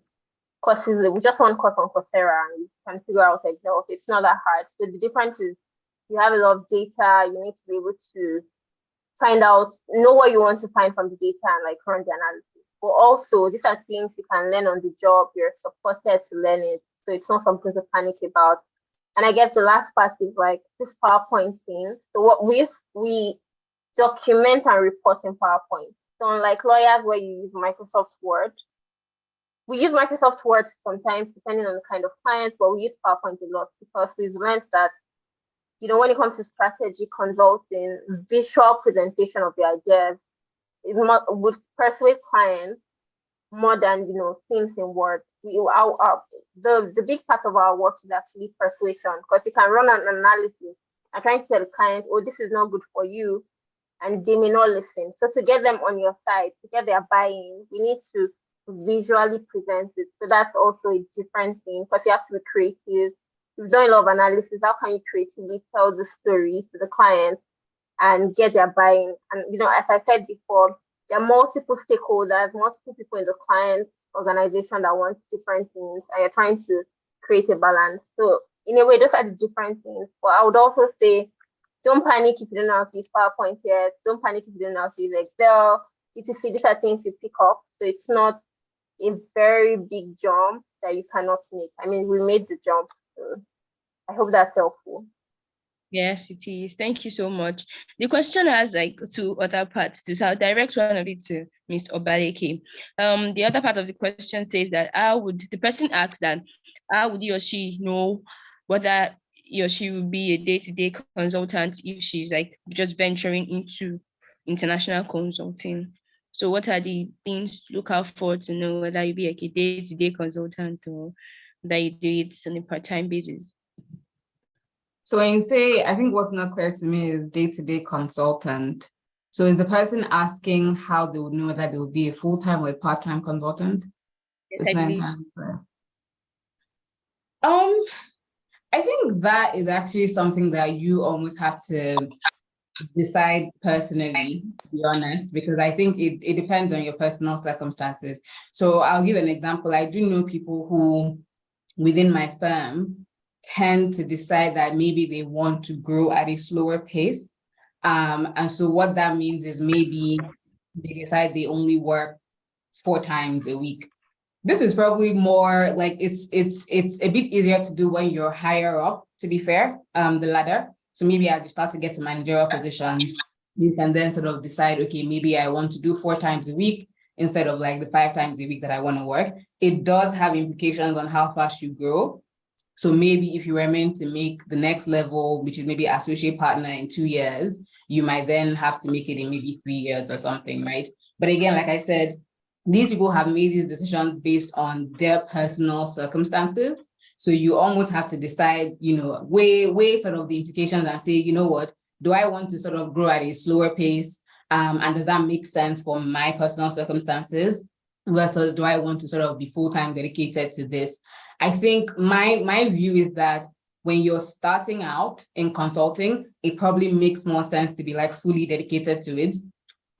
courses. We just one course on Coursera and you can figure out Excel. It's not that hard. So the difference is you have a lot of data. You need to be able to know what you want to find from the data and like run the analysis. But also, these are things you can learn on the job. You're supported to learn it, so it's not something to panic about. And I guess the last part is like this PowerPoint thing. So what we document and report in PowerPoint. So unlike lawyers where you use Microsoft Word, we use Microsoft Word sometimes depending on the kind of client, but we use PowerPoint a lot because we've learned that, when it comes to strategy consulting, visual presentation of the ideas would persuade clients more than things in words. The big part of our work is actually persuasion, because you can run an analysis and try to tell the client, oh, this is not good for you, and they may not listen. So to get them on your side, to get their buy-in, you need to visually present it. So that's also a different thing, because you have to be creative. You've done a lot of analysis. How can you creatively tell the story to the client and get their buy-in? And as I said before, there are multiple stakeholders, multiple people in the client's organization that want different things, and you're trying to create a balance. So in a way, those are the different things. But I would also say, don't panic if you don't know how to use PowerPoint yet. Don't panic if you don't know how to use Excel. These are things you pick up. So it's not a very big jump that you cannot make. I mean, we made the jump. So I hope that's helpful. Yes, it is. Thank you so much. The question has like two other parts too, so I'll direct one of it to Ms. Obaleke. The other part of the question says that the person asks that how would he or she know whether he or she will be a day-to-day consultant if she's like just venturing into international consulting? So what are the things to look out for to know whether you be like a day-to-day consultant or that you do it on a part-time basis? So when you say, I think what's not clear to me is day-to-day consultant. So is the person asking how they would know that they will be a full-time or a part-time consultant? Yes, I believe. I think that is actually something that you almost have to decide personally, to be honest, because I think it depends on your personal circumstances. So I'll give an example. I do know people who, within my firm, tend to decide that maybe they want to grow at a slower pace. And so what that means is maybe they decide they only work 4 times a week. This is probably more like it's a bit easier to do when you're higher up, to be fair, the ladder. So maybe as you start to get to managerial positions, you can then sort of decide, okay, maybe I want to do 4 times a week instead of like the 5 times a week that I want to work. It does have implications on how fast you grow. So maybe if you were meant to make the next level, which is maybe associate partner in 2 years, you might then have to make it in maybe 3 years or something, right? But again, like I said, these people have made these decisions based on their personal circumstances. So you almost have to decide, weigh sort of the implications and say, you know what, do I want to sort of grow at a slower pace? And does that make sense for my personal circumstances? Versus do I want to sort of be full-time dedicated to this? I think my view is that when you're starting out in consulting, it probably makes more sense to be like fully dedicated to it.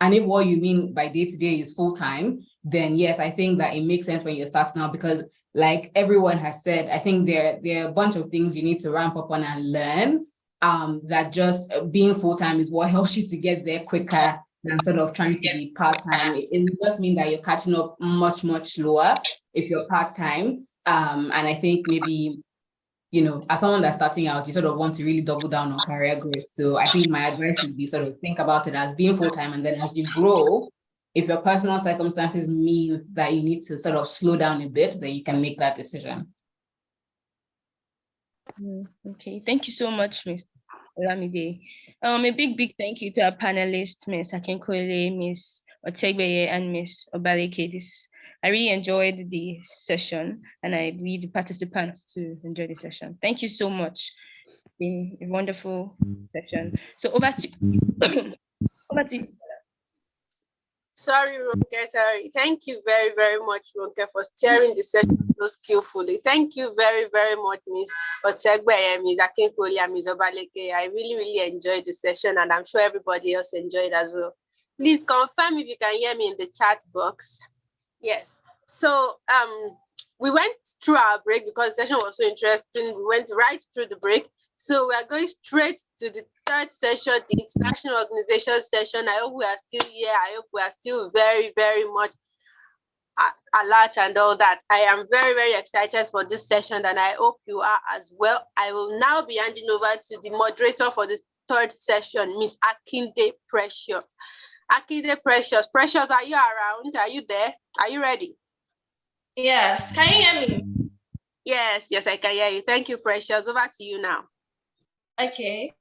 And if what you mean by day-to-day is full-time, then yes, I think that it makes sense when you're starting out, because like everyone has said, I think there are a bunch of things you need to ramp up on and learn, that just being full-time is what helps you to get there quicker than sort of trying to be part-time. It will just mean that you're catching up much, much slower if you're part-time. And I think maybe, as someone that's starting out, you sort of want to really double down on career growth. So I think my advice would be sort of think about it as being full-time, and then as you grow, if your personal circumstances mean that you need to sort of slow down a bit, then you can make that decision. Okay, thank you so much, Ms. Olamide. A big thank you to our panelists, Ms. Akinkuolie, Ms. Otegbeye, and Ms. Obaleke. I really enjoyed the session, and I believe the participants to enjoy the session. Thank you so much. A wonderful session. So over to you. Sorry, Ronke, sorry. Thank you very, very much, Ronke, for steering the session so skillfully. Thank you very, very much, Ms. Otegbeye, Ms. Akinkuolie, and Ms. Obaleke. I really, really enjoyed the session, and I'm sure everybody else enjoyed as well. Please confirm if you can hear me in the chat box. Yes. So we went through our break because the session was so interesting. We went right through the break. So we are going straight to the third session, the international organization session. I hope we are still here. I hope we are still very, very much alert and all that. I am very, very excited for this session, and I hope you are as well. I will now be handing over to the moderator for the third session, Miss Akinde Precious. Akinde Precious. Precious, are you around? Are you there? Are you ready? Yes. Can you hear me? Yes, I can hear you. Thank you, Precious. Over to you now. Okay.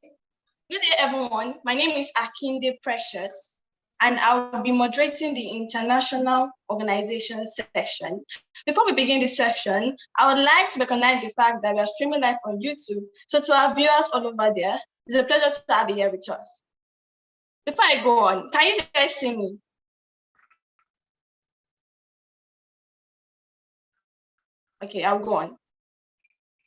Good day, everyone. My name is Akinde Precious, and I will be moderating the International Organization session. Before we begin this session, I would like to recognize the fact that we are streaming live on YouTube. So to our viewers all over there, it's a pleasure to have you here with us. Before I go on, can you guys see me? Okay, I'll go on.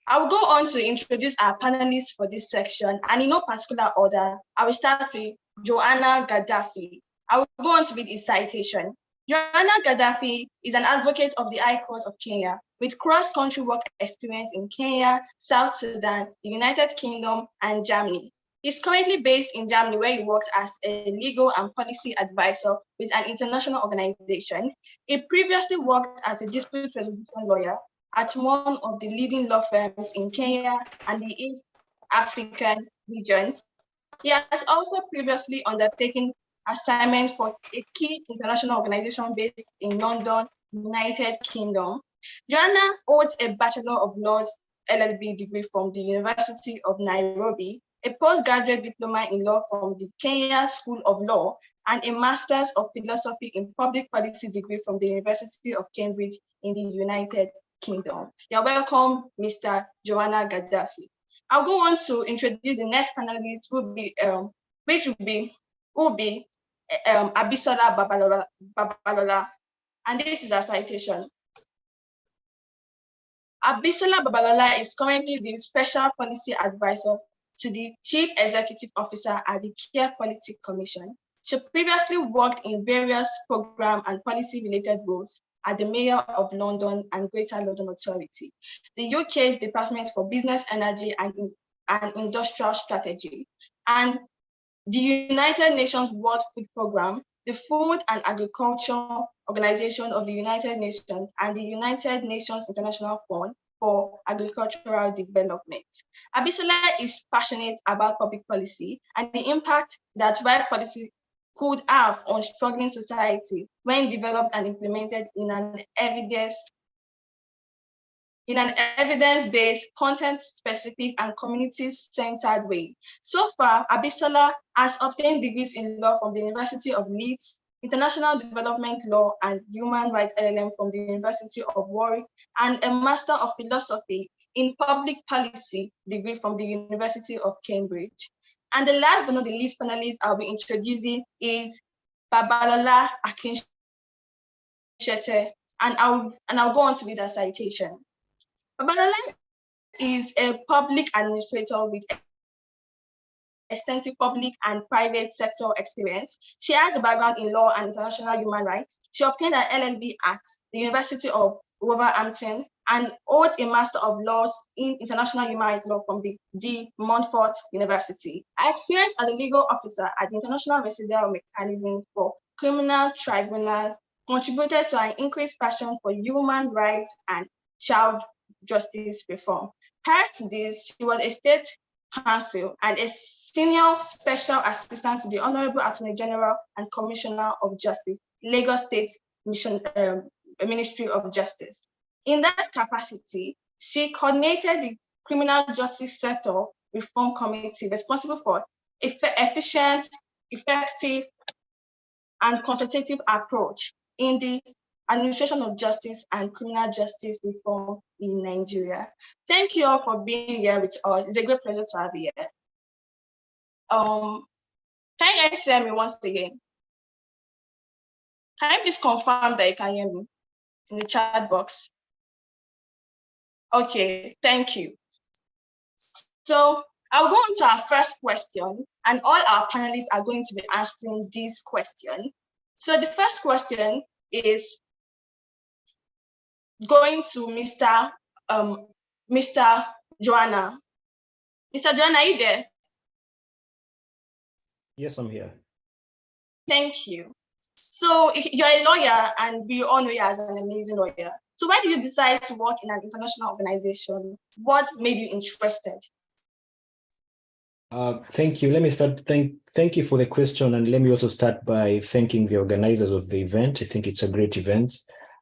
I will go on to introduce our panelists for this section, and in no particular order, I will start with Yohana Gadaffi. I will go on to read his citation. Yohana Gadaffi is an advocate of the High Court of Kenya with cross-country work experience in Kenya, South Sudan, the United Kingdom, and Germany. He's currently based in Germany, where he works as a legal and policy advisor with an international organization. He previously worked as a dispute resolution lawyer at one of the leading law firms in Kenya and the East African region. He has also previously undertaken assignments for a key international organization based in London, United Kingdom. Yohana holds a Bachelor of Laws LLB degree from the University of Nairobi, a postgraduate diploma in law from the Kenya School of Law, and a Master's of Philosophy in Public Policy degree from the University of Cambridge in the United Kingdom. You're welcome, Mr. Yohana Gadaffi. I'll go on to introduce the next panelist, who will be Abisola Babalola, and this is a citation. Abisola Babalola is currently the Special Policy Advisor to the Chief Executive Officer at the Care Policy Commission. She previously worked in various program and policy-related roles at the Mayor of London and Greater London Authority, the UK's Department for Business, Energy and Industrial Strategy, and the United Nations World Food Programme, the Food and Agriculture Organization of the United Nations, and the United Nations International Fund for Agricultural Development. Abisola is passionate about public policy and the impact that right policy could have on struggling society when developed and implemented in an evidence-based, content-specific, and community-centered way. So far, Abisola has obtained degrees in law from the University of Leeds, International Development Law and Human Rights LLM from the University of Warwick, and a Master of Philosophy in Public Policy degree from the University of Cambridge. And the last but not the least panelist I'll be introducing is Babalola Akinshete, and I'll go on to read that citation. Babalola is a public administrator with extensive public and private sector experience. She has a background in law and international human rights. She obtained an LLB at the University of Wolverhampton and holds a Master of Laws in International Human Rights Law from the De Montfort University. Her experience as a legal officer at the International Residual Mechanism for Criminal Tribunals contributed to an increased passion for human rights and child justice reform. Prior to this, she was a state counsel and a senior special assistant to the Honorable Attorney General and Commissioner of Justice, Lagos State Ministry of Justice. In that capacity, she coordinated the Criminal Justice Sector Reform Committee responsible for efficient, effective, and consultative approach in the administration of justice and criminal justice reform in Nigeria. Thank you all for being here with us. It's a great pleasure to have you here. Can you guys hear me once again? Can you please confirm that you can hear me in the chat box? Okay, thank you. So I'll go on to our first question, and all our panelists are going to be answering this question. So the first question is, going to Mr. Yohana. Mr. Yohana, are you there? Yes, I'm here. Thank you. So you're a lawyer, and we all know you as an amazing lawyer. So why did you decide to work in an international organization? What made you interested? Thank you. Let me start. Thank you for the question, and let me also start by thanking the organizers of the event. I think it's a great event.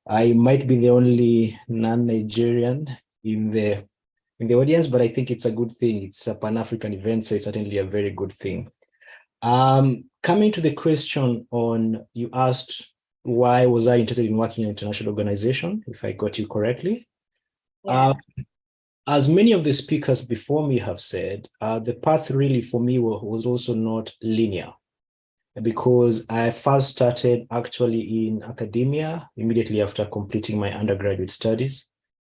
I might be the only non-Nigerian in the audience, but I think it's a good thing. It's a Pan-African event, so it's certainly a very good thing. Coming to the question on, you asked why was I interested in working in an international organization, if I got you correctly. Yeah. As many of the speakers before me have said, the path really for me was also not linear, because I first started actually in academia immediately after completing my undergraduate studies.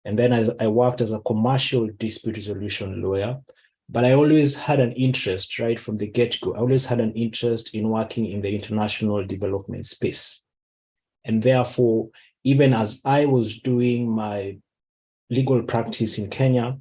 And then I worked as a commercial dispute resolution lawyer, but I always had an interest right from the get-go. I always had an interest in working in the international development space. And therefore, even as I was doing my legal practice in Kenya,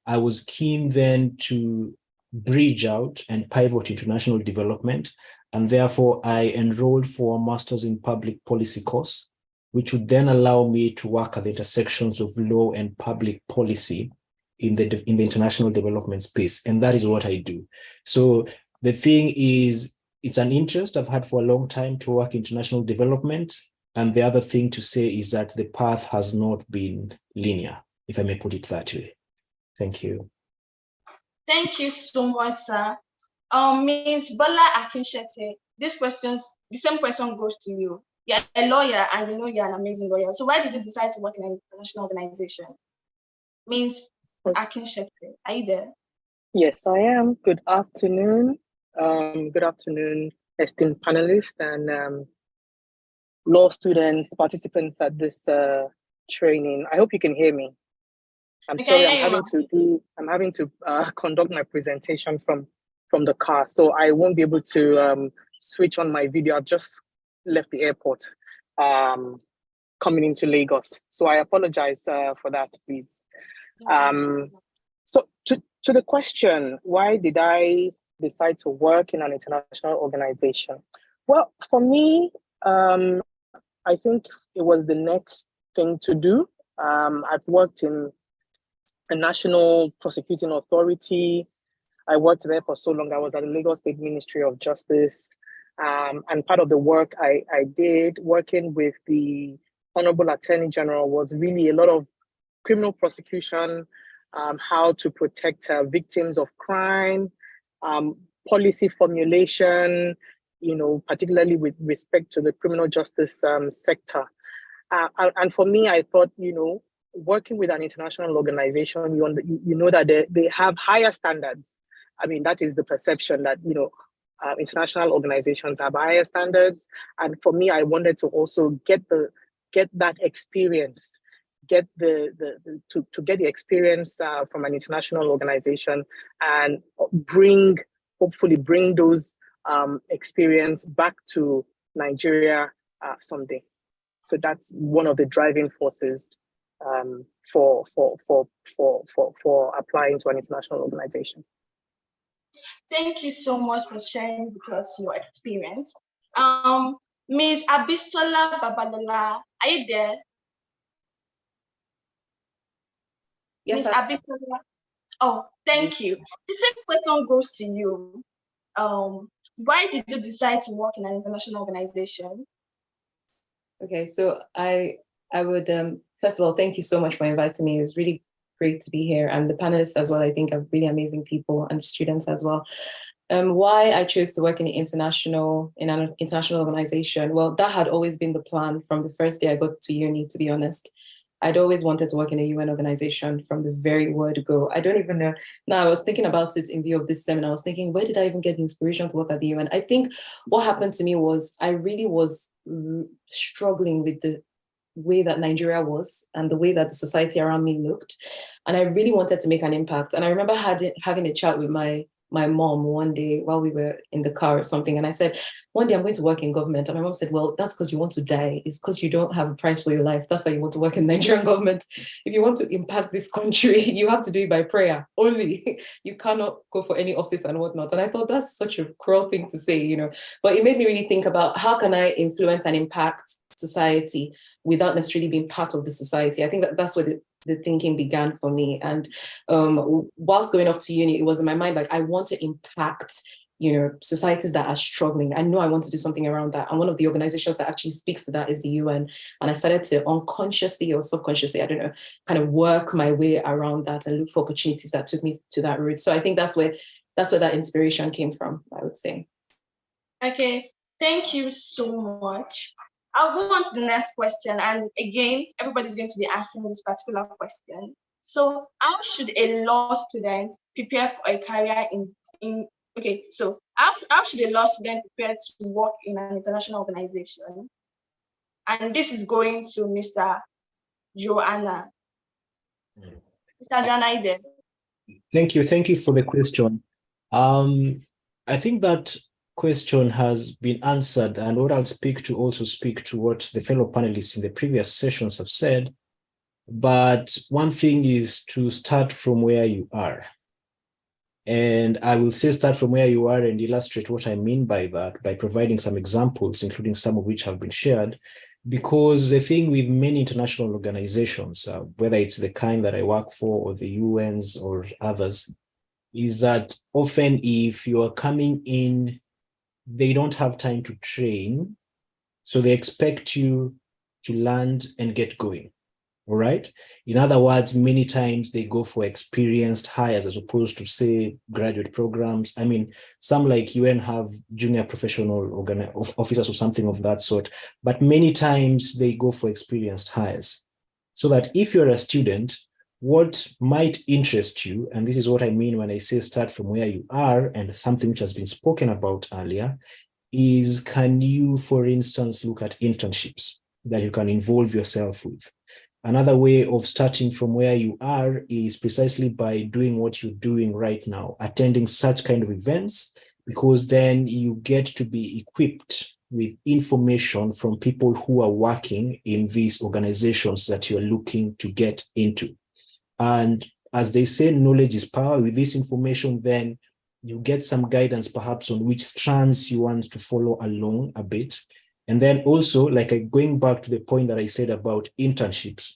I was keen then to bridge out and pivot international development. And therefore, I enrolled for a master's in public policy course, which would then allow me to work at the intersections of law and public policy in the international development space. And that is what I do. So the thing is, it's an interest I've had for a long time to work international development. And the other thing to say is that the path has not been linear, if I may put it that way. Thank you. Thank you so much, sir. Ms. Bola Akinshete, the same question goes to you. You're a lawyer, and you know you're an amazing lawyer. So why did you decide to work in an international organization? Ms. Akinshete, are you there? Yes, I am. Good afternoon. Good afternoon, esteemed panelists and law students, participants at this training. I hope you can hear me. I'm sorry, I'm having to conduct my presentation from the car, so I won't be able to switch on my video. I've just left the airport coming into Lagos. So I apologize for that, please. So to the question, why did I decide to work in an international organization? Well, for me, I think it was the next thing to do. I've worked in a national prosecuting authority. I worked there for so long. I was at the Lagos State Ministry of Justice. And part of the work I did working with the Honorable Attorney General was really a lot of criminal prosecution, how to protect victims of crime, policy formulation, particularly with respect to the criminal justice sector. And for me, I thought, working with an international organization, you know that they have higher standards. I mean, that is the perception that, international organizations have higher standards. And for me, I wanted to also get that experience, get the experience from an international organization and hopefully bring those experience back to Nigeria someday. So that's one of the driving forces for applying to an international organization. Thank you so much for sharing with us your experience. Ms. Abisola Babalola, are you there? Yes, Ms. Abisola. Oh, thank you. The same question goes to you. Why did you decide to work in an international organization? Okay, so I would first of all, thank you so much for inviting me. It was really great to be here, and the panelists as well. I think are really amazing people, and the students as well. Why I chose to work in an international organization? Well, that had always been the plan from the first day I got to uni. To be honest, I'd always wanted to work in a UN organization from the very word go. I don't even know. Now, I was thinking about it in view of this seminar. I was thinking, where did I even get the inspiration to work at the UN? I think what happened to me was I really was struggling with the way that Nigeria was and the way that the society around me looked. And I really wanted to make an impact. And I remember having a chat with my my mom one day while we were in the car or something. And I said, one day I'm going to work in government. And my mom said, well, that's because you want to die. It's because you don't have a price for your life. That's why you want to work in Nigerian government. If you want to impact this country, you have to do it by prayer only. You cannot go for any office and whatnot. And I thought that's such a cruel thing to say, but it made me really think about how can I influence and impact society without necessarily being part of the society. I think that's where the thinking began for me. And whilst going off to uni, it was in my mind, like, I want to impact, societies that are struggling. I know I want to do something around that. And one of the organizations that actually speaks to that is the UN. And I started to unconsciously or subconsciously, I don't know, kind of work my way around that and look for opportunities that took me to that route. So I think that's where that inspiration came from, I would say. Okay, thank you so much. I'll go on to the next question. And again, everybody's going to be asking this particular question. So how should a law student prepare for a career how should a law student prepare to work in an international organization? And this is going to Mr. Yohana. Mr. Yohana. Thank you for the question. I think that question has been answered, and what I'll speak to what the fellow panelists in the previous sessions have said. But one thing is to start from where you are. And I will say start from where you are and illustrate what I mean by that by providing some examples, including some of which have been shared. Because the thing with many international organizations, whether it's the kind that I work for or the UNs or others, is that often if you are coming in, they don't have time to train, so they expect you to land and get going, all right? In other words, many times they go for experienced hires as opposed to, say, graduate programs. I mean, some like UN have junior professional officers or something of that sort, but many times they go for experienced hires. So that if you're a student, what might interest you, and this is what I mean when I say start from where you are, and something which has been spoken about earlier, is can you, for instance, look at internships that you can involve yourself with? Another way of starting from where you are is precisely by doing what you're doing right now, attending such kind of events, because then you get to be equipped with information from people who are working in these organizations that you're looking to get into. And as they say, knowledge is power. With this information, then you get some guidance perhaps on which strands you want to follow along a bit. And then also, like going back to the point that I said about internships,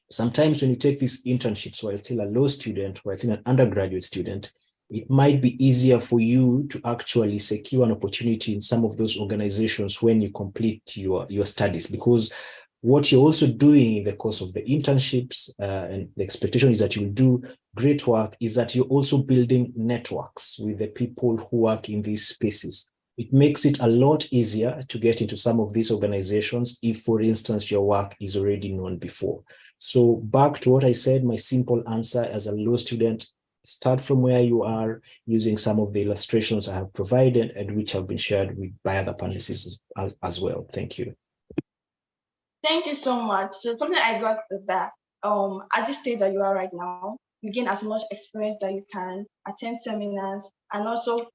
sometimes when you take these internships while still a law student, while still an undergraduate student, it might be easier for you to actually secure an opportunity in some of those organizations when you complete your studies, because what you're also doing in the course of the internships, and the expectation is that you'll do great work, is that you're also building networks with the people who work in these spaces. It makes it a lot easier to get into some of these organizations if, for instance, your work is already known before. So back to what I said, my simple answer as a law student, start from where you are using some of the illustrations I have provided and which have been shared by other panelists as well. Thank you. Thank you so much. So something I got with that, at this stage that you are right now, you gain as much experience that you can, attend seminars, and also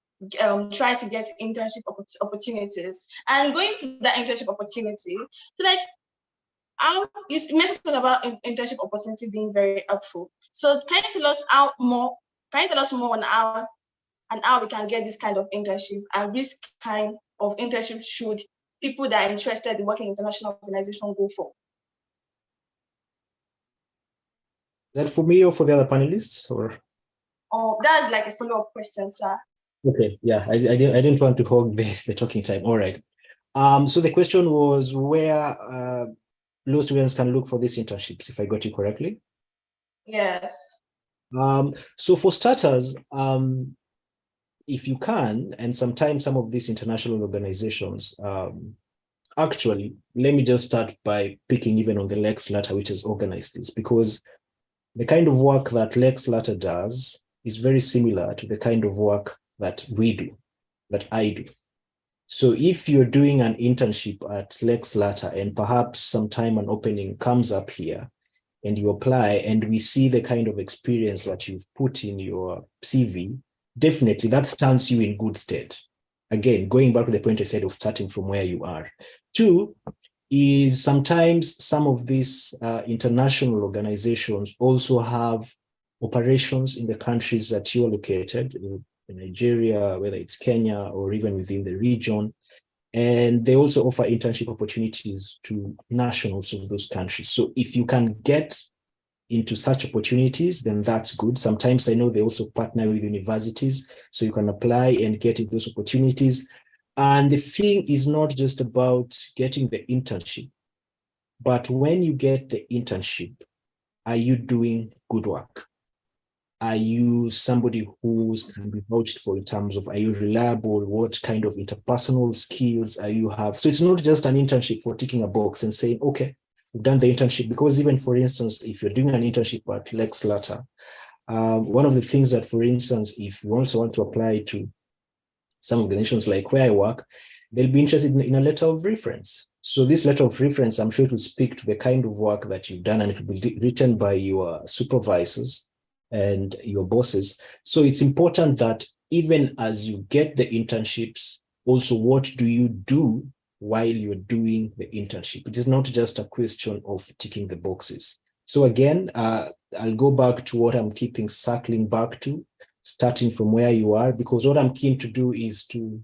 try to get internship opportunities. And going to that internship opportunity, so like, you mentioned about internship opportunity being very helpful. So can you tell us more on how we can get this kind of internship, and which kind of internship should people that are interested in working in international organizations go for? Is that for me or for the other panelists, or? Oh, that's like a follow-up question, sir. Okay, yeah, I didn't want to hog the talking time. All right. So the question was where law students can look for these internships, if I got you correctly. Yes. So for starters, if you can, and sometimes some of these international organizations, actually, let me just start by picking even on the Lex Lata, which has organized this, because the kind of work that Lex Lata does is very similar to the kind of work that we do, that I do. So if you're doing an internship at Lex Lata and perhaps sometime an opening comes up here and you apply and we see the kind of experience that you've put in your CV, definitely that stands you in good stead. Again, going back to the point I said of starting from where you are. Two is sometimes some of these international organizations also have operations in the countries that you are located, in Nigeria, whether it's Kenya or even within the region. And they also offer internship opportunities to nationals of those countries. So if you can get into such opportunities, then that's good. Sometimes I know they also partner with universities, so you can apply and get into those opportunities. And the thing is not just about getting the internship, but when you get the internship, are you doing good work? Are you somebody who can be vouched for in terms of, are you reliable? What kind of interpersonal skills are you have? So it's not just an internship for ticking a box and saying, okay, we've done the internship. Because even, for instance, if you're doing an internship at Lex Lata, one of the things that, for instance, if you also want to apply to some organizations like where I work, they'll be interested in a letter of reference. So this letter of reference, I'm sure it will speak to the kind of work that you've done, and it will be written by your supervisors and your bosses. So it's important that even as you get the internships, also what do you do while you're doing the internship? It is not just a question of ticking the boxes. So again, I'll go back to what I'm keeping circling back to, starting from where you are, because what I'm keen to do is to,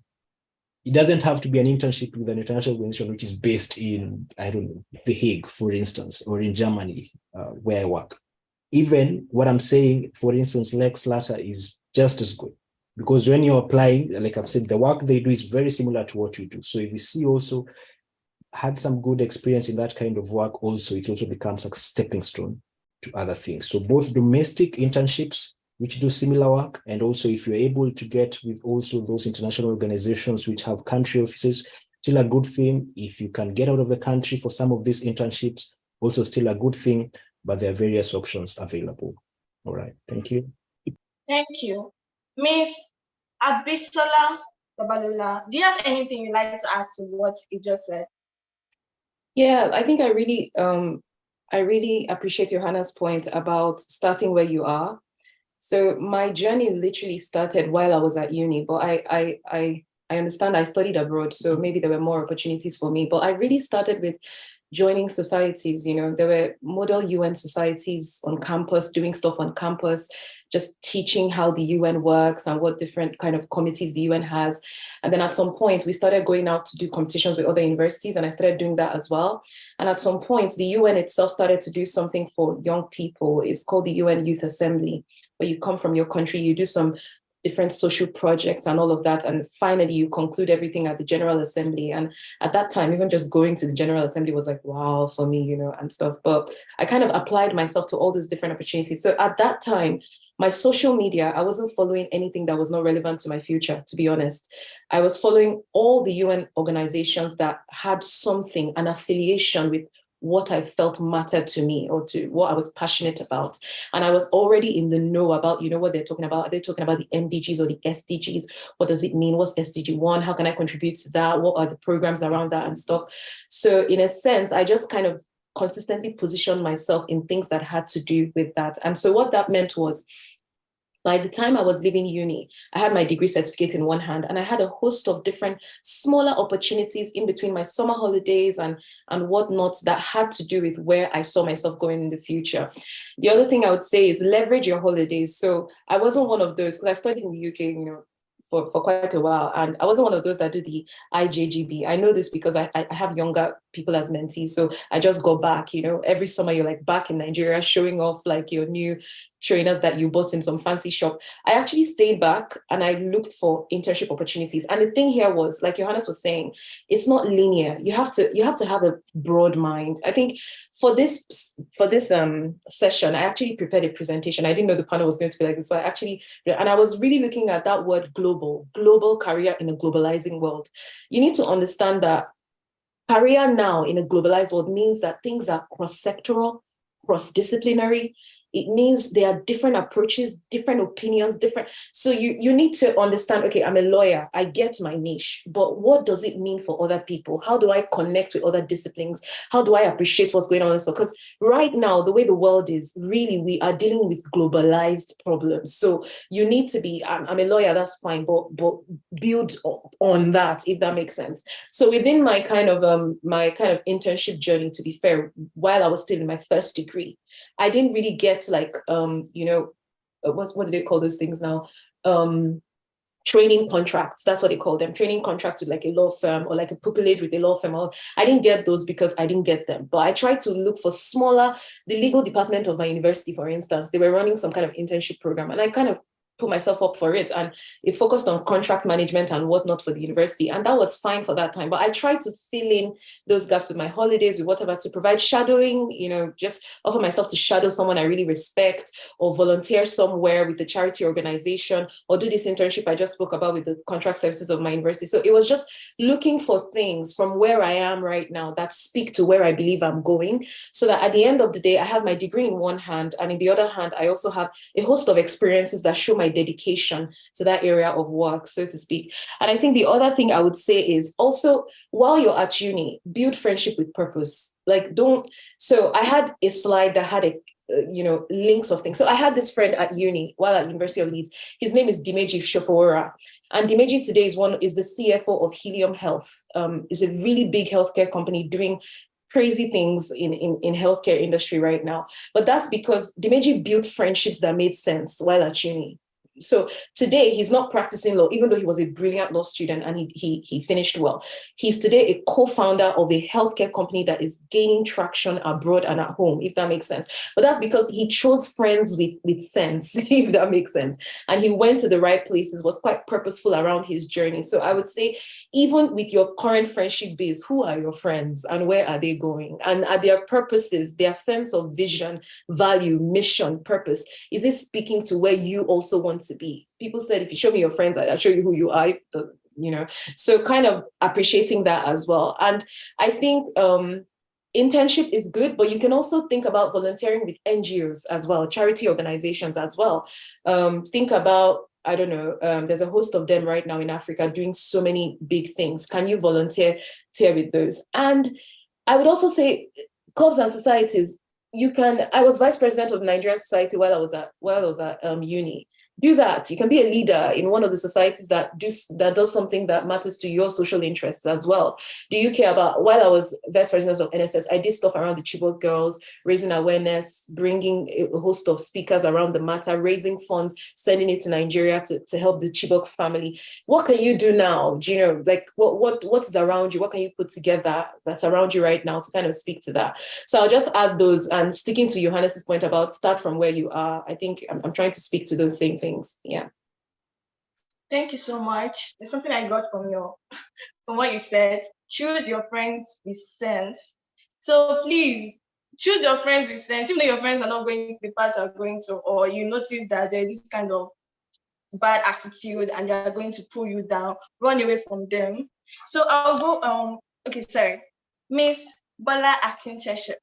it doesn't have to be an internship with an international organization which is based in, I don't know, The Hague, for instance, or in Germany, where I work. Even what I'm saying, for instance, Lex Lata is just as good, because when you're applying, like I've said, the work they do is very similar to what you do. So if you see also had some good experience in that kind of work, also it also becomes a stepping stone to other things. So both domestic internships, which do similar work, and also if you're able to get with also those international organizations which have country offices, still a good thing. If you can get out of the country for some of these internships, also still a good thing, but there are various options available. All right, thank you. Thank you. Miss Abisola Babalola, do you have anything you'd like to add to what you just said? Yeah, I think I really appreciate Yohana's point about starting where you are. So my journey literally started while I was at uni, but I understand I studied abroad, so maybe there were more opportunities for me, but I really started with joining societies. There were model UN societies on campus, doing stuff on campus, just teaching how the UN works and what different kind of committees the UN has. And then at some point, we started going out to do competitions with other universities, and I started doing that as well. And at some point, the UN itself started to do something for young people. It's called the UN Youth Assembly, where you come from your country, you do some different social projects and all of that. And finally, you conclude everything at the General Assembly. And at that time, even just going to the General Assembly was like, wow, for me, and stuff. But I kind of applied myself to all those different opportunities. So at that time, my social media, I wasn't following anything that was not relevant to my future, to be honest. I was following all the UN organizations that had something, an affiliation with what I felt mattered to me or to what I was passionate about. And I was already in the know about, what they're talking about. Are they talking about the MDGs or the SDGs? What does it mean? What's SDG 1? How can I contribute to that? What are the programs around that and stuff? So in a sense, I just kind of consistently positioned myself in things that had to do with that. And so what that meant was, by the time I was leaving uni, I had my degree certificate in one hand, and I had a host of different smaller opportunities in between my summer holidays and whatnot that had to do with where I saw myself going in the future. The other thing I would say is leverage your holidays. So I wasn't one of those, because I studied in the UK, for quite a while. And I wasn't one of those that do the IJGB. I know this because I have younger people as mentees. So I just go back, every summer you're like back in Nigeria showing off like your new trainers that you bought in some fancy shop. I actually stayed back and I looked for internship opportunities. And the thing here was, like Yohana was saying, it's not linear. You have to have a broad mind. I think for this session, I actually prepared a presentation. I didn't know the panel was going to be like this. So I was really looking at that word global career in a globalizing world. You need to understand that career now in a globalized world means that things are cross-sectoral, cross-disciplinary. it means there are different approaches, different opinions, different. So you need to understand, okay, I'm a lawyer, I get my niche, but what does it mean for other people? How do I connect with other disciplines? How do I appreciate what's going on? So, because right now, the way the world is, really, we are dealing with globalized problems. So you need to be, I'm a lawyer, that's fine, but build on that, if that makes sense. So within my kind of internship journey, to be fair, while I was still in my first degree, I didn't really get like, what do they call those things now? Training contracts, that's what they call them, training contracts with like a law firm or like a pupillage with a law firm. I didn't get those because I didn't get them, but I tried to look for smaller, the legal department of my university, for instance, they were running some kind of internship program, and I kind of put myself up for it, and it focused on contract management and whatnot for the university, and that was fine for that time. But I tried to fill in those gaps with my holidays, with whatever, to provide shadowing, just offer myself to shadow someone I really respect, or volunteer somewhere with the charity organization, or do this internship I just spoke about with the contract services of my university. So it was just looking for things from where I am right now that speak to where I believe I'm going, so that at the end of the day, I have my degree in one hand, and in the other hand, I also have a host of experiences that show my dedication to that area of work, so to speak. And I think the other thing I would say is also, while you're at uni, build friendship with purpose. So I had a slide that had links of things. So I had this friend at uni, while at University of Leeds. His name is Dimeji Shofowora. And Dimeji today is the CFO of Helium Health. It's a really big healthcare company doing crazy things in healthcare industry right now. But that's because Dimeji built friendships that made sense while at uni. So today he's not practicing law, even though he was a brilliant law student and he finished well. He's today a co-founder of a healthcare company that is gaining traction abroad and at home, if that makes sense. But that's because he chose friends with sense, if that makes sense. And he went to the right places, was quite purposeful around his journey. So I would say, even with your current friendship base, who are your friends and where are they going? And are their purposes, their sense of vision, value, mission, purpose, is it speaking to where you also want to be? People said, if you show me your friends, I'll show you who you are, so kind of appreciating that as well. And I think internship is good, but you can also think about volunteering with NGOs as well, charity organizations as well. Think about, I don't know, there's a host of them right now in Africa doing so many big things. Can you volunteer with those? And I would also say clubs and societies, I was vice president of the Nigerian Society while I was at uni. Do that. You can be a leader in one of the societies that does something that matters to your social interests as well. Do you care about, while I was vice president of NSS, I did stuff around the Chibok girls, raising awareness, bringing a host of speakers around the matter, raising funds, sending it to Nigeria to help the Chibok family. What can you do now? Do you know, like what is around you? What can you put together that's around you right now to kind of speak to that? So I'll just add those, and sticking to Johannes' point about start from where you are. I think I'm trying to speak to those same things. Yeah. Thank you so much. There's something I got from what you said. Choose your friends with sense. So please choose your friends with sense, even though your friends are not going to the path you're going to, or you notice that there's this kind of bad attitude and they're going to pull you down, run away from them. So I'll go, Miss Bola Akinkuolie.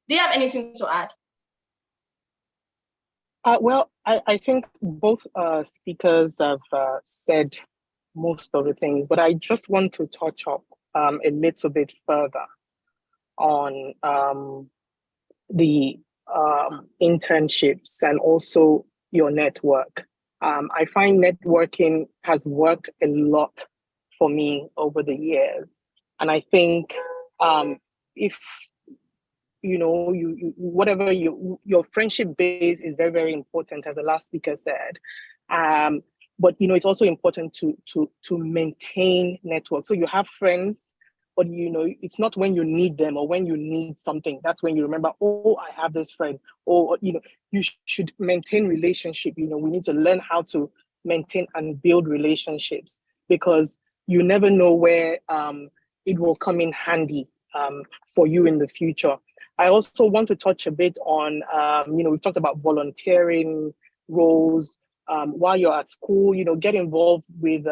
Do you have anything to add? Well, I think both speakers have said most of the things, but I just want to touch up a little bit further on the internships and also your network. I find networking has worked a lot for me over the years. And I think if whatever your friendship base is very, very important, as the last speaker said. But it's also important to maintain network. So you have friends, but it's not when you need them or when you need something. That's when you remember, oh, I have this friend. Or you should maintain relationship. We need to learn how to maintain and build relationships, because you never know where it will come in handy for you in the future. I also want to touch a bit on, we've talked about volunteering roles while you're at school, get involved with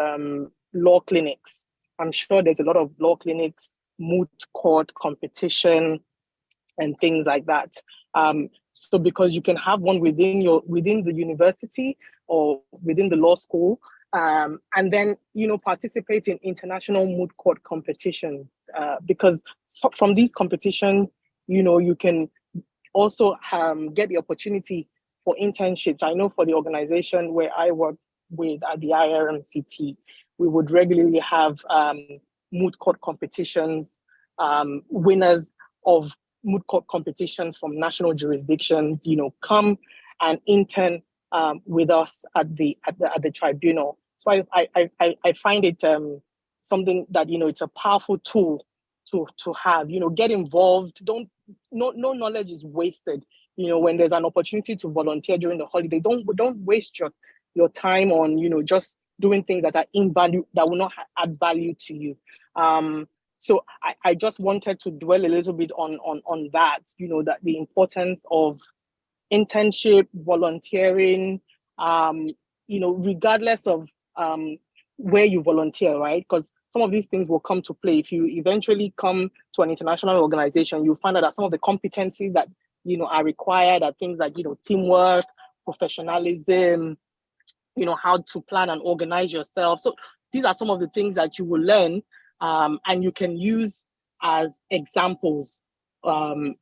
law clinics. I'm sure there's a lot of law clinics, moot court competition, and things like that. So because you can have one within the university or within the law school, and then participate in international moot court competitions, because from these competitions, you can also get the opportunity for internships. I know for the organization where I work with at the IRMCT, we would regularly have moot court competitions, winners of moot court competitions from national jurisdictions, come and intern with us at the tribunal. So I find it something that it's a powerful tool to have. Get involved. No knowledge is wasted. When there's an opportunity to volunteer during the holiday, don't waste your time on just doing things that are invalue, that will not add value to you. So I just wanted to dwell a little bit on that, that the importance of internship, volunteering, regardless of where you volunteer, right? Because some of these things will come to play. If you eventually come to an international organization, you'll find out that some of the competencies that are required are things like teamwork, professionalism, how to plan and organize yourself. So these are some of the things that you will learn, and you can use as examples when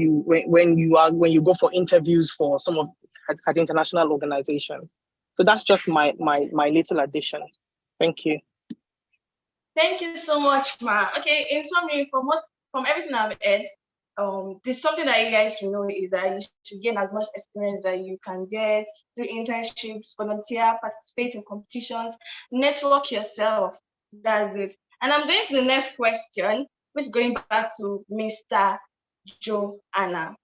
you go for interviews for some of at international organizations. So that's just my little addition. Thank you. Thank you so much, Ma. Okay, in summary, from everything I've heard, there's something that you guys know is that you should gain as much experience that you can get, do internships, volunteer, participate in competitions, network yourself. That's it. And I'm going to the next question, which is going back to Mr. Yohana.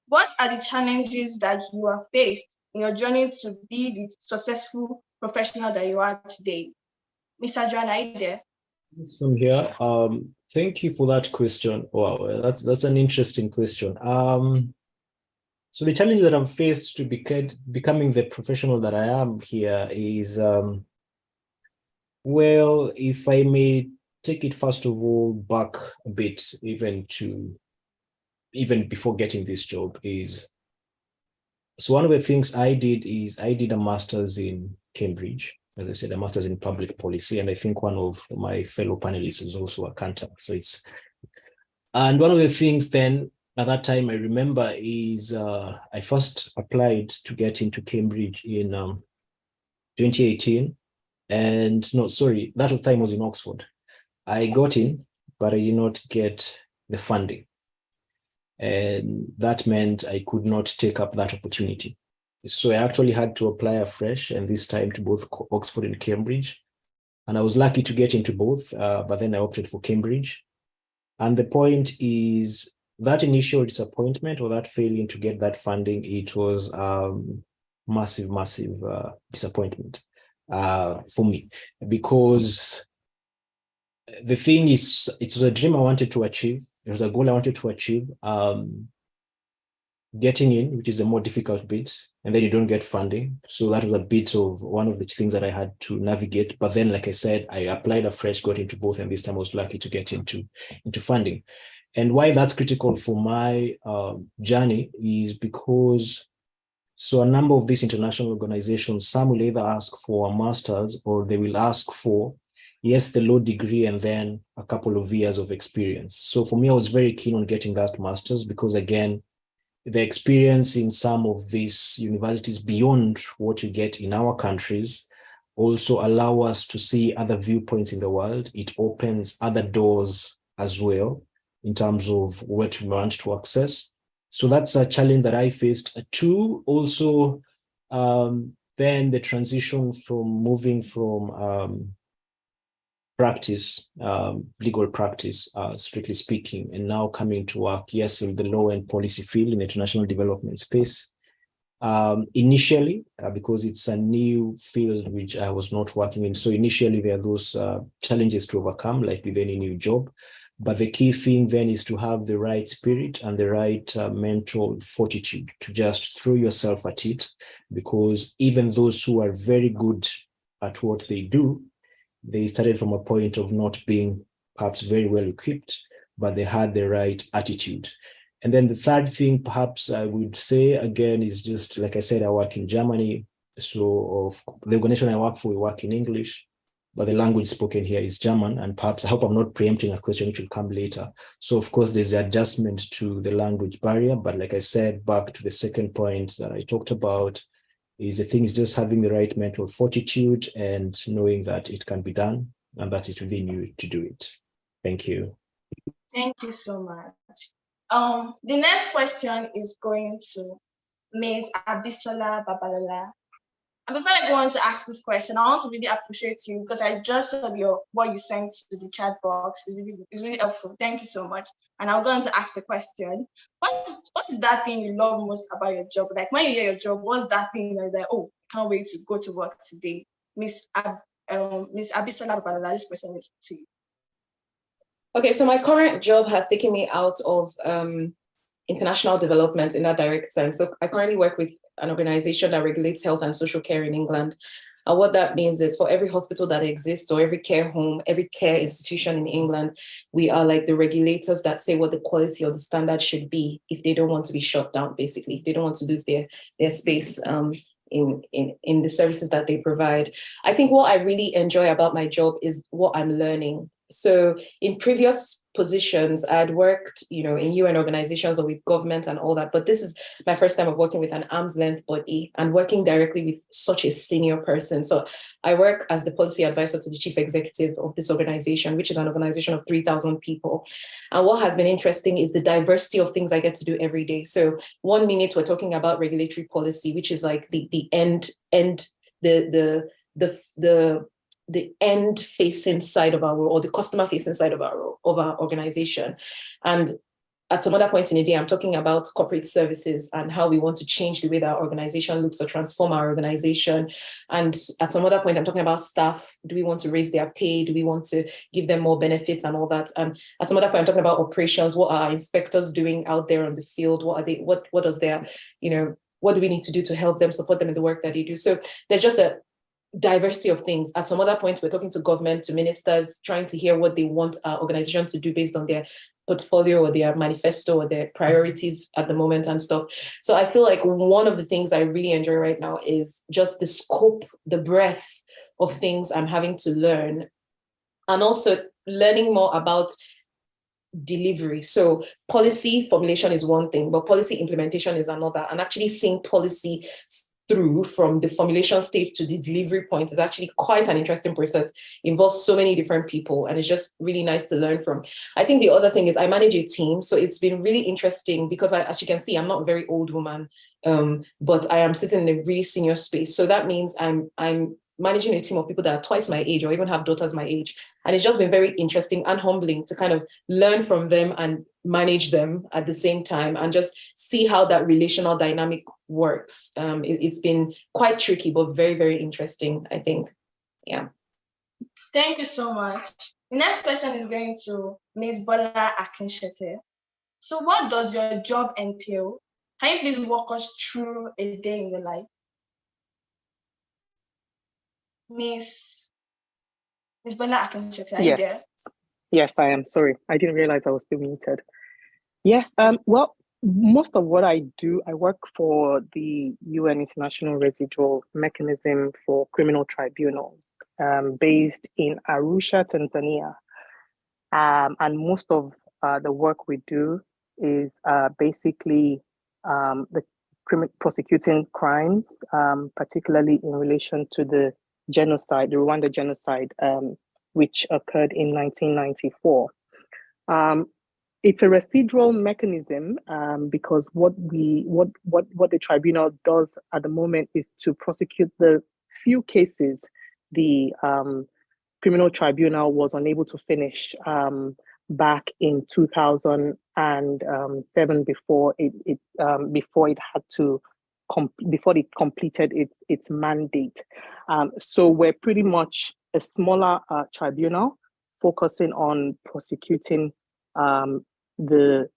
What are the challenges that you have faced in your journey to be the successful professional that you are today? Mr. John, are you there? Yes, I'm here. Thank you for that question. Wow, that's an interesting question. So the challenge that I've faced to becoming the professional that I am here is, well, if I may take it first of all back a bit, even before getting this job, is so one of the things I did is I did a master's in Cambridge. As I said, a master's in public policy, and I think one of my fellow panelists is also a Counsel. And one of the things then at that time I remember is I first applied to get into Cambridge in 2018, and no, sorry, that time was in Oxford. I got in, but I did not get the funding, and that meant I could not take up that opportunity. So I actually had to apply afresh, and this time to both Oxford and Cambridge. And I was lucky to get into both, but then I opted for Cambridge. And the point is that initial disappointment or that failing to get that funding, it was massive disappointment for me, because the thing is, it was a dream I wanted to achieve. It was a goal I wanted to achieve. Getting in, which is the more difficult bit, and then you don't get funding. So that was a bit of one of the things that I had to navigate. But then, like I said, I applied afresh, got into both, and this time I was lucky to get into funding. And why that's critical for my journey is because, so a number of these international organizations, some will either ask for a master's or they will ask for, yes, the law degree and then a couple of years of experience. So for me, I was very keen on getting that master's because, again, the experience in some of these universities beyond what you get in our countries also allow us to see other viewpoints in the world. It opens other doors as well in terms of what we want to access. So that's a challenge that I faced. Two, also, then the transition from moving from practice, legal practice, strictly speaking, and now coming to work, yes, in the law and policy field in the international development space. Initially, because it's a new field which I was not working in. So initially there are those challenges to overcome, like with any new job. But the key thing then is to have the right spirit and the right mental fortitude to just throw yourself at it, because even those who are very good at what they do, they started from a point of not being perhaps very well equipped, but they had the right attitude. And then the third thing, perhaps I would say again, is just, like I said, I work in Germany. So of the organization I work for, we work in English, but the language spoken here is German. And perhaps, I hope I'm not preempting a question which will come later. So of course, there's the adjustment to the language barrier. But like I said, back to the second point that I talked about, is the thing is just having the right mental fortitude and knowing that it can be done and that it's within you to do it. Thank you. Thank you so much. The next question is going to Ms. Abisola Babalola. And before I go on to ask this question, I want to really appreciate you because I just saw what you sent to the chat box. It's really helpful. Thank you so much. And I'm going to ask the question. What is that thing you love most about your job? Like when you hear your job, what's that thing that's like, oh, I can't wait to go to work today? Miss Abisola Babalola, this question is to you. Okay, so my current job has taken me out of international development in that direct sense. So I currently work with an organization that regulates health and social care in England. And what that means is for every hospital that exists or every care home, every care institution in England, we are like the regulators that say what the quality or the standard should be if they don't want to be shut down, basically. They don't want to lose their space in the services that they provide. I think what I really enjoy about my job is what I'm learning. So in previous positions, I had worked, in UN organizations or with government and all that, but this is my first time of working with an arm's length body and working directly with such a senior person. So I work as the policy advisor to the chief executive of this organization, which is an organization of 3,000 people. And what has been interesting is the diversity of things I get to do every day. So 1 minute we're talking about regulatory policy, which is like the end-facing side of our role, or the customer-facing side of our organization. And at some other point in the day, I'm talking about corporate services and how we want to change the way that our organization looks or transform our organization. And at some other point, I'm talking about staff. Do we want to raise their pay? Do we want to give them more benefits and all that? And at some other point, I'm talking about operations. What are our inspectors doing out there on the field? What does their, what do we need to do to help them, support them in the work that they do? So there's just a diversity of things. At some other point, we're talking to government, to ministers, trying to hear what they want our organization to do based on their portfolio or their manifesto or their priorities at the moment and stuff. So I feel like one of the things I really enjoy right now is just the scope, the breadth of things I'm having to learn, and also learning more about delivery. So policy formulation is one thing, but policy implementation is another. And actually seeing policy through from the formulation stage to the delivery point is actually quite an interesting process. It involves so many different people, and it's just really nice to learn from. I think the other thing is I manage a team, so it's been really interesting because as you can see, I'm not a very old woman, but I am sitting in a really senior space. So that means I'm managing a team of people that are twice my age or even have daughters my age. And it's just been very interesting and humbling to kind of learn from them and manage them at the same time and just see how that relational dynamic works. It's been quite tricky, but very, very interesting, I think. Yeah. Thank you so much. The next question is going to Ms. Bola Akinshete. So what does your job entail? Can you please walk us through a day in your life? Miss Bola Akinshete, are you there? Yes, I am. Sorry, I didn't realize I was still muted. Yes, well, most of what I do, I work for the UN International Residual Mechanism for Criminal Tribunals, based in Arusha, Tanzania. And most of the work we do is basically prosecuting crimes, particularly in relation to the genocide, the Rwanda genocide, which occurred in 1994. It's a residual mechanism because what the tribunal does at the moment is to prosecute the few cases the criminal tribunal was unable to finish back in 2007 before it completed its mandate. So we're pretty much a smaller tribunal focusing on prosecuting the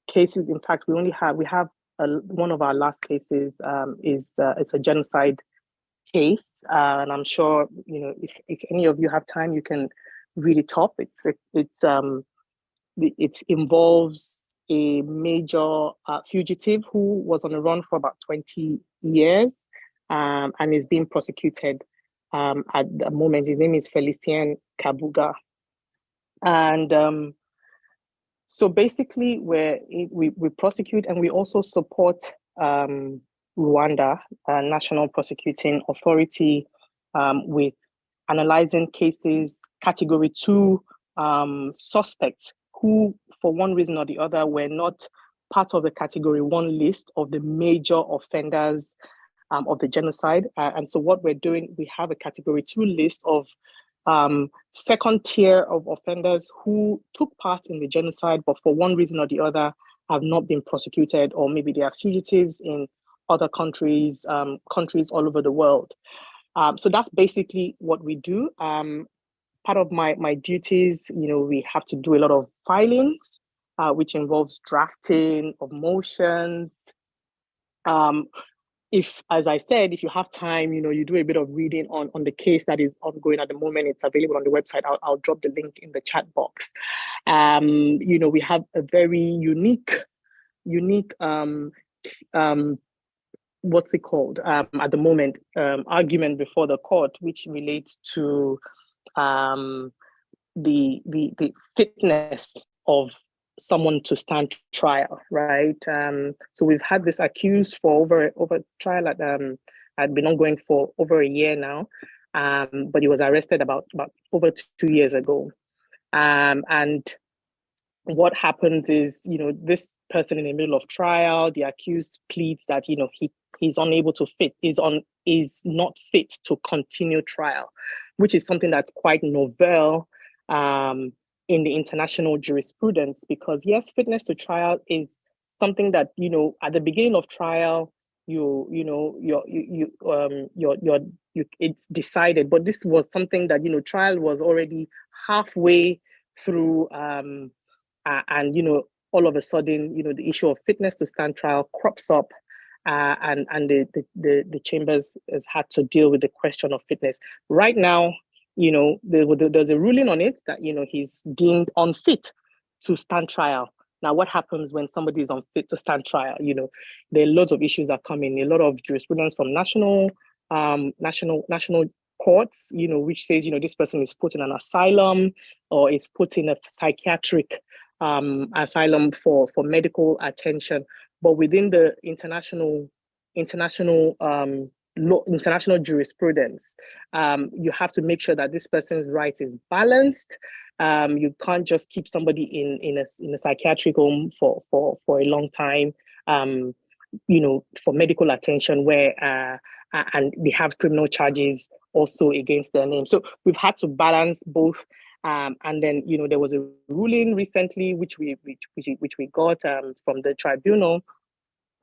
cases. In fact, we have one of our last cases it's a genocide case, and I'm sure if any of you have time, you can read it up. It's it involves a major fugitive who was on the run for about 20 years and is being prosecuted at the moment. His name is Felicien Kabuga. And so basically, we prosecute and we also support Rwanda, National Prosecuting Authority, with analyzing cases, category 2 suspects who, for one reason or the other, were not part of the category 1 list of the major offenders of the genocide. And so what we're doing, we have a category 2 list of second tier of offenders who took part in the genocide, but for one reason or the other have not been prosecuted, or maybe they are fugitives in other countries, countries all over the world. So that's basically what we do. Part of my duties, we have to do a lot of filings, which involves drafting of motions. If, as I said, if you have time, you do a bit of reading on the case that is ongoing at the moment. It's available on the website. I'll drop the link in the chat box. We have a very unique, what's it called at the moment, argument before the court, which relates to the fitness of someone to stand trial, right? So we've had this accused for over trial had been ongoing for over a year now, but he was arrested about over 2 years ago. And what happens is, this person in the middle of trial, the accused pleads that he's unable to is not fit to continue trial, which is something that's quite novel in the international jurisprudence, because yes, fitness to trial is something that, at the beginning of trial, it's decided, but this was something that, trial was already halfway through, and all of a sudden, the issue of fitness to stand trial crops up, and the chambers has had to deal with the question of fitness. Right now, there's a ruling on it that, he's deemed unfit to stand trial. Now, what happens when somebody is unfit to stand trial? There are lots of issues that come in, a lot of jurisprudence from national courts, which says, this person is put in an asylum or is put in a psychiatric asylum for medical attention. But within the international jurisprudence, you have to make sure that this person's right is balanced. You can't just keep somebody in a psychiatric home for a long time, for medical attention, where and they have criminal charges also against their name. So we've had to balance both. And then, there was a ruling recently, which we got from the tribunal,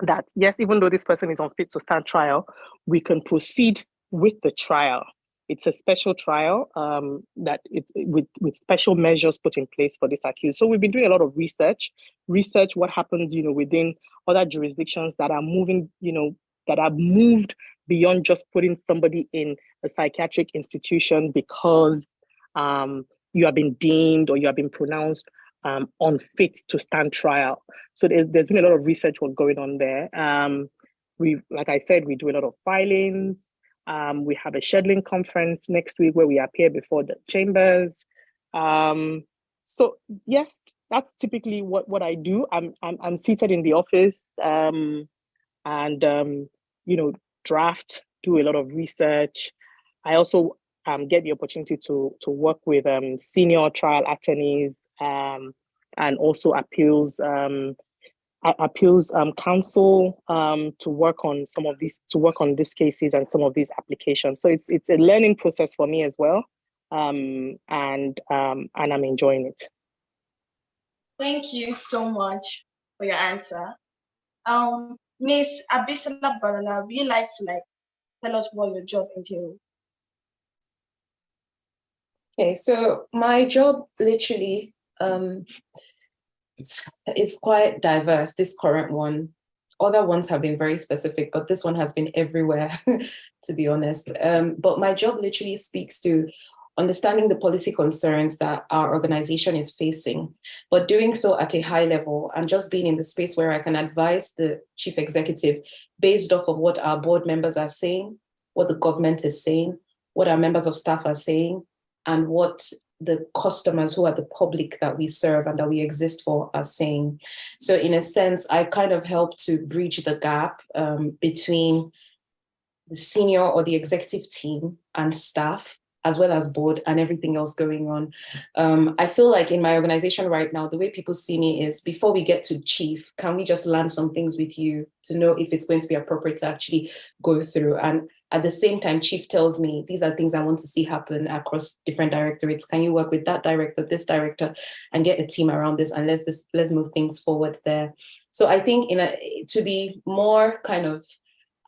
that yes, even though this person is unfit to stand trial, we can proceed with the trial. It's a special trial that it's with special measures put in place for this accused. So we've been doing a lot of research what happens, within other jurisdictions that are moving, that are moved beyond just putting somebody in a psychiatric institution because you have been deemed or you have been pronounced unfit to stand trial. So there's been a lot of research work going on there. Like I said, we do a lot of filings. We have a scheduling conference next week where we appear before the chambers. So yes, that's typically what I do. I'm seated in the office and draft, do a lot of research. I also get the opportunity to work with senior trial attorneys and also appeals counsel to work on these cases and some of these applications. So it's a learning process for me as well, and I'm enjoying it. Thank you so much for your answer. Miss Abisola Barala, would you like to tell us what your job entails? Okay, so my job literally is quite diverse, this current one. Other ones have been very specific, but this one has been everywhere, to be honest. But my job literally speaks to understanding the policy concerns that our organization is facing, but doing so at a high level and just being in the space where I can advise the chief executive based off of what our board members are saying, what the government is saying, what our members of staff are saying, and what the customers who are the public that we serve and that we exist for are saying. So in a sense, I kind of help to bridge the gap between the senior or the executive team and staff, as well as board and everything else going on. I feel like in my organization right now, the way people see me is before we get to chief, can we just learn some things with you to know if it's going to be appropriate to actually go through? And at the same time, chief tells me, these are things I want to see happen across different directorates. Can you work with that director, this director, and get a team around this? And let's move things forward there. So I think to be more kind of,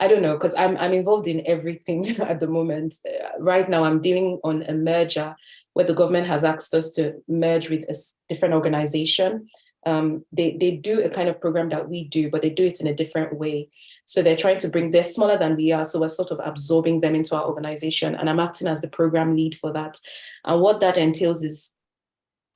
I don't know, because I'm involved in everything at the moment. Right now, I'm dealing on a merger where the government has asked us to merge with a different organization. They do a kind of program that we do, but they do it in a different way. So they're trying to they're smaller than we are, so we're sort of absorbing them into our organization. And I'm acting as the program lead for that. And what that entails is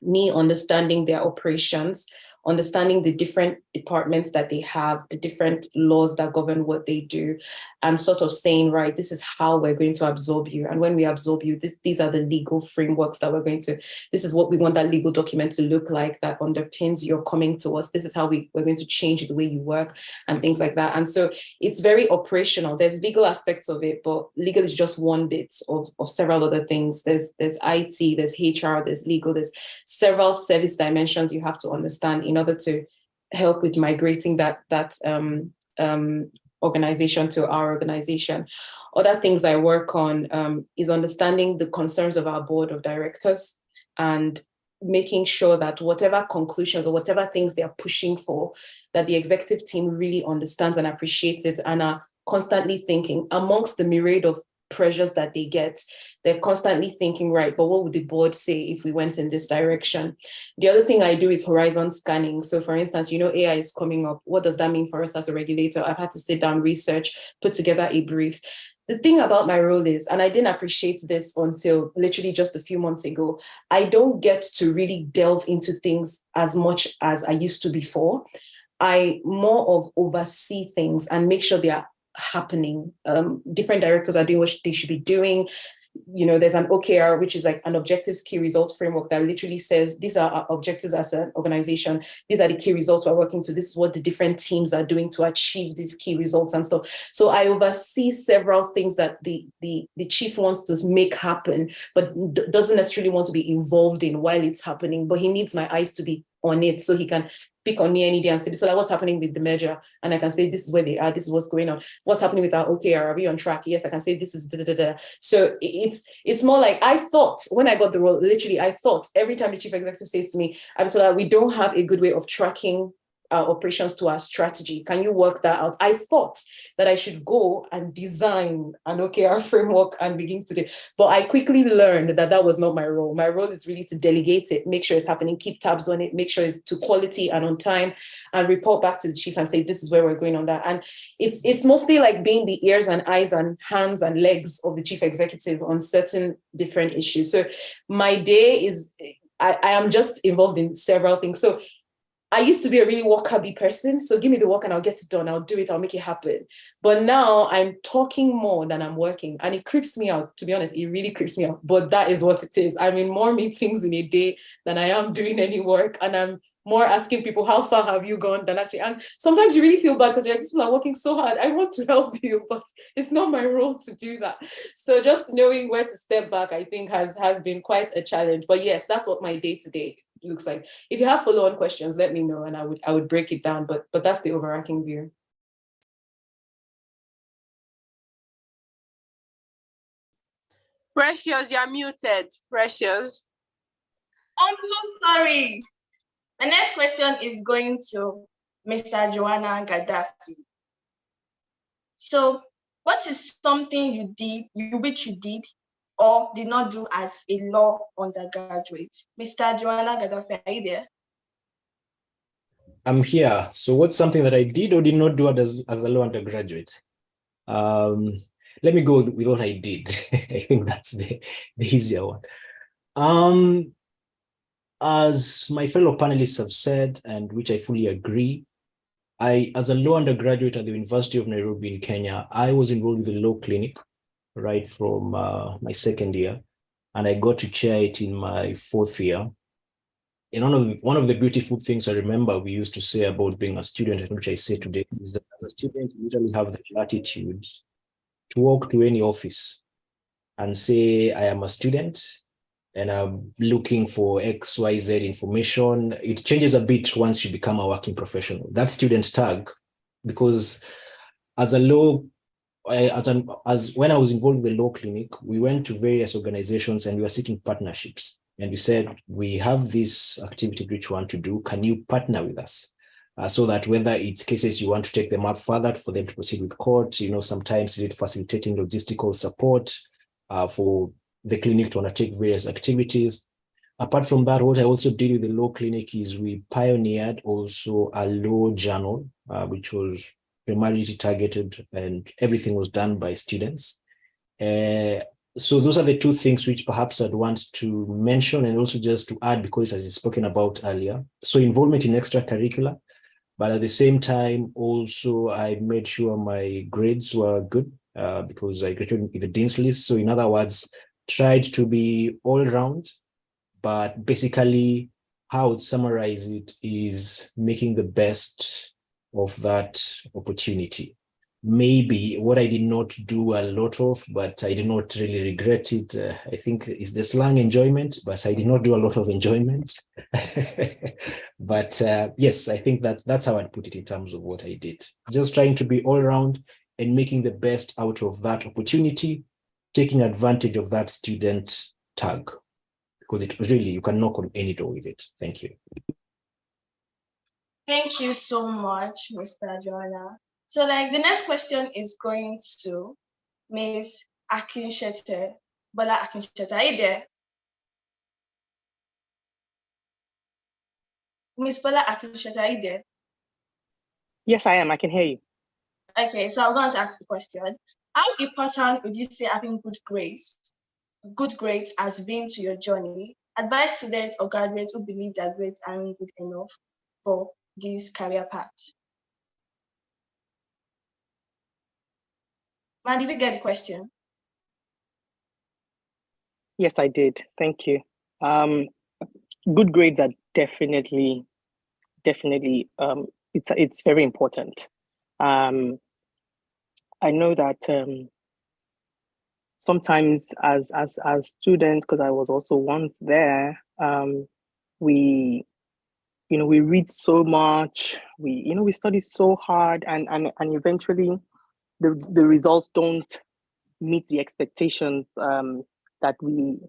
me understanding their operations, understanding the different departments that they have, the different laws that govern what they do, and sort of saying, right, this is how we're going to absorb you. And when we absorb you, these are the legal frameworks that we're going to, this is what we want that legal document to look like that underpins your coming to us. This is how we're going to change the way you work and things like that. And so it's very operational. There's legal aspects of it, but legal is just one bit of several other things. There's IT, there's HR, there's legal, there's several service dimensions you have to understand in order to help with migrating that organization to our organization. Other things I work on is understanding the concerns of our board of directors and making sure that whatever conclusions or whatever things they are pushing for, that the executive team really understands and appreciates it and are constantly thinking amongst the myriad of pressures that they get. They're constantly thinking, right, but what would the board say if we went in this direction? The other thing I do is horizon scanning. So for instance, AI is coming up. What does that mean for us as a regulator? I've had to sit down, research, put together a brief. The thing about my role is, and I didn't appreciate this until literally just a few months ago, I don't get to really delve into things as much as I used to before. I more of oversee things and make sure they are happening. Different directors are doing what they should be doing. There's an OKR, which is like an objectives key results framework that literally says, these are our objectives as an organization. These are the key results we're working to. This is what the different teams are doing to achieve these key results and stuff. So I oversee several things that the chief wants to make happen, but doesn't necessarily want to be involved in while it's happening. But he needs my eyes to be on it so he can pick on me any day and say, so what's happening with the merger? And I can say, this is where they are, this is what's going on. What's happening with our OKR? Are we on track? Yes, I can say this is da-da-da-da. So it's more like, I thought when I got the role, literally, I thought every time the chief executive says to me, Abisola, we don't have a good way of tracking our operations to our strategy. Can you work that out? I thought that I should go and design an OKR framework and begin to do, but I quickly learned that was not my role. My role is really to delegate it, make sure it's happening, keep tabs on it, make sure it's to quality and on time, and report back to the chief and say, this is where we're going on that. And it's mostly like being the ears and eyes and hands and legs of the chief executive on certain different issues. So my day is, I am just involved in several things. So I used to be a really work-happy person. So give me the work and I'll get it done. I'll do it. I'll make it happen. But now I'm talking more than I'm working. And it creeps me out. To be honest, it really creeps me out. But that is what it is. I'm in more meetings in a day than I am doing any work. And I'm more asking people, how far have you gone than actually. And sometimes you really feel bad because you're like, these people are working so hard. I want to help you, but it's not my role to do that. So just knowing where to step back, I think has been quite a challenge. But yes, that's what my day-to-day looks like. If you have follow-on questions, let me know and I would break it down, but that's the overarching view. Precious, you're muted. Precious. I'm so sorry. My next question is going to Mr. Yohana Gadaffi. So what is something you wish you did or did not do as a law undergraduate? Mr. Yohana Gadaffi, are you there? I'm here. So what's something that I did or did not do as a law undergraduate? let me go with what I did. I think that's the easier one. As my fellow panelists have said, and which I fully agree, as a law undergraduate at the University of Nairobi in Kenya, I was involved with the law clinic right from my second year, and I got to chair it in my fourth year. And one of the beautiful things I remember we used to say about being a student, and which I say today, is that as a student, you usually have the latitude to walk to any office and say, I am a student and I'm looking for XYZ information. It changes a bit once you become a working professional. That student tag, because as a law, as when I was involved with the law clinic, we went to various organizations and we were seeking partnerships. And we said, we have this activity which we want to do. Can you partner with us? So that whether it's cases you want to take them up further for them to proceed with court, sometimes it's facilitating logistical support for the clinic to undertake various activities. Apart from that, what I also did with the law clinic is we pioneered also a law journal, which was primarily targeted, and everything was done by students. So those are the two things which perhaps I'd want to mention, and also just to add, because as you spoken about earlier, so involvement in extracurricular, but at the same time, also I made sure my grades were good because I graduated with the Dean's List. So in other words, tried to be all round, but basically how I would summarize it is making the best of that opportunity. Maybe what I did not do a lot of, but I did not really regret it. I think is the slang enjoyment, but I did not do a lot of enjoyment. But yes, I think that's how I'd put it in terms of what I did. Just trying to be all around and making the best out of that opportunity, taking advantage of that student tag, because it really, you can knock on any door with it. Thank you. Thank you so much, Mr. Yohana. So the next question is going to Ms. Akinshete, Bola Akinshete. Are you there? Ms. Bola Akinshete, are you there? Yes, I am. I can hear you. Okay, so I'm going to ask the question. How important would you say having good grades has been to your journey? Advise students or graduates who believe that grades aren't good enough for this career path. Man, did you get the question? Yes, I did. Thank you. Good grades are definitely, it's very important. I know that sometimes as students, because I was also once there, we read so much, we study so hard, and eventually the results don't meet the expectations that we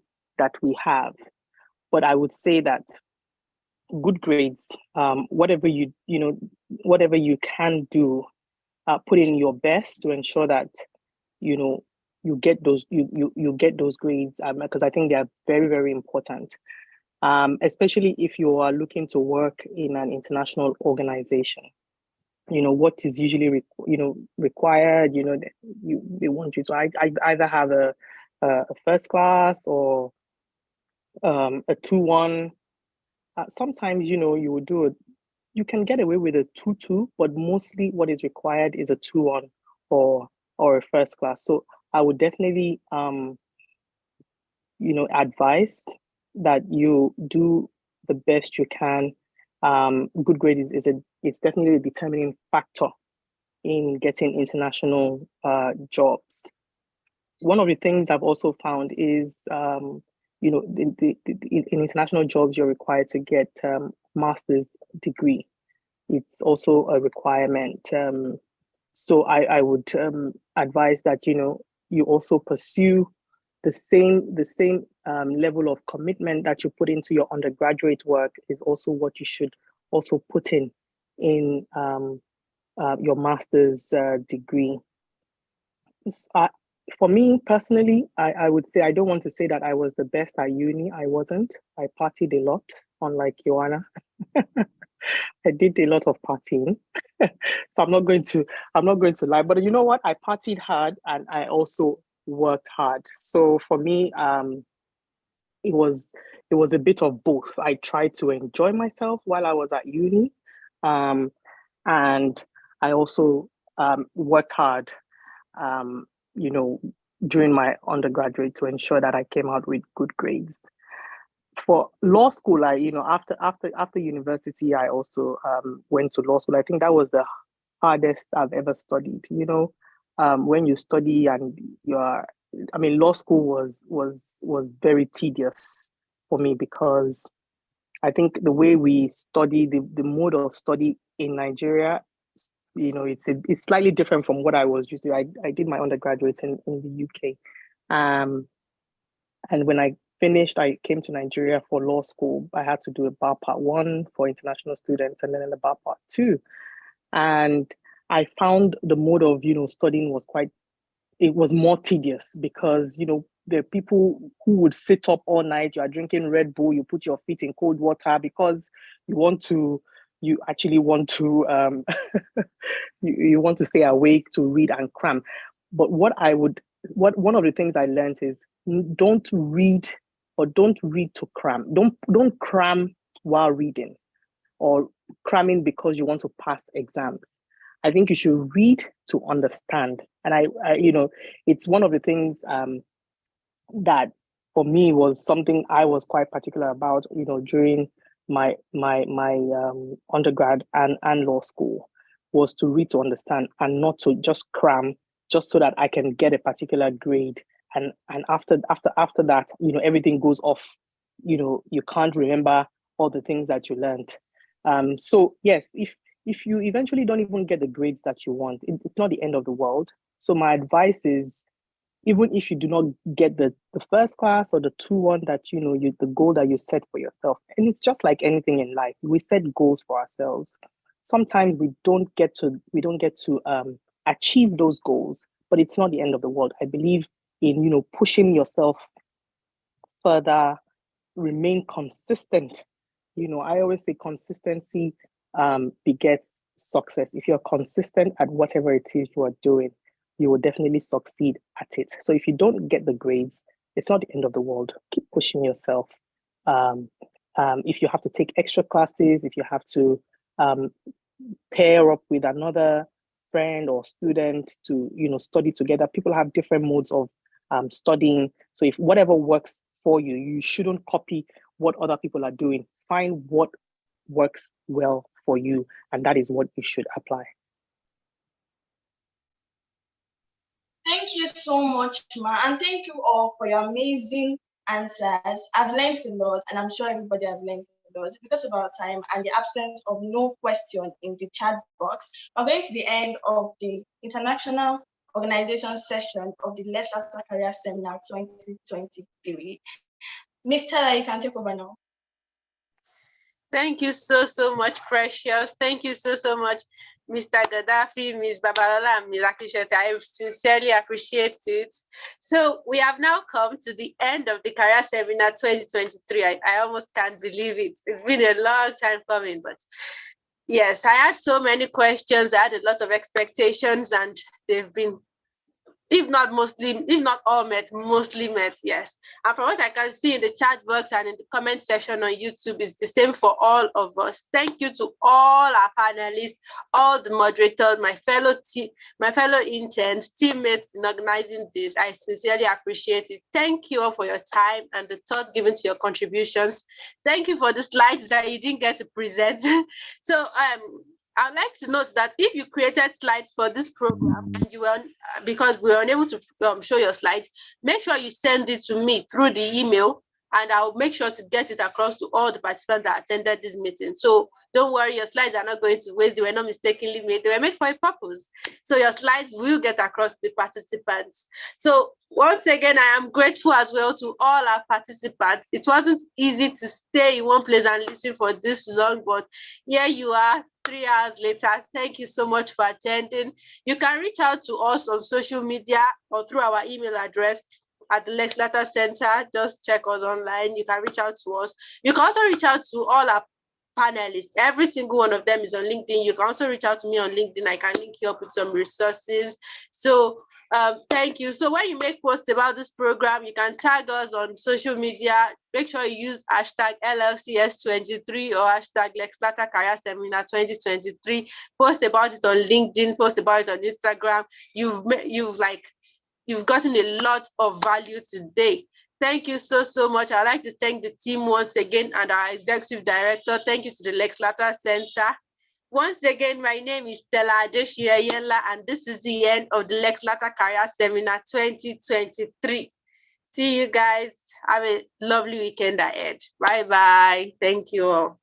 have. But I would say that good grades, whatever you can do, put in your best to ensure that you get those grades, because I think they are very, very important, especially if you are looking to work in an international organization. What is usually required, they want you to either have a first class or a 2-1. Sometimes you would you can get away with a 2-2, but mostly what is required is a 2-1 or a first class. So I would definitely advise that you do the best you can. Good grade it's definitely a determining factor in getting international jobs. One of the things I've also found is, in international jobs, you're required to get master's degree. It's also a requirement. So I would advise that you also pursue the same level of commitment that you put into your undergraduate work is also what you should also put in your master's degree. For me personally, I would say, I don't want to say that I was the best at uni. I wasn't. I partied a lot, unlike Yohana. I did a lot of partying. So I'm not going to lie. But you know what? I partied hard and I also worked hard. So for me, it was a bit of both. I tried to enjoy myself while I was at uni, and I also worked hard, during my undergraduate to ensure that I came out with good grades. For law school, after university, I also went to law school. I think that was the hardest I've ever studied. When you study and law school was very tedious for me because I think the way we study, the mode of study in Nigeria, it's slightly different from what I was used to. I did my undergraduate in the UK, and when I finished, I came to Nigeria for law school. I had to do a bar part 1 for international students, and then the bar part 2, and I found the mode of studying was more tedious because there are people who would sit up all night. You are drinking Red Bull. You put your feet in cold water because you actually want to you want to stay awake to read and cram. But one of the things I learned is don't read to cram. Don't cram while reading or cramming because you want to pass exams. I think you should read to understand. And I it's one of the things that for me was something I was quite particular about, during my undergrad and law school, was to read to understand and not to just cram just so that I can get a particular grade. And after that, everything goes off. You can't remember all the things that you learned. So yes, if you eventually don't even get the grades that you want, it's not the end of the world. So my advice is, even if you do not get the first class or the 2-1 that the goal that you set for yourself, and it's just like anything in life, we set goals for ourselves. Sometimes we don't get to achieve those goals, but it's not the end of the world. I believe in pushing yourself further, remain consistent. I always say consistency begets success. If you're consistent at whatever it is you are doing, you will definitely succeed at it. So if you don't get the grades, it's not the end of the world. Keep pushing yourself. If you have to take extra classes, if you have to pair up with another friend or student to study together, people have different modes of studying. So if whatever works for you, you shouldn't copy what other people are doing. Find what works well for you, and that is what you should apply. Thank you so much, Ma, and thank you all for your amazing answers. I've learned a lot, and I'm sure everybody have learned a lot. Because of our time and the absence of no question in the chat box, we're going to the end of the International Organization session of the Lex Lata Career Seminar 2023. Ms. Stella, you can take over now. Thank you so much, Precious. Thank you so much, Mr. Gadaffi, Ms. Babalola, and Ms. Akishete. I sincerely appreciate it. So we have now come to the end of the Career Seminar 2023. I almost can't believe it. It's been a long time coming, but yes, I had so many questions. I had a lot of expectations, and they've been, if not all met, mostly met, yes. And from what I can see in the chat box and in the comment section on YouTube, it's the same for all of us. Thank you to all our panelists, all the moderators, my fellow interns, teammates in organizing this. I sincerely appreciate it. Thank you all for your time and the thought given to your contributions. Thank you for the slides that you didn't get to present. So I'd like to note that if you created slides for this program and you were, because we were unable to show your slides, make sure you send it to me through the email, and I'll make sure to get it across to all the participants that attended this meeting. So don't worry, your slides are not going to waste. They were not mistakenly made. They were made for a purpose. So your slides will get across to the participants. So once again, I am grateful as well to all our participants. It wasn't easy to stay in one place and listen for this long, but here you are 3 hours later. Thank you so much for attending. You can reach out to us on social media or through our email address at the Lex Lata Center. Just check us online. You can reach out to us. You can also reach out to all our panelists. Every single one of them is on LinkedIn. You can also reach out to me on LinkedIn. I can link you up with some resources. So thank you. So when you make posts about this program, you can tag us on social media. Make sure you use hashtag LLCS23 or hashtag Lex Lata Career Seminar 2023. Post about it on LinkedIn, post about it on Instagram. You've gotten a lot of value today. Thank you so much. I'd like to thank the team once again and our executive director. Thank you to the Lex Lata Center. Once again, my name is Stella Adebayo, and this is the end of the Lex Lata Career Seminar 2023. See you guys. Have a lovely weekend ahead. Bye-bye. Thank you all.